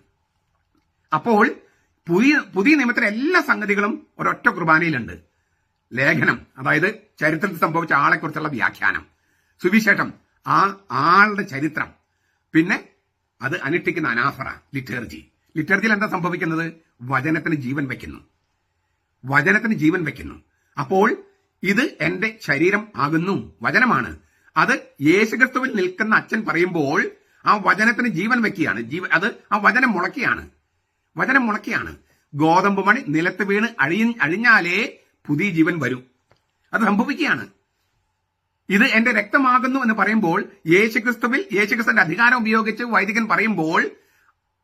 അപ്പോൾ പുതിയ നിയമത്തിലെ എല്ലാ സംഗതികളും ഒരൊറ്റ കുർബാനയിലുണ്ട്. ലേഖനം, അതായത് ചരിത്രത്തിൽ സംഭവിച്ച ആളെക്കുറിച്ചുള്ള വ്യാഖ്യാനം, സുവിശേഷം, ആ ആളുടെ ചരിത്രം, പിന്നെ അത് അനുഷ്ഠിക്കുന്ന അനാഫറ, ലിറ്റർജിയിൽ എന്താ സംഭവിക്കുന്നത്? വചനത്തിന് ജീവൻ വയ്ക്കുന്നു. അപ്പോൾ ഇത് എന്റെ ശരീരം ആകുന്നു, വചനമാണ്. അത് യേശുക്രിസ്തുവിൽ നിൽക്കുന്ന അച്ഛൻ പറയുമ്പോൾ ആ വചനത്തിന് ജീവൻ വെക്കുകയാണ്. അത് ആ വചനം മുളക്കുകയാണ്. ഗോതമ്പ് മണി നിലത്ത് വീണ് അഴിഞ്ഞാലേ പുതിയ ജീവൻ വരൂ. അത് സംഭവിക്കുകയാണ്. ഇത് എന്റെ രക്തമാകുന്നു എന്ന് പറയുമ്പോൾ യേശുക്രിസ്തുവിന്റെ അധികാരം ഉപയോഗിച്ച് വൈദികൻ പറയുമ്പോൾ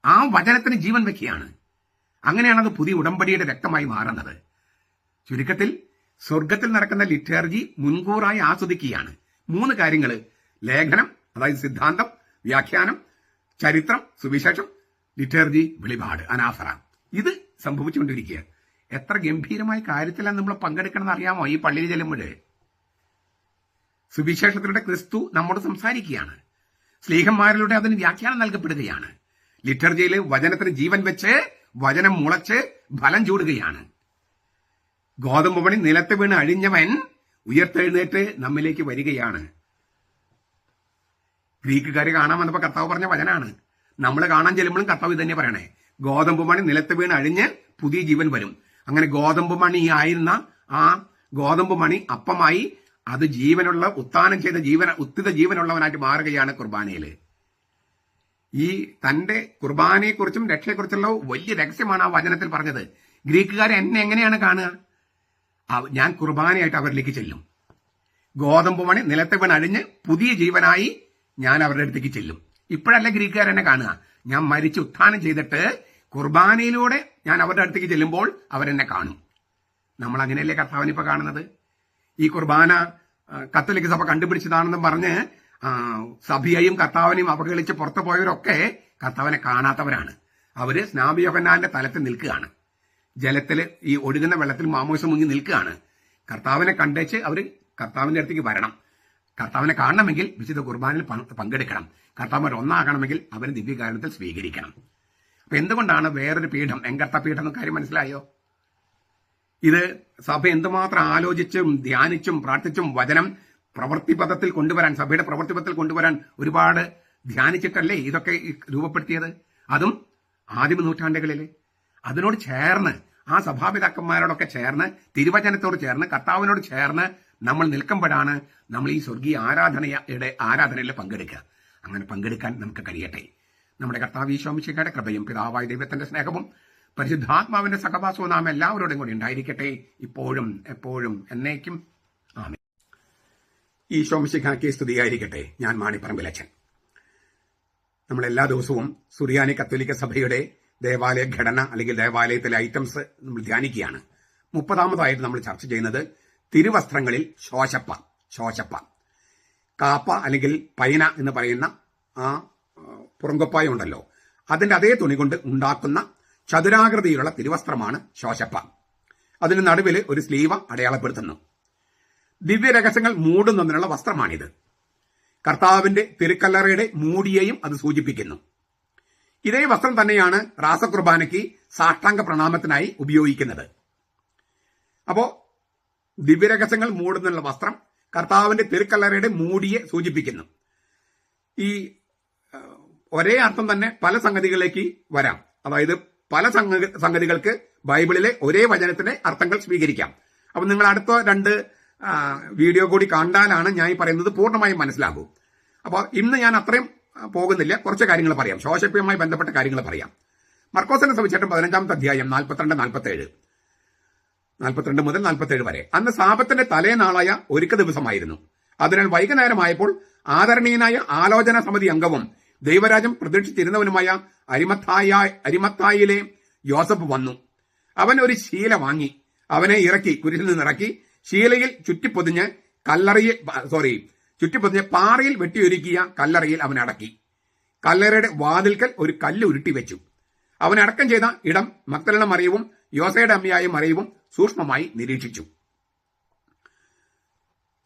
ആ വചനത്തിന് ജീവൻ വെക്കുകയാണ്. അങ്ങനെയാണ് അത് പുതിയ ഉടമ്പടിയുടെ രക്തമായി മാറുന്നത്. ചുരുക്കത്തിൽ സ്വർഗത്തിൽ നടക്കുന്ന ലിറ്റർജി മുൻകൂറായി ആസ്വദിക്കുകയാണ്. 3 കാര്യങ്ങൾ: ലേഖനം, അതായത് സിദ്ധാന്തം, വ്യാഖ്യാനം, ചരിത്രം, സുവിശേഷം, ലിറ്റർജി, വെളിപാട്, അനാഫറ. ഇത് സംഭവിച്ചുകൊണ്ടിരിക്കുക. എത്ര ഗംഭീരമായ കാര്യത്തിലാണ് നമ്മൾ പങ്കെടുക്കണമെന്ന് അറിയാമോ? ഈ പള്ളിയിൽ ചെല്ലുമ്പോൾ സുവിശേഷത്തിലൂടെ ക്രിസ്തു നമ്മോട് സംസാരിക്കുകയാണ്. സ്ലീഹന്മാരിലൂടെ അതിന് വ്യാഖ്യാനം നൽകപ്പെടുകയാണ്. ലിറ്റർജിയിൽ വചനത്തിന് ജീവൻ വെച്ച് വചനം മുളച്ച് ഫലം ചൂടുകയാണ്. ഗോതമ്പ് മണി നിലത്ത് വീണ് അഴിഞ്ഞവൻ ഉയർത്തെഴുന്നേറ്റ് നമ്മിലേക്ക് വരികയാണ്. ഗ്രീക്കുകാർ കാണാൻ വന്നപ്പോ കർത്താവ് പറഞ്ഞ വചനാണ്. നമ്മൾ കാണാൻ ചെല്ലുമ്പോഴും കർത്താവ് ഇത് തന്നെ പറയണേ. ഗോതമ്പ് മണി നിലത്ത് വീണ് അഴിഞ്ഞ് പുതിയ ജീവൻ വരും. അങ്ങനെ ഗോതമ്പ് മണി ആയിരുന്ന ആ ഗോതമ്പ് മണി അപ്പമായി അത് ജീവനുള്ള, ഉത്ഥാനം ചെയ്ത ഉത്തിത ജീവനുള്ളവനായിട്ട് മാറുകയാണ് കുർബാനയില്. ഈ തന്റെ കുർബാനയെക്കുറിച്ചും രക്ഷയെക്കുറിച്ചുള്ള വലിയ രഹസ്യമാണ് ആ വചനത്തിൽ പറഞ്ഞത്. ഗ്രീക്കുകാർ എന്നെ എങ്ങനെയാണ് കാണുക? ഞാൻ കുർബാനയായിട്ട് അവരിലേക്ക് ചെല്ലും. ഗോതമ്പ് മണി നിലത്ത് വീണ് അഴിഞ്ഞ് പുതിയ ജീവനായി ഞാൻ അവരുടെ അടുത്തേക്ക് ചെല്ലും. ഇപ്പോഴല്ല ഗ്രീക്കുകാർ എന്നെ കാണുക. ഞാൻ മരിച്ച് ഉത്ഥാനം ചെയ്തിട്ട് കുർബാനയിലൂടെ ഞാൻ അവരുടെ അടുത്തേക്ക് ചെല്ലുമ്പോൾ അവരെന്നെ കാണും. നമ്മൾ അങ്ങനെയല്ലേ കർത്താവിനെ ഇപ്പൊ കാണുന്നത്? ഈ കുർബാന കത്തോലിക്ക സഭ കണ്ടുപിടിച്ചതാണെന്നും പറഞ്ഞ് സഭയെയും കർത്താവിനെയും അവഹേളിച്ച് പുറത്തു പോയവരൊക്കെ കർത്താവിനെ കാണാത്തവരാണ്. അവര് സ്നാപക യോഹന്നാന്റെ തലത്തിൽ നിൽക്കുകയാണ്. ജലത്തിൽ, ഈ ഒഴുകുന്ന വെള്ളത്തിൽ മാമോസം മുങ്ങി നിൽക്കുകയാണ്. കർത്താവിനെ കണ്ടേച്ച് അവര് കർത്താവിന്റെ അടുത്തേക്ക് വരണം. കർത്താവിനെ കാണണമെങ്കിൽ വിശുദ്ധ കുർബാനയിൽ പങ്കെടുക്കണം. കർത്താവിനോട് ഒന്നാകണമെങ്കിൽ അവന് ദിവ്യകാരണത്തിൽ സ്വീകരിക്കണം. അപ്പൊ എന്തുകൊണ്ടാണ് വേറൊരു പീഠം, എങ്കർത്ത പീഠം എന്ന കാര്യം മനസ്സിലായോ? ഇത് സഭ എന്തുമാത്രം ആലോചിച്ചും ധ്യാനിച്ചും പ്രാർത്ഥിച്ചും വചനം പ്രവൃത്തിപഥത്തിൽ കൊണ്ടുവരാൻ, സഭയുടെ പ്രവൃത്തിപഥത്തിൽ കൊണ്ടുവരാൻ ഒരുപാട് ധ്യാനിച്ചിട്ടല്ലേ ഇതൊക്കെ രൂപപ്പെടുത്തിയത്? അതും ആദിമ നൂറ്റാണ്ടുകളിൽ. അതിനോട് ചേർന്ന്, ആ സഭാപിതാക്കന്മാരോടൊക്കെ ചേർന്ന്, തിരുവചനത്തോട് ചേർന്ന്, കർത്താവിനോട് ചേർന്ന് നമ്മൾ നിൽക്കുമ്പോഴാണ് നമ്മൾ ഈ സ്വർഗീയ ആരാധനയിൽ പങ്കെടുക്കുക. അങ്ങനെ പങ്കെടുക്കാൻ നമുക്ക് കഴിയട്ടെ. നമ്മുടെ കർത്താവ് ഈശോ മിശിഹായുടെ കൃപയും പിതാവായ ദൈവത്തിന്റെ സ്നേഹവും പരിശുദ്ധാത്മാവിന്റെ സഹവാസവും നാം എല്ലാവരോടും കൂടി ഉണ്ടായിരിക്കട്ടെ, ഇപ്പോഴും എപ്പോഴും എന്നേക്കും. ആമേൻ. ഈശോ മിശിഹായ്ക്ക് സ്തുതിയായിരിക്കട്ടെ. ഞാൻ മാണിപ്പറമ്പിലച്ചൻ. നമ്മൾ എല്ലാ ദിവസവും സുറിയാനി കത്തോലിക്ക സഭയുടെ ദേവാലയ ഘടന അല്ലെങ്കിൽ ദേവാലയത്തിലെ ഐറ്റംസ് നമ്മൾ ധ്യാനിക്കുകയാണ്. 30ാമതായിട്ട് നമ്മൾ ചർച്ച ചെയ്യുന്നത് തിരുവസ്ത്രങ്ങളിൽ ശോശപ്പ, കാപ്പ അല്ലെങ്കിൽ പൈന എന്ന് പറയുന്ന ആ പുറങ്കൊപ്പായ ഉണ്ടല്ലോ, അതിന്റെ അതേ തുണി കൊണ്ട് ഉണ്ടാക്കുന്ന ചതുരാകൃതിയിലുള്ള തിരുവസ്ത്രമാണ് ശോശപ്പ. അതിന് നടുവിൽ ഒരു സ്ലീവ അടയാളപ്പെടുത്തുന്നു. ദിവ്യരഹസ്യങ്ങൾ മൂടുന്നതിനുള്ള വസ്ത്രമാണിത്. കർത്താവിന്റെ തിരുക്കല്ലറയുടെ മൂടിയെയും അത് സൂചിപ്പിക്കുന്നു. ഇതേ വസ്ത്രം തന്നെയാണ് റാസകുർബാനയ്ക്ക് സാഷ്ടാംഗ പ്രണാമത്തിനായി ഉപയോഗിക്കുന്നത്. അപ്പോ ദിവ്യരഹസ്യങ്ങൾ മൂടുന്നുള്ള വസ്ത്രം കർത്താവിന്റെ തിരുക്കല്ലറയുടെ മൂടിയെ സൂചിപ്പിക്കുന്നു. ഈ ഒരേ അർത്ഥം തന്നെ പല സംഗതികളിലേക്ക് വരാം. അതായത് പല സംഗതികൾക്ക് ബൈബിളിലെ ഒരേ വചനത്തിന്റെ അർത്ഥങ്ങൾ സ്വീകരിക്കാം. അപ്പൊ നിങ്ങൾ അടുത്ത 2 വീഡിയോ കൂടി കണ്ടാലാണ് ഞാൻ ഈ പറയുന്നത് പൂർണ്ണമായും മനസ്സിലാകൂ. അപ്പോൾ ഇന്ന് ഞാൻ അത്രയും പോകുന്നില്ല, കുറച്ച് കാര്യങ്ങൾ പറയാം, ശോഷപ്പയുമായി ബന്ധപ്പെട്ട കാര്യങ്ങൾ പറയാം. മർക്കോസിന്റെ സുവിശേഷം 15-ാമത്തെ അധ്യായം 42 മുതൽ 47 വരെ. അന്ന് സാബത്തിന്റെ തലേനാളായ ഒരുക്ക ദിവസമായിരുന്നു. അതിനാൽ വൈകുന്നേരമായപ്പോൾ ആദരണീയനായ ആലോചനാ സമിതി അംഗവും ദൈവരാജ്യം പ്രതീക്ഷിച്ചിരുന്നവനുമായ അരിമത്തായിലെ യോസഫ് വന്നു. അവൻ ഒരു ശീല വാങ്ങി അവനെ കുരിശിൽ നിന്നിറക്കി ശീലയിൽ ചുറ്റിപ്പൊതിഞ്ഞ് പാറയിൽ വെട്ടിയൊരുക്കിയ കല്ലറയിൽ അവൻ അടക്കി. കല്ലറയുടെ വാതിൽക്കൽ ഒരു കല്ല് ഉരുട്ടി വെച്ചു. അവൻ അടക്കം ചെയ്ത ഇടം മഗ്ദലന മറിയവും യോസയുടെ അമ്മയായ മറിയവും സൂക്ഷ്മമായി നിരീക്ഷിച്ചു.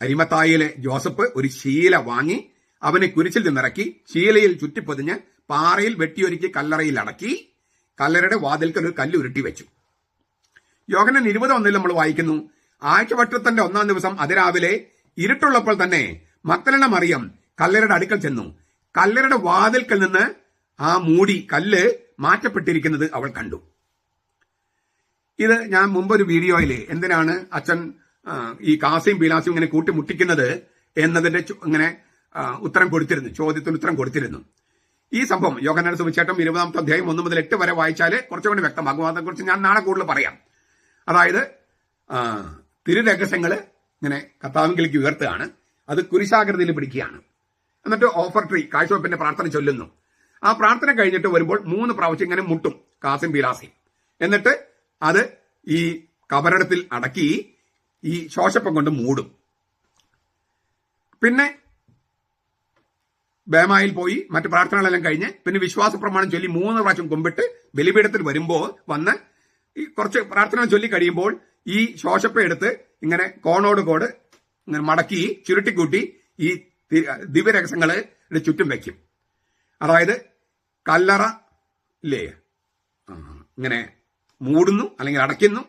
അരിമത്തായിലെ ജോസഫ് ഒരു ശീല വാങ്ങി അവനെ കുരിശിൽ നിന്നിറക്കി ശീലയിൽ ചുറ്റിപ്പൊതിഞ്ഞ് പാറയിൽ വെട്ടിയൊരുക്കി കല്ലറയിൽ അടക്കി. കല്ലറയുടെ വാതിൽക്കൽ ഒരു കല്ല് ഉരുട്ടി വെച്ചു. യോഹന്നാൻ 20:1 നമ്മൾ വായിക്കുന്നു, ആഴ്ചവട്ടത്തിന്റെ 1-ാം ദിവസം അതിരാവിലെ ഇരുട്ടുള്ളപ്പോൾ തന്നെ മഗ്ദലന മറിയം കല്ലറയുടെ അടുക്കൽ ചെന്നു. കല്ലറയുടെ വാതിൽക്കൽ നിന്ന് ആ കല്ല് മാറ്റപ്പെട്ടിരിക്കുന്നത് അവൾ കണ്ടു. ഇത് ഞാൻ മുമ്പൊരു വീഡിയോയിൽ എന്തിനാണ് അച്ഛൻ ഈ കാസിയും പീലാസിയും ഇങ്ങനെ കൂട്ടിമുട്ടിക്കുന്നത് എന്നതിന്റെ ഇങ്ങനെ ചോദ്യത്തിന് ഉത്തരം കൊടുത്തിരുന്നു. ഈ സംഭവം യോഹന്നാൻ സുവിശേഷം 20-ാമത്തെ അധ്യായം 1 മുതൽ 8 വരെ വായിച്ചാൽ കുറച്ചുകൂടി വ്യക്തമാകും. അതേക്കുറിച്ച് ഞാൻ നാളെ കൂടുതൽ പറയാം. അതായത് തിരുരഹസ്യങ്ങൾ ഇങ്ങനെ കർത്താവിലേക്ക് ഉയർത്തുകയാണ്, അത് കുരിശാകൃതിയിൽ പിടിക്കുകയാണ്. എന്നിട്ട് ഓഫർ ട്രീ കാഴ്ചവെപ്പിന്റെ പ്രാർത്ഥന ചൊല്ലുന്നു. ആ പ്രാർത്ഥന കഴിഞ്ഞിട്ട് വരുമ്പോൾ 3 പ്രാവശ്യം ഇങ്ങനെ മുട്ടും കാസിം പീലാസിയും. എന്നിട്ട് അത് ഈ കബറിടത്തിൽ അടക്കി ഈ ശോഷപ്പം കൊണ്ട് മൂടും. പിന്നെ ബേമായിൽ പോയി മറ്റു പ്രാർത്ഥനകളെല്ലാം കഴിഞ്ഞ് പിന്നെ വിശ്വാസ പ്രമാണം ചൊല്ലി 3 പ്രാവശ്യം കുമ്പിട്ട് ബലിപീഠത്തിൽ വരുമ്പോൾ വന്ന് ഈ കുറച്ച് പ്രാർത്ഥന ചൊല്ലി കഴിയുമ്പോൾ ഈ ശോഷപ്പ എടുത്ത് ഇങ്ങനെ കോണോട് കോട് ഇങ്ങനെ മടക്കി ചുരുട്ടിക്കൂട്ടി ഈ ദിവ്യരഹസ്യങ്ങള് ചുറ്റും വയ്ക്കും. അതായത് കല്ലറ ഇല്ലേ ഇങ്ങനെ മൂടുന്നു അല്ലെങ്കിൽ അടയ്ക്കുന്നു,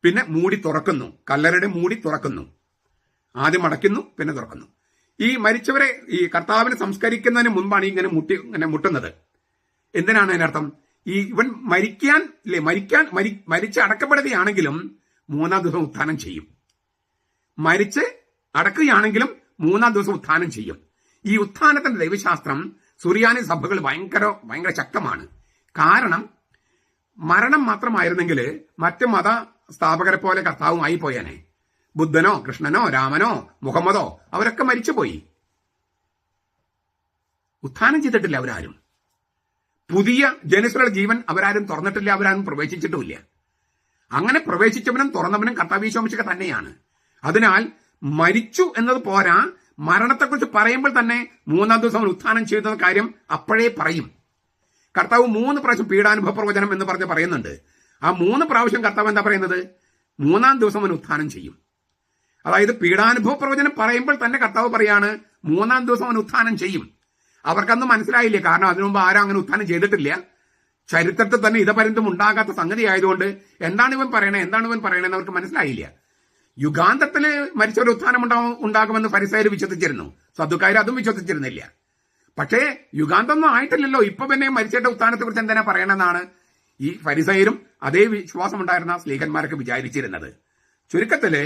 പിന്നെ മൂടി തുറക്കുന്നു. കല്ലറയുടെ മൂടി തുറക്കുന്നു, ആദ്യം അടയ്ക്കുന്നു പിന്നെ തുറക്കുന്നു. ഈ മരിച്ചവരെ ഈ കർത്താവിനെ സംസ്കരിക്കുന്നതിന് മുൻപാണ് ഇങ്ങനെ മുട്ടുന്നത്. എന്തിനാണ് അതിനർത്ഥം? ഇവൻ മരിച്ച് അടക്കപ്പെടുകയാണെങ്കിലും 3-ാം ദിവസം ഉത്ഥാനം ചെയ്യും. മരിച്ച് അടക്കുകയാണെങ്കിലും 3-ാം ദിവസം ഉത്ഥാനം ചെയ്യും. ഈ ഉത്ഥാനത്തിന്റെ ദൈവശാസ്ത്രം സുറിയാനി സഭകൾ ഭയങ്കര ശക്തമാണ്. കാരണം മരണം മാത്രമായിരുന്നെങ്കിൽ മറ്റ് മത സ്ഥാപകരെ പോലെ കർത്താവും ആയിപ്പോയേനെ. ബുദ്ധനോ കൃഷ്ണനോ രാമനോ മുഹമ്മദോ അവരൊക്കെ മരിച്ചുപോയി, ഉത്ഥാനം ചെയ്തിട്ടില്ല. അവരാരും പുതിയ ജനുസുകളുടെ ജീവൻ അവരാരും തുറന്നിട്ടില്ല, അവരാരും പ്രവേശിച്ചിട്ടുമില്ല. അങ്ങനെ പ്രവേശിച്ചവനും തുറന്നവനും കർത്താവ് യേശു മിശിഹ തന്നെയാണ്. അതിനാൽ മരിച്ചു എന്നത് പോരാ, മരണത്തെക്കുറിച്ച് പറയുമ്പോൾ തന്നെ 3-ാം ദിവസം ഉത്ഥാനം ചെയ്തെന്ന കാര്യം അപ്പോഴേ പറയും. കർത്താവ് 3 പ്രാവശ്യം പീഡാനുഭവ പ്രവചനം എന്ന് പറയുന്നുണ്ട്. ആ 3 പ്രാവശ്യം കർത്താവ് എന്താ പറയുന്നത്? 3-ാം ദിവസം അവൻ ഉത്ഥാനം ചെയ്യും. അതായത് പീഡാനുഭവ പ്രവചനം പറയുമ്പോൾ തന്നെ കർത്താവ് പറയാണ് 3-ാം ദിവസം അവൻ ഉത്ഥാനം ചെയ്യും. അവർക്കന്ന് മനസ്സിലായില്ലേ, കാരണം അതിനു മുമ്പ് ആരും അങ്ങനെ ഉത്ഥാനം ചെയ്തിട്ടില്ല. ചരിത്രത്തിൽ തന്നെ ഇതപര്യന്തം ഉണ്ടാകാത്ത സംഗതി ആയതുകൊണ്ട് എന്താണ് ഇവൻ പറയണേന്ന് അവർക്ക് മനസ്സിലായില്ല. യുഗാന്തത്തില് മരിച്ചൊരു ഉത്ഥാനം ഉണ്ടാകുമെന്ന് ഫരിസയർ വിശ്വസിച്ചിരുന്നു, സദുക്കായർ അതും വിശ്വസിച്ചിരുന്നില്ല. പക്ഷേ യുഗാന്തമൊന്നും ആയിട്ടില്ലല്ലോ, ഇപ്പൊ പിന്നെ മരിച്ചയുടെ ഉത്ഥാനത്തെ കുറിച്ച് എന്തിനാ പറയണമെന്നാണ് ഈ ഫരിസയരും അതേ വിശ്വാസം ഉണ്ടായിരുന്ന സ്ലീഹന്മാരൊക്കെ വിചാരിച്ചിരുന്നത്. ചുരുക്കത്തില്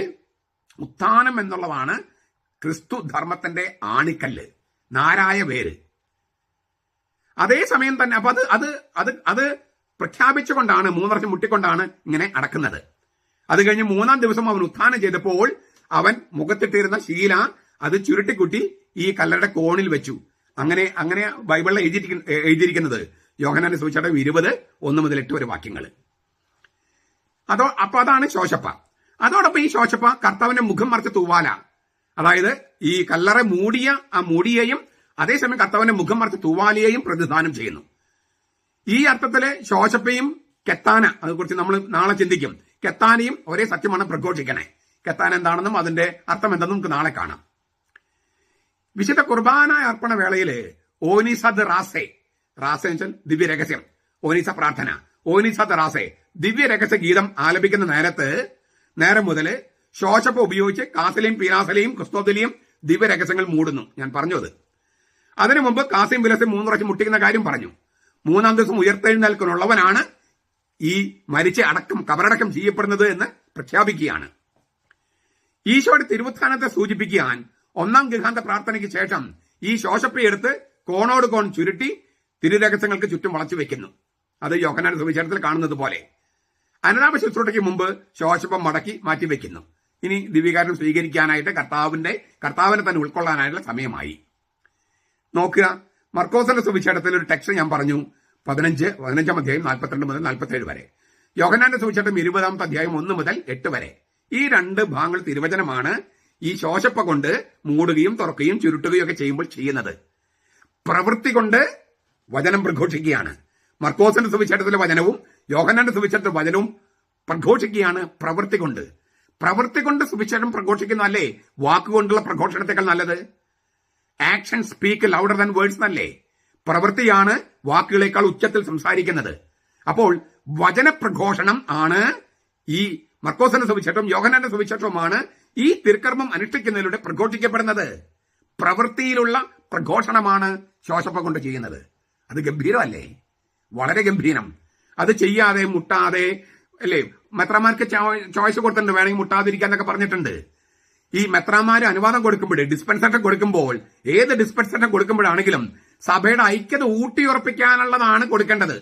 ഉത്ഥാനം എന്നുള്ളതാണ് ക്രിസ്തു ധർമ്മത്തിന്റെ ആണിക്കല്ല്, നാരായ വേര്. അതേസമയം തന്നെ അപ്പൊ അത് പ്രഖ്യാപിച്ചുകൊണ്ടാണ് 3 വർഷം മുട്ടിക്കൊണ്ടാണ് ഇങ്ങനെ അടക്കുന്നത്. അത് കഴിഞ്ഞ് 3-ാം ദിവസം അവൻ ഉത്ഥാനം ചെയ്തപ്പോൾ അവൻ മുഖത്തിട്ടിരുന്ന ശീല അത് ചുരുട്ടിക്കുട്ടി ഈ കല്ലറയുടെ കോണിൽ വെച്ചു. അങ്ങനെ ബൈബിളിൽ എഴുതിയിരിക്കുന്നത് യോഹന്നാന്റെ സുവിശേഷം 20:1 മുതൽ 8 വരെ വാക്യങ്ങൾ. അപ്പൊ അതാണ് ശോശപ്പ. അതോടൊപ്പം ഈ ശോശപ്പ കർത്താവിന്റെ മുഖം മറച്ച തൂവാല, അതായത് ഈ കല്ലറ മൂടിയ ആ മൂടിയെയും അതേസമയം കർത്താവിന്റെ മുഖം മറച്ച തൂവാലയെയും പ്രതിദാനം ചെയ്യുന്നു. ഈ അർത്ഥത്തില് ശോശപ്പയും കെത്താന, അതേക്കുറിച്ച് നമ്മൾ നാളെ ചിന്തിക്കും. കെത്താനയും ഒരേ സത്യമാണ് പ്രഘോഷിക്കണേ. കെത്താന എന്താണെന്നും അതിന്റെ അർത്ഥം എന്തെന്നും നമുക്ക് നാളെ കാണാം. വിശുദ്ധ കുർബാന അർപ്പണ വേളയില് ഓനിസദ് റാസെ എന്ന് വെച്ചാൽ ദിവ്യരഹസ്യം, ഓനിസ പ്രാർത്ഥന, ഓനിസദ് റാസെ ദിവ്യരഹസ്യ ഗീതം ആലപിക്കുന്ന നേരം മുതല് ശോശപ്പ ഉപയോഗിച്ച് കാസിലെയും പീലാസിലെയും ക്രിസ്തോത്തിലെയും ദിവ്യരഹസ്യങ്ങൾ മൂടുന്നു. ഞാൻ പറഞ്ഞത് അതിനു മുമ്പ് കാസിം പീലാസിയും 3 പ്രാവശ്യം മുട്ടിക്കുന്ന കാര്യം പറഞ്ഞു. 3-ാം ദിവസം ഉയർത്തെഴുന്നേൽക്കാനുള്ളവനാണ് ഈ മരിച്ച് കബറടക്കം ചെയ്യപ്പെടുന്നത് എന്ന് പ്രഖ്യാപിക്കുകയാണ്. ഈശോയുടെ തിരുവുത്ഥാനത്തെ സൂചിപ്പിക്കാൻ ഒന്നാം ഗൃഹാന്ത പ്രാർത്ഥനയ്ക്ക് ശേഷം ഈ ശോശപ്പയെടുത്ത് കോണോട് കോൺ ചുരുട്ടി തിരുരഹസ്യങ്ങൾക്ക് ചുറ്റും വളച്ചു വെക്കുന്നു. അത് യോഹന്നാന്റെ സുവിശേഷത്തിൽ കാണുന്നത് പോലെ അനുതാപ ശുശ്രൂഷയ്ക്ക് മുമ്പ് ശോശപ്പം മടക്കി മാറ്റിവെക്കുന്നു. ഇനി ദിവ്യകാരം സ്വീകരിക്കാനായിട്ട് കർത്താവിനെ തന്നെ ഉൾക്കൊള്ളാനായിട്ടുള്ള സമയമായി. നോക്കുക, മർക്കോസിന്റെ സുവിശേഷത്തിൽ ഒരു ടെക്സ്റ്റ് ഞാൻ പറഞ്ഞു, 15 അധ്യായം 42 മുതൽ 47 വരെ. യോഹന്നാന്റെ സുവിശേഷം 20 അധ്യായം 1 മുതൽ 8 വരെ. ഈ രണ്ട് ഭാഗങ്ങൾ തിരുവചനമാണ് ഈ ശോശപ്പ കൊണ്ട് മൂടുകയും തുറക്കുകയും ചുരുട്ടുകയും ഒക്കെ ചെയ്യുമ്പോൾ ചെയ്യുന്നത്. പ്രവൃത്തി കൊണ്ട് വചനം പ്രഘോഷിക്കുകയാണ്. മർക്കോസിന്റെ സുവിശേഷത്തിലെ വചനവും യോഹന്നാന്റെ സുവിശേഷത്തിലെ വചനവും പ്രഘോഷിക്കുകയാണ് പ്രവൃത്തി കൊണ്ട് സുവിശേഷം പ്രഘോഷിക്കുന്ന അല്ലേ വാക്കുകൊണ്ടുള്ള പ്രഘോഷണത്തെക്കാൾ നല്ലത്? Action speak louder than words എന്നല്ലേ? പ്രവൃത്തിയാണ് വാക്കുകളേക്കാൾ ഉച്ചത്തിൽ സംസാരിക്കുന്നത്. അപ്പോൾ വചനപ്രഘോഷണം ആണ് ഈ മർക്കോസിന്റെ സുവിശേഷവും യോഹന്നാന്റെ സുവിശേഷവുമാണ് ഈ തിരുക്കർമ്മം അനുഷ്ഠിക്കുന്നതിലൂടെ പ്രഘോഷിക്കപ്പെടുന്നത്. പ്രവൃത്തിയിലുള്ള പ്രഘോഷണമാണ് ശോശപ്പ കൊണ്ട് ചെയ്യുന്നത്. അത് ഗംഭീരമല്ലേ? വളരെ ഗംഭീരം. അത് ചെയ്യാതെ മുട്ടാതെ അല്ലേ? മെത്രാമാർക്ക് ചോയ്സ് കൊടുത്തിട്ടുണ്ട്, വേണമെങ്കിൽ മുട്ടാതിരിക്കാന്നൊക്കെ പറഞ്ഞിട്ടുണ്ട്. ഈ മെത്രാമാര് അനുവാദം കൊടുക്കുമ്പോൾ, ഡിസ്പെൻസേഷൻ കൊടുക്കുമ്പോൾ, ഏത് ഡിസ്പെൻസേഷൻ കൊടുക്കുമ്പോഴാണെങ്കിലും സഭയുടെ ഐക്യത ഊട്ടിയുറപ്പിക്കാനുള്ളതാണ് കൊടുക്കേണ്ടത്,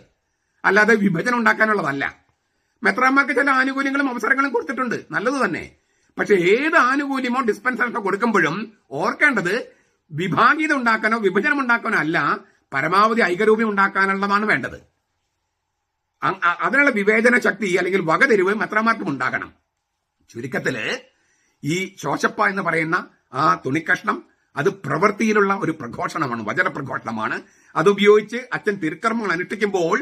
അല്ലാതെ വിഭജനം ഉണ്ടാക്കാനുള്ളതല്ല. മെത്രാമാർക്ക് ചില ആനുകൂല്യങ്ങളും അവസരങ്ങളും കൊടുത്തിട്ടുണ്ട്, നല്ലത് തന്നെ. പക്ഷെ ഏത് ആനുകൂല്യമോ ഡിസ്പെൻസേഷനോ കൊടുക്കുമ്പോഴും ഓർക്കേണ്ടത് വിഭാഗീയത ഉണ്ടാക്കാനോ വിഭജനം ഉണ്ടാക്കാനോ അല്ല, പരമാവധി ഐക്യരൂപം ഉണ്ടാക്കാനുള്ളതാണ് വേണ്ടത്. അതിനുള്ള വിവേചന ശക്തി അല്ലെങ്കിൽ വകതിരിവ് മെത്രാമാർക്കും ഉണ്ടാകണം. ചുരുക്കത്തില് ഈ ശോശപ്പ എന്ന് പറയുന്ന ആ തുണിക്കഷ്ണം അത് പ്രവൃത്തിയിലുള്ള ഒരു പ്രഘോഷണമാണ്, വചനപ്രഘോഷണമാണ്. അതുപയോഗിച്ച് അച്ഛൻ തിരുക്കർമ്മങ്ങൾ അനുഷ്ഠിക്കുമ്പോൾ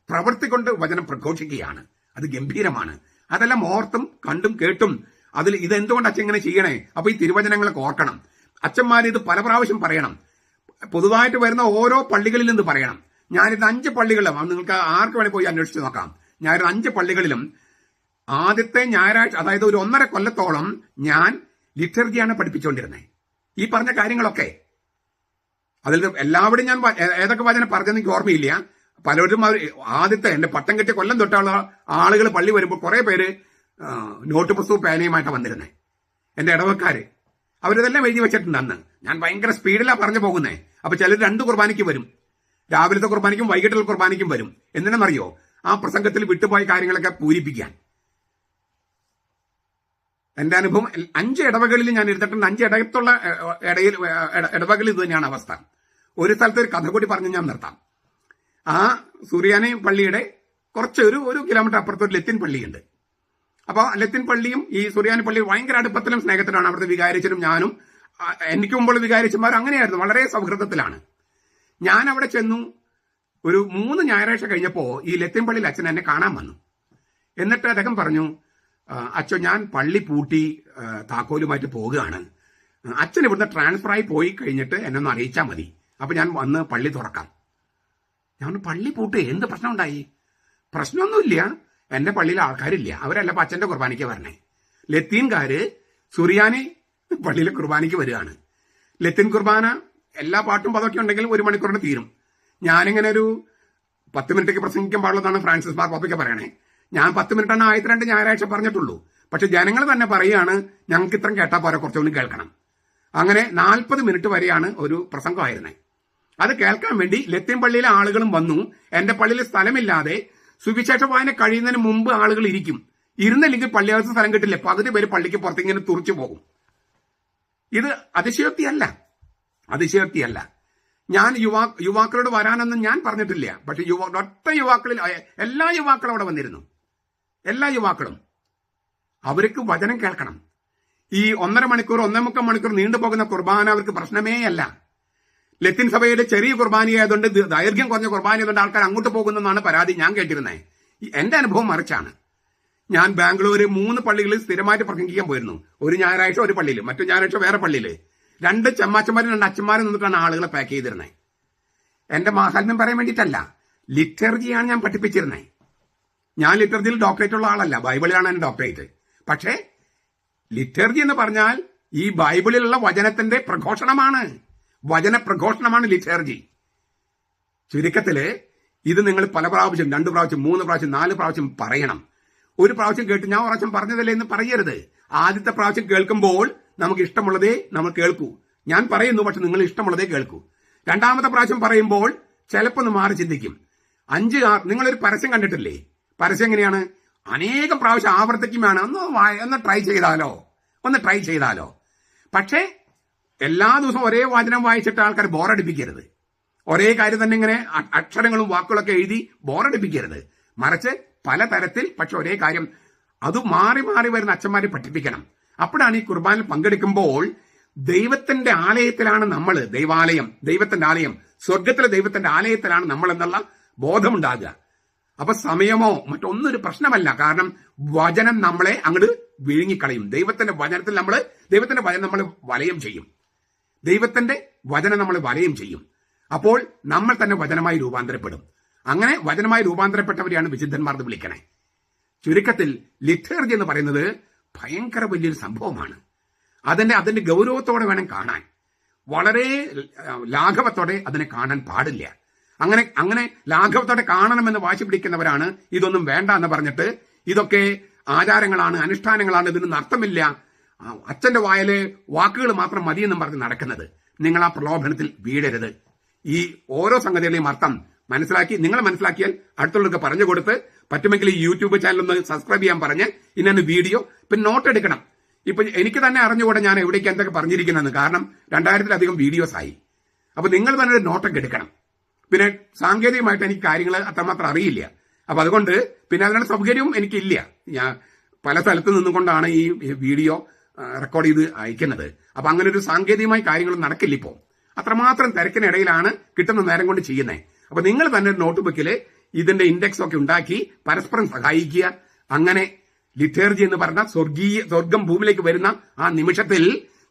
പ്രവൃത്തി കൊണ്ട് വചനം പ്രഘോഷിക്കുകയാണ്. അത് ഗംഭീരമാണ്. അതെല്ലാം ഓർത്തും കണ്ടും കേട്ടും അതിൽ ഇതെന്തുകൊണ്ട് അച്ഛൻ ഇങ്ങനെ ചെയ്യണേ? അപ്പൊ ഈ തിരുവചനങ്ങളൊക്കെ ഓർക്കണം. അച്ഛന്മാർ ഇത് പല പ്രാവശ്യം പറയണം. പൊതുവായിട്ട് വരുന്ന ഓരോ പള്ളികളിൽ നിന്ന് പറയണം. ഞാനിത് 5 പള്ളികളിലും, നിങ്ങൾക്ക് ആർക്ക് വേണേൽ പോയി അന്വേഷിച്ച് നോക്കാം. ഞാനിത് 5 പള്ളികളിലും ആദ്യത്തെ ഞായറാഴ്ച, അതായത് ഒരു 1.5 കൊല്ലത്തോളം ഞാൻ ലിറ്റർജിയാണ് പഠിപ്പിച്ചുകൊണ്ടിരുന്നത്. ഈ പറഞ്ഞ കാര്യങ്ങളൊക്കെ അതിൽ എല്ലാവരും ഞാൻ ഏതൊക്കെ വചനം പറഞ്ഞെന്ന് എനിക്ക് ഓർമ്മയില്ല. പലരും ആദ്യത്തെ എന്റെ പട്ടം കെട്ടിയ കൊല്ലം തൊട്ടുള്ള ആളുകൾ പള്ളി വരുമ്പോൾ കുറെ പേര് നോട്ട് പുസ്തകവും പേനയുമായിട്ട് വന്നിരുന്നേ. എന്റെ ഇടവക്കാര് അവരിതെല്ലാം എഴുതി വെച്ചിട്ടുണ്ട്. അന്ന് ഞാൻ ഭയങ്കര സ്പീഡിലാണ് പറഞ്ഞു പോകുന്നേ. അപ്പൊ ചിലർ 2 കുർബാനയ്ക്ക് വരും, രാവിലത്തെ കുർബാനയ്ക്കും വൈകിട്ടുള്ള കുർബാനയ്ക്കും വരും. എന്തിനെന്നറിയോ? ആ പ്രസംഗത്തിൽ വിട്ടുപോയ കാര്യങ്ങളൊക്കെ പൂരിപ്പിക്കാൻ. എന്റെ അനുഭവം 5 ഇടവകളിൽ ഞാൻ എടുത്തിട്ടുണ്ട്. 5 ഇടയത്തുള്ള ഇടവകളിൽ ഇത് തന്നെയാണ് അവസ്ഥ. ഒരു സ്ഥലത്ത് ഒരു കഥ കൂടി പറഞ്ഞ് ഞാൻ നിർത്താം. ആ സുറിയാനി പള്ളിയുടെ കുറച്ച് ഒരു കിലോമീറ്റർ അപ്പുറത്ത് ഒരു ലത്തിൻ പള്ളിയുണ്ട്. അപ്പോൾ ലത്തിൻ പള്ളിയും ഈ സുറിയാനി പള്ളിയും ഭയങ്കര അടുപ്പത്തിലും സ്നേഹത്തിലാണ്. അവിടുത്തെ വികാരിച്ചനും ഞാനും, എനിക്ക് മുമ്പുള്ള വികാരിച്ചന്മാരും അങ്ങനെയായിരുന്നു, വളരെ സൗഹൃദത്തിലാണ്. ഞാൻ അവിടെ ചെന്നു. ഒരു 3 ഞായറാഴ്ച കഴിഞ്ഞപ്പോ ഈ ലത്തിൻ പള്ളിയിൽ അച്ഛൻ എന്നെ കാണാൻ വന്നു. എന്നിട്ട് അദ്ദേഹം പറഞ്ഞു, അച്ഛൻ ഞാൻ പള്ളി പൂട്ടി താക്കോലുമായിട്ട് പോവുകയാണ്, അച്ഛൻ ഇവിടുന്ന് ട്രാൻസ്ഫറായി പോയി കഴിഞ്ഞിട്ട് എന്നെ ഒന്ന് അറിയിച്ചാൽ മതി, അപ്പൊ ഞാൻ വന്ന് പള്ളി തുറക്കാം. ഞാൻ പള്ളി പൂട്ടി എന്ത് പ്രശ്നം ഉണ്ടായി? പ്രശ്നമൊന്നുമില്ല, എന്റെ പള്ളിയിൽ ആൾക്കാരില്ല, അവരല്ല അച്ഛന്റെ കുർബാനയ്ക്ക് വരണേ. ലത്തീൻകാര് സുറിയാനി പള്ളിയിൽ കുർബാനയ്ക്ക് വരികയാണ്. ലത്തീൻ കുർബാന എല്ലാ പാട്ടും പതൊക്കെ ഉണ്ടെങ്കിൽ 1 മണിക്കൂറിന് തീരും. ഞാനിങ്ങനെ ഒരു 10 മിനിറ്റൊക്കെ പ്രസംഗിക്കാൻ പാടുള്ളതാണ് ഫ്രാൻസിസ് മാർപ്പാപ്പയ്ക്ക് പറയണേ. ഞാൻ 10 മിനിറ്റാണ് 2 ഞായറാഴ്ച പറഞ്ഞിട്ടുള്ളൂ. പക്ഷെ ജനങ്ങൾ തന്നെ പറയുകയാണ്, ഞങ്ങൾക്ക് ഇത്രയും കേട്ടാൽ പോരാ, കുറച്ചുകൂടി കേൾക്കണം. അങ്ങനെ 40 മിനിറ്റ് വരെയാണ് ഒരു പ്രസംഗമായിരുന്നത്. അത് കേൾക്കാൻ വേണ്ടി ലത്തീൻ പള്ളിയിലെ ആളുകളും വന്നു. എന്റെ പള്ളിയിൽ സ്ഥലമില്ലാതെ സുവിശേഷ വായന കഴിയുന്നതിന് മുമ്പ് ആളുകൾ ഇരിക്കും. ഇരുന്നില്ലെങ്കിൽ പള്ളിയകത്ത് സ്ഥലം കിട്ടില്ല. പകുതി പേര് പള്ളിക്ക് പുറത്തിങ്ങനെ തുറച്ചു പോകും. ഇത് അതിശയോക്തിയല്ല. ഞാൻ യുവാക്കളോട് വരാനൊന്നും ഞാൻ പറഞ്ഞിട്ടില്ല. പക്ഷെ ഒറ്റ യുവാക്കളിൽ എല്ലാ യുവാക്കളും അവിടെ വന്നിരുന്നു. എല്ലാ യുവാക്കളും അവർക്ക് വചനം കേൾക്കണം. ഈ 1.5 മണിക്കൂർ 1.25 മണിക്കൂർ നീണ്ടുപോകുന്ന കുർബാന അവർക്ക് പ്രശ്നമേ അല്ല. ലത്തീൻ സഭയുടെ ചെറിയ കുർബാനയായതുകൊണ്ട്, ദൈർഘ്യം കുറഞ്ഞ കുർബാനയായതുകൊണ്ട് ആൾക്കാർ അങ്ങോട്ട് പോകുന്നതാണ് പരാതി ഞാൻ കേട്ടിരുന്നത്. എന്റെ അനുഭവം മറിച്ചാണ്. ഞാൻ ബാംഗ്ലൂർ 3 പള്ളികളിൽ സ്ഥിരമായിട്ട് പ്രസംഗിക്കാൻ പോയിരുന്നു. ഒരു ഞായറാഴ്ച ഒരു പള്ളിയിൽ, മറ്റു ഞായറാഴ്ച വേറെ പള്ളിയിൽ. 2 ചെമ്മാച്ചന്മാരും 2 അച്ഛന്മാരും നിന്നിട്ടാണ് ആളുകളെ പാക്ക് ചെയ്തിരുന്നത്. എന്റെ മാഹാത്മ്യം പറയാൻ വേണ്ടിയിട്ടല്ല, ലിറ്റർജിയാണ് ഞാൻ പഠിപ്പിച്ചിരുന്നത്. ഞാൻ ലിറ്റർജിയിൽ ഡോക്ടറേറ്റ് ഉള്ള ആളല്ല, ബൈബിളിലാണ് എന്റെ ഡോക്ടറേറ്റ്. പക്ഷേ ലിറ്റർജി എന്ന് പറഞ്ഞാൽ ഈ ബൈബിളിലുള്ള വചനത്തിന്റെ പ്രഘോഷണമാണ്, വചനപ്രഘോഷണമാണ് ലിറ്റർജി. ചുരുക്കത്തില് ഇത് നിങ്ങൾ പല പ്രാവശ്യം, 2 പ്രാവശ്യം, 3 പ്രാവശ്യം, 4 പ്രാവശ്യം പറയണം. ഒരു പ്രാവശ്യം കേട്ട് ഞാൻ പ്രാവശ്യം പറഞ്ഞതല്ലേ എന്ന് പറയരുത്. ആദ്യത്തെ പ്രാവശ്യം കേൾക്കുമ്പോൾ നമുക്ക് ഇഷ്ടമുള്ളതേ നമ്മൾ കേൾക്കൂ. ഞാൻ പറയുന്നു, പക്ഷെ നിങ്ങൾ ഇഷ്ടമുള്ളതേ കേൾക്കൂ. രണ്ടാമത്തെ പ്രാവശ്യം പറയുമ്പോൾ ചിലപ്പോൾ ഒന്ന് മാറി ചിന്തിക്കും. 5-6 നിങ്ങളൊരു പരസ്യം കണ്ടിട്ടില്ലേ? പരസ്യം എങ്ങനെയാണ്? അനേകം പ്രാവശ്യം ആവർത്തിക്കും വേണം. ഒന്ന് ട്രൈ ചെയ്താലോ. പക്ഷേ എല്ലാ ദിവസവും ഒരേ വചനം വായിച്ചിട്ട് ആൾക്കാർ ബോറടിപ്പിക്കരുത്. ഒരേ കാര്യം തന്നെ ഇങ്ങനെ അക്ഷരങ്ങളും വാക്കുകളൊക്കെ എഴുതി ബോറടിപ്പിക്കരുത്. മറിച്ച് പലതരത്തിൽ പക്ഷെ ഒരേ കാര്യം അത് മാറി മാറി വരുന്ന അച്ഛന്മാരെ പഠിപ്പിക്കണം. അപ്പോഴാണ് ഈ കുർബാനയിൽ പങ്കെടുക്കുമ്പോൾ ദൈവത്തിന്റെ ആലയത്തിലാണ് നമ്മൾ, ദൈവത്തിന്റെ ആലയം, സ്വർഗത്തിലെ ദൈവത്തിന്റെ ആലയത്തിലാണ് നമ്മൾ എന്നുള്ള ബോധമുണ്ടാകുക. അപ്പൊ സമയമോ മറ്റൊന്നൊരു പ്രശ്നമല്ല. കാരണം വചനം നമ്മളെ അങ്ങോട്ട് വിഴുങ്ങിക്കളയും. ദൈവത്തിന്റെ വചനം നമ്മൾ വലയം ചെയ്യും. ദൈവത്തിന്റെ വചനം നമ്മൾ വലയം ചെയ്യും. അപ്പോൾ നമ്മൾ തന്നെ വചനമായി രൂപാന്തരപ്പെടും. അങ്ങനെ വചനമായി രൂപാന്തരപ്പെട്ടവരെയാണ് വിശുദ്ധന്മാർ എന്ന് വിളിക്കണേ. ചുരുക്കത്തിൽ ലിറ്റർജി എന്ന് പറയുന്നത് ഭയങ്കര വലിയൊരു സംഭവമാണ്. അതിന്റെ ഗൗരവത്തോടെ വേണം കാണാൻ. വളരെ ലാഘവത്തോടെ അതിനെ കാണാൻ പാടില്ല. അങ്ങനെ ലാഘവത്തോടെ കാണണമെന്ന് വാശി പിടിക്കുന്നവരാണ് ഇതൊന്നും വേണ്ട എന്ന് പറഞ്ഞിട്ട് ഇതൊക്കെ ആചാരങ്ങളാണ്, അനുഷ്ഠാനങ്ങളാണ്, ഇതിനൊന്നും അർത്ഥമില്ല, അച്ഛന്റെ വായിലെ വാക്കുകൾ മാത്രം മതിയെന്നും പറഞ്ഞ് നടക്കുന്നത്. നിങ്ങൾ ആ പ്രലോഭനത്തിൽ വീഴരുത്. ഈ ഓരോ സംഗതികളുടെയും അർത്ഥം നിങ്ങൾ മനസ്സിലാക്കിയാൽ അടുത്തുള്ളവർക്ക് പറഞ്ഞു കൊടുത്ത് പറ്റുമെങ്കിൽ ഈ യൂട്യൂബ് ചാനൽ ഒന്ന് സബ്സ്ക്രൈബ് ചെയ്യാൻ പറഞ്ഞ് ഇന്ന വീഡിയോ പിന്നെ നോട്ട് എടുക്കണം. ഇപ്പൊ എനിക്ക് തന്നെ അറിഞ്ഞുകൂടെ ഞാൻ എവിടേക്ക് എന്തൊക്കെ പറഞ്ഞിരിക്കുന്നതെന്ന്. കാരണം 2000-ലധികം വീഡിയോസ് ആയി. അപ്പൊ നിങ്ങൾ തന്നെ ഒരു നോട്ടൊക്കെ എടുക്കണം. പിന്നെ സാങ്കേതികമായിട്ട് എനിക്ക് കാര്യങ്ങൾ അത്രമാത്രം അറിയില്ല. അപ്പൊ അതുകൊണ്ട് പിന്നെ അതിനുള്ള സൗകര്യവും എനിക്കില്ല. ഞാൻ പല സ്ഥലത്ത് നിന്നുകൊണ്ടാണ് ഈ വീഡിയോ റെക്കോർഡ് ചെയ്ത് അയക്കുന്നത്. അപ്പൊ അങ്ങനെ ഒരു സാങ്കേതികമായ കാര്യങ്ങളും നടക്കില്ല. ഇപ്പോ അത്രമാത്രം തിരക്കിനിടയിലാണ് കിട്ടുന്ന നേരം കൊണ്ട് ചെയ്യുന്നത്. അപ്പൊ നിങ്ങൾ തന്നെ ഒരു നോട്ട് ബുക്കിൽ ഇതിന്റെ ഇൻഡെക്സ് ഒക്കെ ഉണ്ടാക്കി പരസ്പരം സഹായിക്കുക. അങ്ങനെ ലിറ്റർജി എന്ന് പറഞ്ഞ സ്വർഗം ഭൂമിയിലേക്ക് വരുന്ന ആ നിമിഷത്തിൽ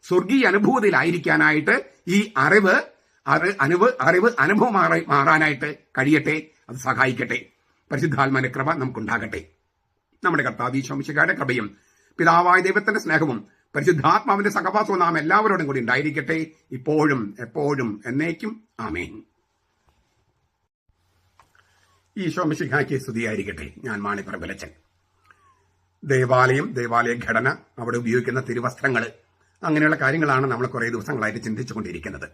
സ്വർഗീയ അനുഭൂതിയിലായിരിക്കാനായിട്ട് ഈ അറിവ് അനുഭവം മാറാനായിട്ട് കഴിയട്ടെ. അത് സഹായിക്കട്ടെ. പരിശുദ്ധാത്മാവിന്റെ കൃപ നമുക്കുണ്ടാകട്ടെ. നമ്മുടെ കർത്താവ് ഈശോ മിശിഹായുടെ കൃപയും പിതാവായ ദൈവത്തിന്റെ സ്നേഹവും പരിശുദ്ധാത്മാവിന്റെ സഹവാസവും നാം എല്ലാവരോടും കൂടി ഉണ്ടായിരിക്കട്ടെ, ഇപ്പോഴും എപ്പോഴും എന്നേക്കും. ആമേൻ. ഈശോ മിശിഹായ്ക്ക് സ്തുതിയായിരിക്കട്ടെ. ഞാൻ മാണിപ്രബലച്ചൻ. ദേവാലയ ഘടന, അവിടെ ഉപയോഗിക്കുന്ന തിരുവസ്ത്രങ്ങൾ, അങ്ങനെയുള്ള കാര്യങ്ങളാണ് നമ്മൾ കുറെ ദിവസങ്ങളായിട്ട് ചിന്തിച്ചുകൊണ്ടിരിക്കുന്നത്.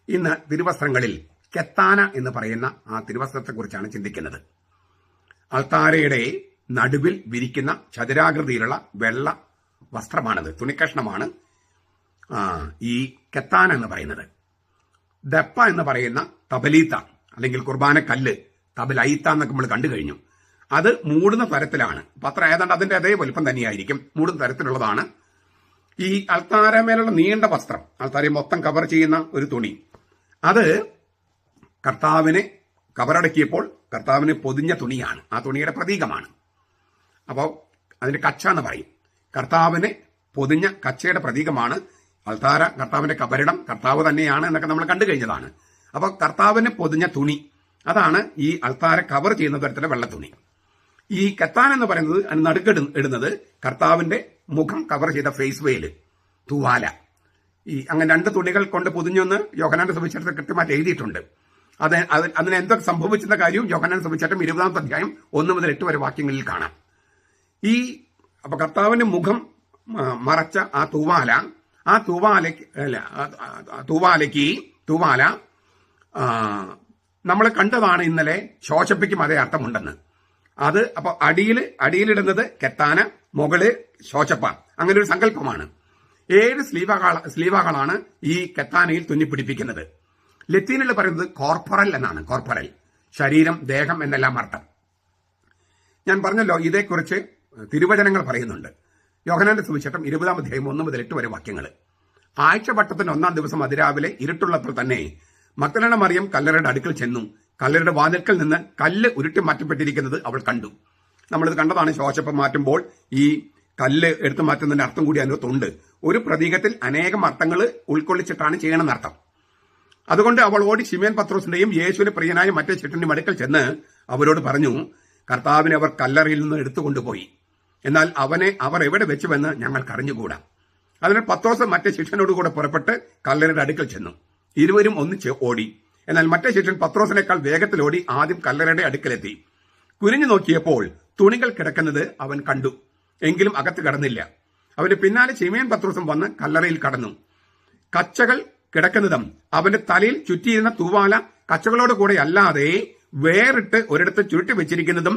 ഇന്ന് തിരുവസ്ത്രങ്ങളിൽ കെത്താന എന്ന് പറയുന്ന ആ തിരുവസ്ത്രത്തെക്കുറിച്ചാണ് ചിന്തിക്കുന്നത്. അൾത്താരയുടെ നടുവിൽ വിരിക്കുന്ന ചതുരാകൃതിയിലുള്ള വെള്ള വസ്ത്രമാണത്, തുണിക്കഷ്ണമാണ് ഈ കെത്താന എന്ന് പറയുന്നത്. ദപ്പ എന്ന് പറയുന്ന തബലീത്ത അല്ലെങ്കിൽ കുർബാന കല്ല്, തബലൈത്ത എന്നൊക്കെ നമ്മൾ കണ്ടു കഴിഞ്ഞു. അത് മൂടുന്ന തരത്തിലാണ്. പത്രം ഏതാണ്ട് അതിന്റെ അതേ വലുപ്പം തന്നെയായിരിക്കും, മൂടുന്ന തരത്തിലുള്ളതാണ്. ഈ അൾത്താരമേലുള്ള നീണ്ട വസ്ത്രം, അൾത്താരയെ മൊത്തം കവർ ചെയ്യുന്ന ഒരു തുണി, അത് കർത്താവിനെ കവറടക്കിയപ്പോൾ കർത്താവിന് പൊതിഞ്ഞ തുണിയാണ്. ആ തുണിയുടെ പ്രതീകമാണ്. അപ്പോൾ അതിന്റെ കച്ച എന്ന് പറയും. കർത്താവിനെ പൊതിഞ്ഞ കച്ചയുടെ പ്രതീകമാണ് അൾത്താര. കർത്താവിന്റെ കബരിടം കർത്താവ് തന്നെയാണ് എന്നൊക്കെ നമ്മൾ കണ്ടു കഴിഞ്ഞതാണ്. അപ്പോൾ കർത്താവിനെ പൊതിഞ്ഞ തുണി, അതാണ് ഈ അൾത്താര കവർ ചെയ്യുന്ന തരത്തിലെ വെള്ളത്തുണി. ഈ കെത്താൻ എന്ന് പറയുന്നത് നടുക്കിടുന്നത് കർത്താവിന്റെ മുഖം കവർ ചെയ്ത ഫേസ് വെയിൽ, തൂവാല. അങ്ങനെ 2 തുണികൾ കൊണ്ട് പൊതിഞ്ഞെന്ന് യോഹന്നാന്റെ സുവിശേഷത്തിൽ കൃത്യമായിട്ട് എഴുതിയിട്ടുണ്ട്. അതിന് എന്തൊക്കെ സംഭവിച്ചെന്ന കാര്യവും യോഹന്നാന്റെ സുവിശേഷം 20-ാമത്തെ അധ്യായം 1 മുതൽ 8 വരെ വാക്യങ്ങളിൽ കാണാം. അപ്പൊ കർത്താവിന്റെ മുഖം മറച്ച ആ തൂവാല നമ്മൾ കണ്ടതാണ് ഇന്നലെ. ശോശപ്പയ്ക്കും അതേ അർത്ഥമുണ്ടെന്ന്. അത് അപ്പൊ അടിയിലിടുന്നത് കെത്താന, മുകളിൽ ശോശപ്പ, അങ്ങനെ ഒരു സങ്കല്പമാണ്. 7 സ്ലീവകളാണ് ഈ കെത്താനയിൽ തുന്നിപ്പിടിപ്പിക്കുന്നത്. ലത്തീനിൽ പറയുന്നത് കോർപ്പറൽ എന്നാണ്. കോർപ്പറൽ, ശരീരം, ദേഹം എന്നെല്ലാം അർത്ഥം. ഞാൻ പറഞ്ഞല്ലോ, ഇതേക്കുറിച്ച് തിരുവചനങ്ങൾ പറയുന്നുണ്ട്. യോഹന്നാന്റെ സുവിശേഷം 20-ാം അധ്യായം 1 മുതൽ 8 വരെ വാക്യങ്ങൾ. ആഴ്ചവട്ടത്തിന്റെ 1-ാം ദിവസം അതിരാവിലെ ഇരുട്ടുള്ളപ്പോൾ തന്നെ മഗ്ദലേന മറിയം കല്ലറയുടെ അടുക്കൽ ചെന്നു. കല്ലറയുടെ വാതിൽക്കൽ നിന്ന് കല്ല് ഉരുട്ടി മാറ്റപ്പെട്ടിരിക്കുന്നത് അവൾ കണ്ടു. നമ്മളിത് കണ്ടതാണ്. ശോശപ്പം മാറ്റുമ്പോൾ ഈ കല്ല് എടുത്തു മാറ്റുന്നതിന്റെ അർത്ഥം കൂടി അതിനകത്തുണ്ട്. ഒരു പ്രതീകത്തിൽ അനേകം അർത്ഥങ്ങൾ ഉൾക്കൊള്ളിച്ചിട്ടാണ് ചെയ്യണമെന്നർത്ഥം. അതുകൊണ്ട് അവൾ ഓടി ശിമോൻ പത്രോസിന്റെയും യേശുവിന്റെ പ്രിയനായ മറ്റേ ശിഷ്യന്റെയും അടുക്കൽ ചെന്ന് അവരോട് പറഞ്ഞു, കർത്താവിനെ അവർ കല്ലറയിൽ നിന്ന് എടുത്തുകൊണ്ടുപോയി. എന്നാൽ അവർ എവിടെ വെച്ചുവെന്ന് ഞങ്ങൾക്ക് അറിഞ്ഞുകൂടാ. അതിനാൽ പത്രോസ് മറ്റേ ശിഷ്യനോടുകൂടെ പുറപ്പെട്ട് കല്ലറയുടെ അടുക്കൽ ചെന്നു. ഇരുവരും ഒന്നിച്ച് ഓടി. എന്നാൽ മറ്റേ ശിഷ്യൻ പത്രോസിനേക്കാൾ വേഗത്തിൽ ഓടി ആദ്യം കല്ലറയുടെ അടുക്കലെത്തി. കുനിഞ്ഞു നോക്കിയപ്പോൾ തുണികൾ കിടക്കുന്നത് അവൻ കണ്ടു. എങ്കിലും അകത്ത് കടന്നില്ല. അവന്റെ പിന്നാലെ ശിമയോൻ പത്രോസും വന്ന് കല്ലറയിൽ കടന്നു. കച്ചകൾ കിടക്കുന്നതും അവന്റെ തലയിൽ ചുറ്റിയിരുന്ന തൂവാല കച്ചകളോട് കൂടെ അല്ലാതെ വേറിട്ട് ഒരിടത്ത് ചുരുട്ടി വെച്ചിരിക്കുന്നതും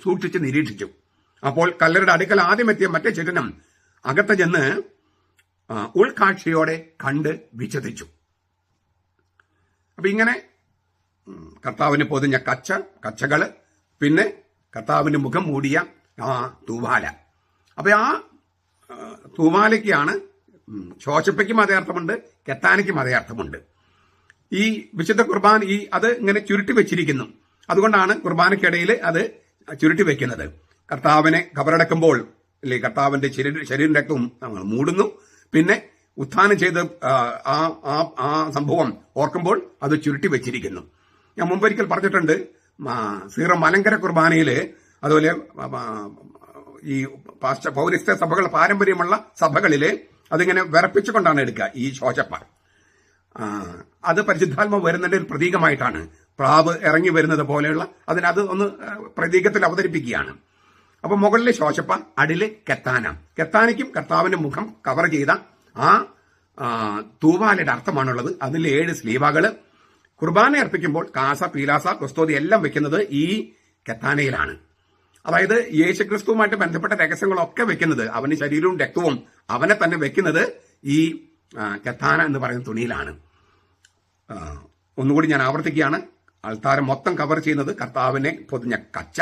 സൂക്ഷിച്ച് നിരീക്ഷിച്ചു. അപ്പോൾ കല്ലറയുടെ അടുക്കൽ ആദ്യമെത്തിയ മറ്റേ ചേട്ടനും അകത്ത് ചെന്ന് ഉൾക്കാഴ്ചയോടെ കണ്ട് വിചതിച്ചു. അപ്പൊ ഇങ്ങനെ കർത്താവിന് പൊതിഞ്ഞ കച്ചകള്, പിന്നെ കർത്താവിന്റെ മുഖം മൂടിയ ആ തൂവാല. അപ്പൊ ആ തൂവാലയ്ക്കാണ് ശോശപ്പയ്ക്കും അതേ അർത്ഥമുണ്ട്, കെത്താനയ്ക്കും അതേ അർത്ഥമുണ്ട്. ഈ വിശുദ്ധ കുർബാന അത് ഇങ്ങനെ ചുരുട്ടി വെച്ചിരിക്കുന്നു. അതുകൊണ്ടാണ് കുർബാനയ്ക്കിടയിൽ അത് ചുരുട്ടി വെക്കുന്നത്. കർത്താവിനെ കബറടക്കുമ്പോൾ അല്ലെ, കർത്താവിന്റെ ശരീരം രക്തവും മൂടുന്നു. പിന്നെ ഉത്ഥാനം ചെയ്ത് ആ സംഭവം ഓർക്കുമ്പോൾ അത് ചുരുട്ടി വെച്ചിരിക്കുന്നു. ഞാൻ മുമ്പൊരിക്കൽ പറഞ്ഞിട്ടുണ്ട്, സീറോ മലങ്കര കുർബാനയില്, അതുപോലെ ഈ പൗരസ്ത്യ സഭകൾ പാരമ്പര്യമുള്ള സഭകളില് അതിങ്ങനെ വിറപ്പിച്ചുകൊണ്ടാണ് എടുക്കുക ഈ ശോശപ്പ. അത് പരിശുദ്ധാത്മാവ് വരുന്നതിന്റെ ഒരു പ്രതീകമായിട്ടാണ്. പ്രാവ് ഇറങ്ങി വരുന്നത് പോലെയുള്ള അത് ഒന്ന് പ്രതീകത്തിൽ അവതരിപ്പിക്കുകയാണ്. അപ്പൊ മുകളിലെ ശോശപ്പ, അടില് കെത്താനയ്ക്കും കർത്താവിന്റെ മുഖം കവർ ചെയ്ത ആ തൂവാലയുടെ അർത്ഥമാണുള്ളത്. അതിൽ 7 സ്ലീവകള്. കുർബാന അർപ്പിക്കുമ്പോൾ കാസ, പീലാസ, ക്രിസ്തോതി എല്ലാം വെക്കുന്നത് ഈ കെത്താനയിലാണ്. അതായത് യേശുക്രിസ്തുവുമായിട്ട് ബന്ധപ്പെട്ട രഹസ്യങ്ങളൊക്കെ വെക്കുന്നത്, അവന്റെ ശരീരവും രക്തവും അവനെ തന്നെ വെക്കുന്നത് ഈ കെത്താന എന്ന് പറയുന്ന തുണിയിലാണ്. ഒന്നുകൂടി ഞാൻ ആവർത്തിക്കുകയാണ്. അൾത്താരം മൊത്തം കവർ ചെയ്യുന്നത് കർത്താവിനെ പൊതിഞ്ഞ കച്ച.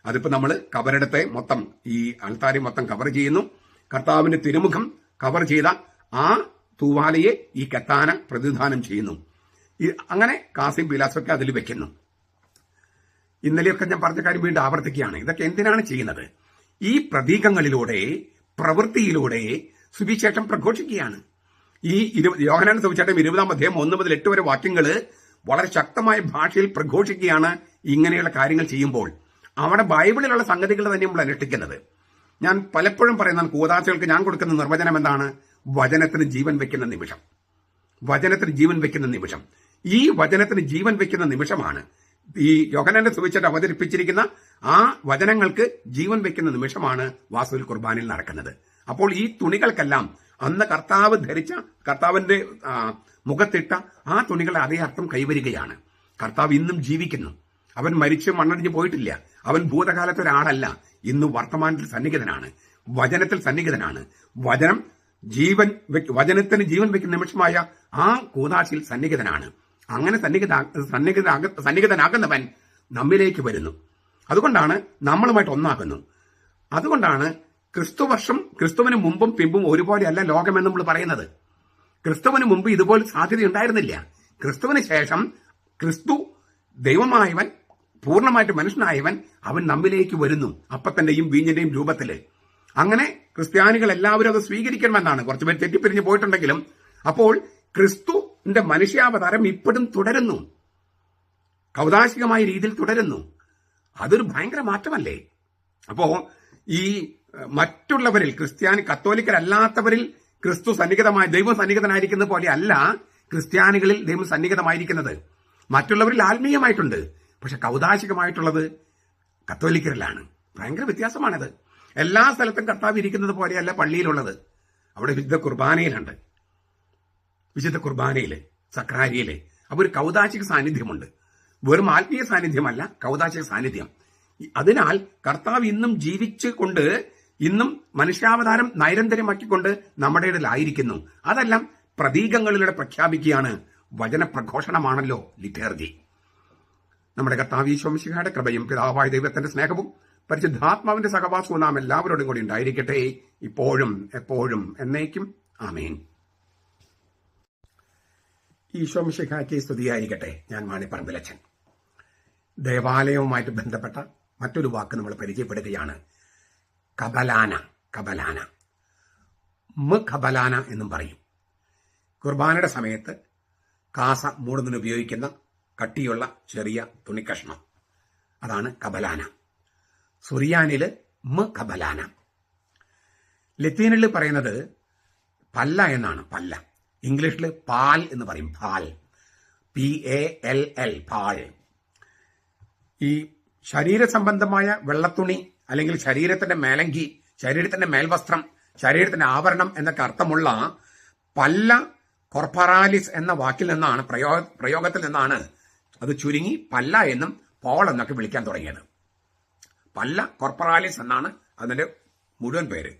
അതിപ്പോ നമ്മൾ കബറിടത്തെ മൊത്തം, ഈ അൾത്താരെ മൊത്തം കവർ ചെയ്യുന്നു. കർത്താവിന്റെ തിരുമുഖം കവർ ചെയ്ത ആ തൂവാലയെ ഈ കെത്താന പ്രതിനിധാനം ചെയ്യുന്നു. അങ്ങനെ കാസിം പീലാസൊക്കെ അതിൽ വെക്കുന്നു. ഇന്നലെയൊക്കെ ഞാൻ പറഞ്ഞ കാര്യം വീണ്ടും ആവർത്തിക്കുകയാണ്. ഇതൊക്കെ എന്തിനാണ് ചെയ്യുന്നത്? ഈ പ്രതീകങ്ങളിലൂടെ, പ്രവൃത്തിയിലൂടെ സുവിശേഷം പ്രഘോഷിക്കുകയാണ്. ഈ യോഹന്നാന്റെ സുവിശേഷം 20-ാം അധ്യായം 1 മുതൽ 8 വരെ വാക്യങ്ങള് വളരെ ശക്തമായ ഭാഷയിൽ പ്രഘോഷിക്കുകയാണ്. ഇങ്ങനെയുള്ള കാര്യങ്ങൾ ചെയ്യുമ്പോൾ അവിടെ ബൈബിളിലുള്ള സംഗതികൾ തന്നെ നമ്മൾ അനുഷ്ഠിക്കുന്നത്. ഞാൻ പലപ്പോഴും പറയുന്ന കൂതാശകൾക്ക് ഞാൻ കൊടുക്കുന്ന നിർവചനം എന്താണ്? വചനത്തിന് ജീവൻ വെക്കുന്ന നിമിഷം. വചനത്തിന് ജീവൻ വെക്കുന്ന നിമിഷം. ഈ വചനത്തിന് ജീവൻ വെക്കുന്ന നിമിഷമാണ് ഈ യോഹന്നാന്റെ സുവിശേഷം അവതരിപ്പിച്ചിരിക്കുന്ന ആ വചനങ്ങൾക്ക് ജീവൻ വെക്കുന്ന നിമിഷമാണ് വാസ്തവത്തിൽ കുർബാനയിൽ നടക്കുന്നത്. അപ്പോൾ ഈ തുണികൾക്കെല്ലാം അന്ന് കർത്താവ് ധരിച്ച, കർത്താവിന്റെ മുഖത്തിട്ട ആ തുണികളെ അതേ അർത്ഥം കൈവരികയാണ്. കർത്താവ് ഇന്നും ജീവിക്കുന്നു. അവൻ മരിച്ച് മണ്ണടിഞ്ഞു പോയിട്ടില്ല. അവൻ ഭൂതകാലത്തെ ഒരാളല്ല. ഇന്ന് വർത്തമാനത്തിൽ സന്നിഹിതനാണ്, വചനത്തിൽ സന്നിഹിതനാണ്. വചനത്തിന് ജീവൻ വെക്കുന്ന നിമിഷമായ ആ കൂദാശയിൽ സന്നിഹിതനാണ്. അങ്ങനെ സന്നിഹിതനാകുന്നവൻ നമ്മിലേക്ക് വരുന്നു. അതുകൊണ്ടാണ് നമ്മളുമായിട്ട് ഒന്നാകുന്നു. അതുകൊണ്ടാണ് ക്രിസ്തുവിന് മുമ്പും പിമ്പും ഒരുപോലെയല്ല ലോകമെന്ന് നമ്മൾ പറയുന്നത്. ക്രിസ്തുവിന് മുമ്പ് ഇതുപോലെ സാധ്യത ഉണ്ടായിരുന്നില്ല. ക്രിസ്തുവിന് ശേഷം ക്രിസ്തു ദൈവമായവൻ, പൂർണ്ണമായിട്ട് മനുഷ്യനായവൻ, അവൻ നമ്മിലേക്ക് വരുന്നു അപ്പത്തിന്റെയും വീഞ്ഞിന്റെയും രൂപത്തില്. അങ്ങനെ ക്രിസ്ത്യാനികൾ എല്ലാവരും അത് സ്വീകരിക്കണമെന്നാണ്. കുറച്ചുപേർ തെറ്റിപ്പിരിഞ്ഞു പോയിട്ടുണ്ടെങ്കിലും അപ്പോൾ ക്രിസ്തുവിന്റെ മനുഷ്യാവതാരം ഇപ്പോഴും തുടരുന്നു, കൗതാശികമായ രീതിയിൽ തുടരുന്നു. അതൊരു ഭയങ്കര മാറ്റമല്ലേ? അപ്പോ ഈ മറ്റുള്ളവരിൽ, കത്തോലിക്കരല്ലാത്തവരിൽ ക്രിസ്തു സന്നിഹിതമായ, ദൈവം സന്നിഹിതനായിരിക്കുന്നത് പോലെ അല്ല ക്രിസ്ത്യാനികളിൽ ദൈവം സന്നിഹിതമായിരിക്കുന്നത്. മറ്റുള്ളവരിൽ ആത്മീയമായിട്ടുണ്ട്, പക്ഷെ കൗതാശികമായിട്ടുള്ളത് കത്തോലിക്കരിലാണ്. ഭയങ്കര വ്യത്യാസമാണത്. എല്ലാ സ്ഥലത്തും കർത്താവ് ഇരിക്കുന്നത് പോലെയല്ല പള്ളിയിലുള്ളത്. അവിടെ വിശുദ്ധ കുർബാനയിലുണ്ട്, വിശുദ്ധ കുർബാനയില്, സക്രാരിയില്. അപ്പൊ ഒരു കൗതാശിക സാന്നിധ്യമുണ്ട്. വെറും ആത്മീയ സാന്നിധ്യമല്ല, കൗതാശിക സാന്നിധ്യം. അതിനാൽ കർത്താവ് ഇന്നും ജീവിച്ചുകൊണ്ട്, ഇന്നും മനുഷ്യാവതാരം നൈരന്തര്യമാക്കിക്കൊണ്ട് നമ്മുടെ ഇടയിലായിരിക്കുന്നു. അതെല്ലാം പ്രതീകങ്ങളിലൂടെ പ്രഖ്യാപിക്കുകയാണ്. വചനപ്രഘോഷണമാണല്ലോ ലിറ്റർജി. നമ്മുടെ കർത്താവ് ഈശോ മിശിഹായുടെ കൃപയും പിതാവായ ദൈവത്തിന്റെ സ്നേഹവും പരിശുദ്ധാത്മാവിന്റെ സഹവാസവും നാം എല്ലാവരോടും കൂടി ഉണ്ടായിരിക്കട്ടെ, ഇപ്പോഴും എപ്പോഴും എന്നേക്കും. ആമേൻ. ഈശോ മിശിഹായ്ക്ക് സ്തുതിയായിരിക്കട്ടെ. ഞാൻ മാണിപ്പറമ്പിലച്ചൻ. ദേവാലയവുമായിട്ട് ബന്ധപ്പെട്ട മറ്റൊരു വാക്ക് നമ്മൾ പരിചയപ്പെടുകയാണ്. കബലാന. ഖബലാന എന്നും പറയും. കുർബാനയുടെ സമയത്ത് കാസ മൂടുന്നതിന് ഉപയോഗിക്കുന്ന കട്ടിയുള്ള ചെറിയ തുണിക്കഷ്ണം, അതാണ് കബലാന. സുറിയാനില് ഖബലാന. ലത്തീനിൽ പറയുന്നത് പല്ല എന്നാണ്. പല്ല. ഇംഗ്ലീഷിൽ പാൽ എന്ന് പറയും. പാൽ, PALL, പാൽ. ഈ ശരീര സംബന്ധമായ വെള്ളത്തുണി അല്ലെങ്കിൽ ശരീരത്തിന്റെ മേലങ്കി, ശരീരത്തിന്റെ മേൽവസ്ത്രം, ശരീരത്തിന്റെ ആവരണം എന്നൊക്കെ അർത്ഥമുള്ള പല്ല കോർപ്പറാലിസ് എന്ന വാക്കിൽ നിന്നാണ് പ്രയോഗത്തിൽ നിന്നാണ് അത് ചുരുങ്ങി പല്ല എന്നും പോൾ എന്നൊക്കെ വിളിക്കാൻ തുടങ്ങിയത്. പല്ല കോർപ്പറാലിസ് എന്നാണ് അതിന്റെ മുഴുവൻ പേര്.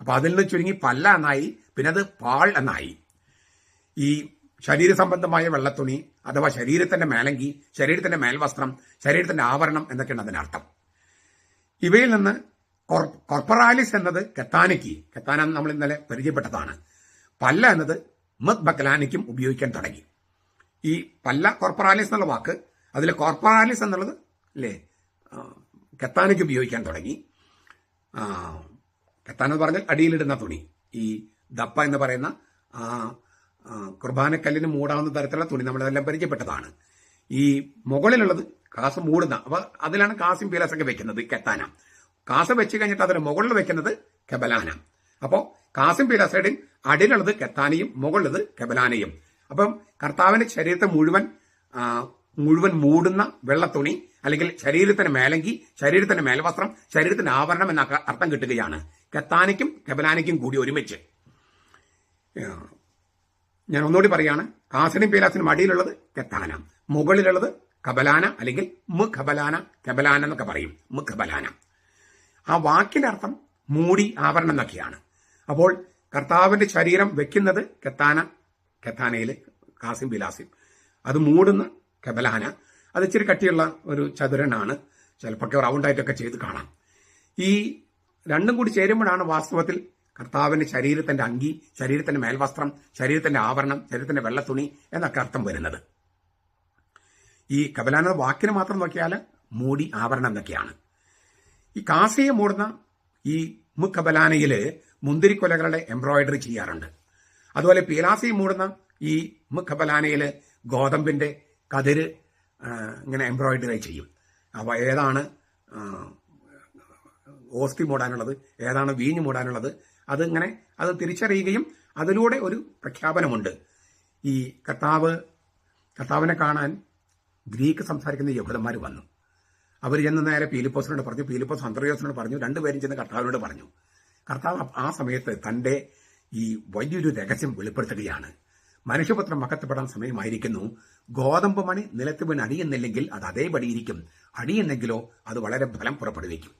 അപ്പൊ അതിൽ നിന്ന് ചുരുങ്ങി പല്ല എന്നായി, പിന്നെ അത് പാൾ എന്നായി. ഈ ശരീര സംബന്ധമായ വെള്ളത്തുണി അഥവാ ശരീരത്തിന്റെ മേലങ്കി, ശരീരത്തിന്റെ മേൽവസ്ത്രം, ശരീരത്തിന്റെ ആവരണം എന്നൊക്കെയാണ് അതിനർത്ഥം. ഇവയിൽ നിന്ന് കോർപ്പറാലിസ് എന്നത് കെത്താന നമ്മൾ ഇന്നലെ പരിചയപ്പെട്ടതാണ്. പല്ല എന്നത് ബക്കലാനിക്കും ഉപയോഗിക്കാൻ തുടങ്ങി. ഈ പല്ല കോർപ്പറാലിസ് എന്നുള്ള വാക്ക് അതിൽ കോർപ്പറാലിസ് എന്നുള്ളത് അല്ലേ കെത്താനയ്ക്ക് ഉപയോഗിക്കാൻ തുടങ്ങി. കെത്താൻ എന്ന് പറഞ്ഞാൽ അടിയിലിടുന്ന തുണി. ഈ ദപ്പ എന്ന് പറയുന്ന കുർബാനക്കല്ലിന് മൂടാവുന്ന തരത്തിലുള്ള തുണി നമ്മളതെല്ലാം പരിചയപ്പെട്ടതാണ്. ഈ മുകളിലുള്ളത് കാസ മൂടുന്ന, അപ്പൊ അതിലാണ് കാസും പീലാസൊക്കെ വെക്കുന്നത് കെത്താന. കാസ വെച്ച് കഴിഞ്ഞിട്ട് അതിന് മുകളിൽ വെക്കുന്നത് കെബലാന. അപ്പോൾ കാസും പീലാസയുടെയും അടിയിലുള്ളത് കെത്താനയും മുകളിലത് കെബലാനയും. അപ്പം കർത്താവിന്റെ ശരീരത്തെ മുഴുവൻ മൂടുന്ന വെള്ളത്തുണി അല്ലെങ്കിൽ ശരീരത്തിന് മേലങ്കി, ശരീരത്തിന്റെ മേൽവസ്ത്രം, ശരീരത്തിന്റെ ആവരണം എന്ന അർത്ഥം കിട്ടുകയാണ് കെത്താനയ്ക്കും കെബലാനയ്ക്കും കൂടി ഒരുമിച്ച്. ഞാൻ ഒന്നുകൂടി പറയാണ്, കാസിനും പീലാസിനും അടിയിലുള്ളത് കെത്താന, മുകളിലുള്ളത് കബലാന അല്ലെങ്കിൽ മുഖബലാന, കെബലാന എന്നൊക്കെ പറയും, മുഖബലാന. ആ വാക്കിന്റെ അർത്ഥം മൂടി, ആവരണം എന്നൊക്കെയാണ്. അപ്പോൾ കർത്താവിന്റെ ശരീരം വെക്കുന്നത് കെത്താനയിൽ കാസിം പീലാസിം, അത് മൂടുന്ന കെബലാന. അത് ഇച്ചിരി കട്ടിയുള്ള ഒരു ചതുരനാണ്, ചിലപ്പോൾ റൗണ്ടായിട്ടൊക്കെ ചെയ്ത് കാണാം. ഈ രണ്ടും കൂടി ചേരുമ്പോഴാണ് വാസ്തവത്തിൽ കർത്താവിന്റെ ശരീരത്തിന്റെ അങ്കി, ശരീരത്തിന്റെ മേൽവസ്ത്രം, ശരീരത്തിന്റെ ആവരണം, ശരീരത്തിന്റെ വെള്ളത്തുണി എന്നൊക്കെ അർത്ഥം വരുന്നത്. ഈ കബലാന വാക്കിന് മാത്രം നോക്കിയാൽ മൂടി, ആവരണം എന്നൊക്കെയാണ്. ഈ കാസയെ മൂടുന്ന ഈ മുഖബലാനയില് മുന്തിരിക്കൊലകളുടെ എംബ്രോയിഡറി ചെയ്യാറുണ്ട്. അതുപോലെ പീലാസയെ മൂടുന്ന ഈ മുഖബലാനയില് ഗോതമ്പിന്റെ കതിര് ഇങ്ങനെ എംബ്രോയിഡറി ചെയ്യും. അപ്പൊ ഏതാണ് ഓസ്തി മൂടാനുള്ളത്, ഏതാണ് വീഞ്ഞ് മൂടാനുള്ളത്, അത് തിരിച്ചറിയുകയും അതിലൂടെ ഒരു പ്രഖ്യാപനമുണ്ട്. ഈ കർത്താവിനെ കാണാൻ ഗ്രീക്ക് സംസാരിക്കുന്ന യഹൂദന്മാർ വന്നു. അവർ ചെന്ന് നേരെ പീലിപ്പോസിനോട് പറഞ്ഞു, പീലിപ്പോസ് അന്ത്രയോസിനോട് പറഞ്ഞു, രണ്ടുപേരും ചെന്ന് കർത്താവിനോട് പറഞ്ഞു. കർത്താവ് ആ സമയത്ത് തന്റെ ഈ വലിയൊരു രഹസ്യം വെളിപ്പെടുത്തുകയാണ്. മനുഷ്യപുത്രം മഹത്വപ്പെടാൻ സമയമായിരിക്കുന്നു. ഗോതമ്പ് മണി നിലത്ത് വീണ് അടിയുന്നില്ലെങ്കിൽ അത് അതേപടി ഇരിക്കും, അടിയുന്നെങ്കിലോ അത് വളരെ ഫലം പുറപ്പെടുവിക്കും.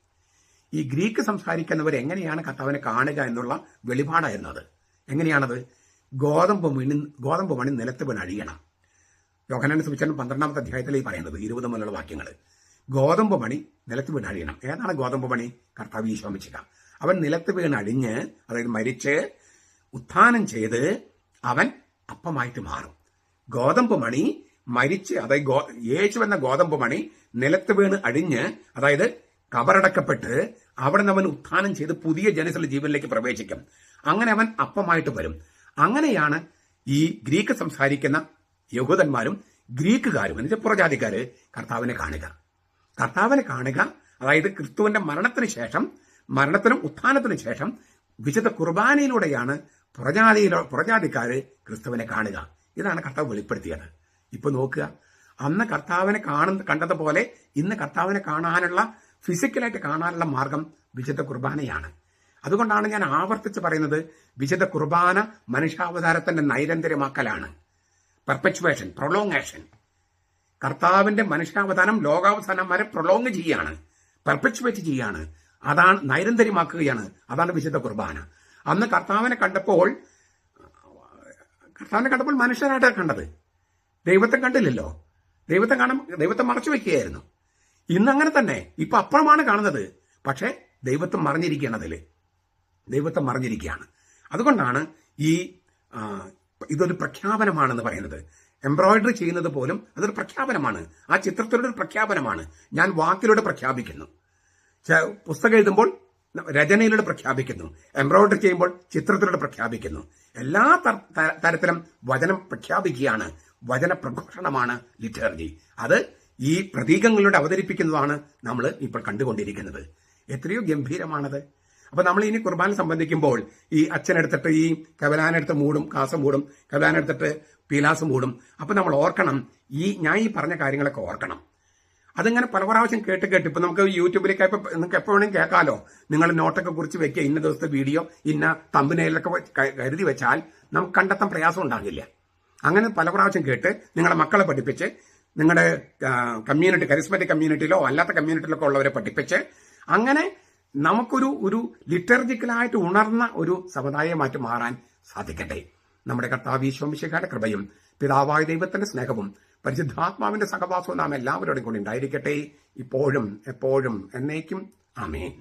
ഈ ഗ്രീക്ക് സംസാരിക്കുന്നവർ എങ്ങനെയാണ് കർത്താവിനെ കാണുക എന്നുള്ള വെളിപാടായിരുന്നത്. എങ്ങനെയാണത്? ഗോതമ്പ് മണി നിലത്ത് വീണ് അഴിയണം. യോഹന്നാന്റെ സുവിശേഷം 12-ാമത്തെ അധ്യായത്തിലേക്ക് പറയുന്നത് 20 മുതലുള്ള വാക്യങ്ങൾ. ഗോതമ്പ് മണി നിലത്ത് വീണ് അഴിയണം. ഏതാണ് ഗോതമ്പ് മണി? കർത്താവ് ഈശോ മിശിഹാ. അവൻ നിലത്ത് വീണ് അഴിഞ്ഞ്, അതായത് മരിച്ച് ഉത്ഥാനം ചെയ്ത് അവൻ അപ്പമായിട്ട് മാറും. ഗോതമ്പ് മണി മരിച്ച്, അതായത് യേശു എന്ന ഗോതമ്പ് മണി നിലത്ത് വീണ് അഴിഞ്ഞ്, അതായത് കബറടക്കപ്പെട്ട് അവിടെ നിന്ന് അവൻ ഉത്ഥാനം ചെയ്ത് പുതിയ ജനസിലെ ജീവനിലേക്ക് പ്രവേശിക്കും. അങ്ങനെ അവൻ അപ്പമായിട്ട് വരും. അങ്ങനെയാണ് ഈ ഗ്രീക്ക് സംസാരിക്കുന്ന യഹൂദന്മാരും ഗ്രീക്കുകാരും എന്നുവെച്ചാൽ പുറജാതിക്കാര് കർത്താവിനെ കാണുക. അതായത് ക്രിസ്തുവിന്റെ മരണത്തിനും ഉത്ഥാനത്തിനും ശേഷം വിശുദ്ധ കുർബാനയിലൂടെയാണ് പുറജാതിക്കാര് ക്രിസ്തുവിനെ കാണുക. ഇതാണ് കർത്താവ് വെളിപ്പെടുത്തിയത്. ഇപ്പൊ നോക്കുക, അന്ന് കർത്താവിനെ കണ്ടതുപോലെ ഇന്ന് കർത്താവിനെ കാണാനുള്ള, ഫിസിക്കലായിട്ട് കാണാനുള്ള മാർഗം വിശുദ്ധ കുർബാനയാണ്. അതുകൊണ്ടാണ് ഞാൻ ആവർത്തിച്ച് പറയുന്നത്, വിശുദ്ധ കുർബാന മനുഷ്യാവതാരത്തിന്റെ നൈരന്തര്യമാക്കലാണ്. പെർപെച്വേഷൻ, പ്രൊലോങ്ങേഷൻ. കർത്താവിന്റെ മനുഷ്യാവതാരം ലോകാവസാനം വരെ പ്രൊലോങ് ചെയ്യാണ്, പെർപെച്വേറ്റ് ചെയ്യാണ്. അതാണ് നൈരന്തര്യമാക്കുകയാണ്. അതാണ് വിശുദ്ധ കുർബാന. അന്ന് കർത്താവിനെ കണ്ടപ്പോൾ മനുഷ്യനായിട്ടാണ് കണ്ടത്. ദൈവത്തെ കണ്ടില്ലല്ലോ. ദൈവത്തെ മറച്ചു വെക്കുകയായിരുന്നു. ഇന്നങ്ങനെ തന്നെ. ഇപ്പൊ അപ്പുറമാണ് കാണുന്നത്. പക്ഷെ ദൈവത്തെ മറിഞ്ഞിരിക്കുകയാണ്. അതുകൊണ്ടാണ് ഇതൊരു പ്രഖ്യാപനമാണെന്ന് പറയുന്നത്. എംബ്രോയിഡറി ചെയ്യുന്നത് പോലും അതൊരു പ്രഖ്യാപനമാണ്. ആ ചിത്രത്തിലൂടെ ഒരു പ്രഖ്യാപനമാണ്. ഞാൻ വാക്കിലൂടെ പ്രഖ്യാപിക്കുന്നു. പുസ്തകം എഴുതുമ്പോൾ രചനയിലൂടെ പ്രഖ്യാപിക്കുന്നു. എംബ്രോയിഡറി ചെയ്യുമ്പോൾ ചിത്രത്തിലൂടെ പ്രഖ്യാപിക്കുന്നു. എല്ലാ തരത്തിലും വചനം പ്രഖ്യാപിക്കുകയാണ്. വചന പ്രഘോഷണമാണ് ലിറ്റർജി. അത് ഈ പ്രതീകങ്ങളിലൂടെ അവതരിപ്പിക്കുന്നതാണ് നമ്മൾ ഇപ്പോൾ കണ്ടുകൊണ്ടിരിക്കുന്നത്. എത്രയോ ഗംഭീരമാണത്. അപ്പൊ നമ്മൾ ഇനി കുർബാന സംബന്ധിക്കുമ്പോൾ ഈ അച്ഛനെടുത്തിട്ട് ഈ കബലാനെടുത്ത് മൂടും, കാസം മൂടും, കബലാനെടുത്തിട്ട് പീലാസ് മൂടും. അപ്പൊ നമ്മൾ ഓർക്കണം, ഞാൻ ഈ പറഞ്ഞ കാര്യങ്ങളൊക്കെ ഓർക്കണം. അതിങ്ങനെ പല പ്രാവശ്യം കേട്ട് ഇപ്പൊ നമുക്ക് യൂട്യൂബിലേക്ക് നിങ്ങൾക്ക് എപ്പോ വേണമെങ്കിൽ കേൾക്കാലോ. നിങ്ങൾ നോട്ടൊക്കെ കുറിച്ച് വെക്കുക, ഇന്ന ദിവസത്തെ വീഡിയോ ഇന്ന തമ്പനയിലൊക്കെ കരുതി വെച്ചാൽ നമുക്ക് കണ്ടെത്താൻ പ്രയാസം ഉണ്ടാകില്ല. അങ്ങനെ പല പ്രാവശ്യം കേട്ട് നിങ്ങളുടെ മക്കളെ പഠിപ്പിച്ച് നിങ്ങളുടെ കമ്മ്യൂണിറ്റി, കരിസ്മാറ്റിക് കമ്മ്യൂണിറ്റിയിലോ അല്ലാത്ത കമ്മ്യൂണിറ്റിയിലൊക്കെ ഉള്ളവരെ പഠിപ്പിച്ച് അങ്ങനെ നമുക്കൊരു ലിറ്റർജിക്കലായിട്ട് ഉണർന്ന ഒരു സമുദായമായിട്ട് മാറാൻ സാധിക്കട്ടെ. നമ്മുടെ കർത്താവ് ഈശോ മിശിഹായുടെ കൃപയും പിതാവായ ദൈവത്തിന്റെ സ്നേഹവും പരിശുദ്ധാത്മാവിന്റെ സഹവാസവും നാം എല്ലാവരോടും കൂടി ഉണ്ടായിരിക്കട്ടെ, ഇപ്പോഴും എപ്പോഴും എന്നേക്കും. ആമേൻ.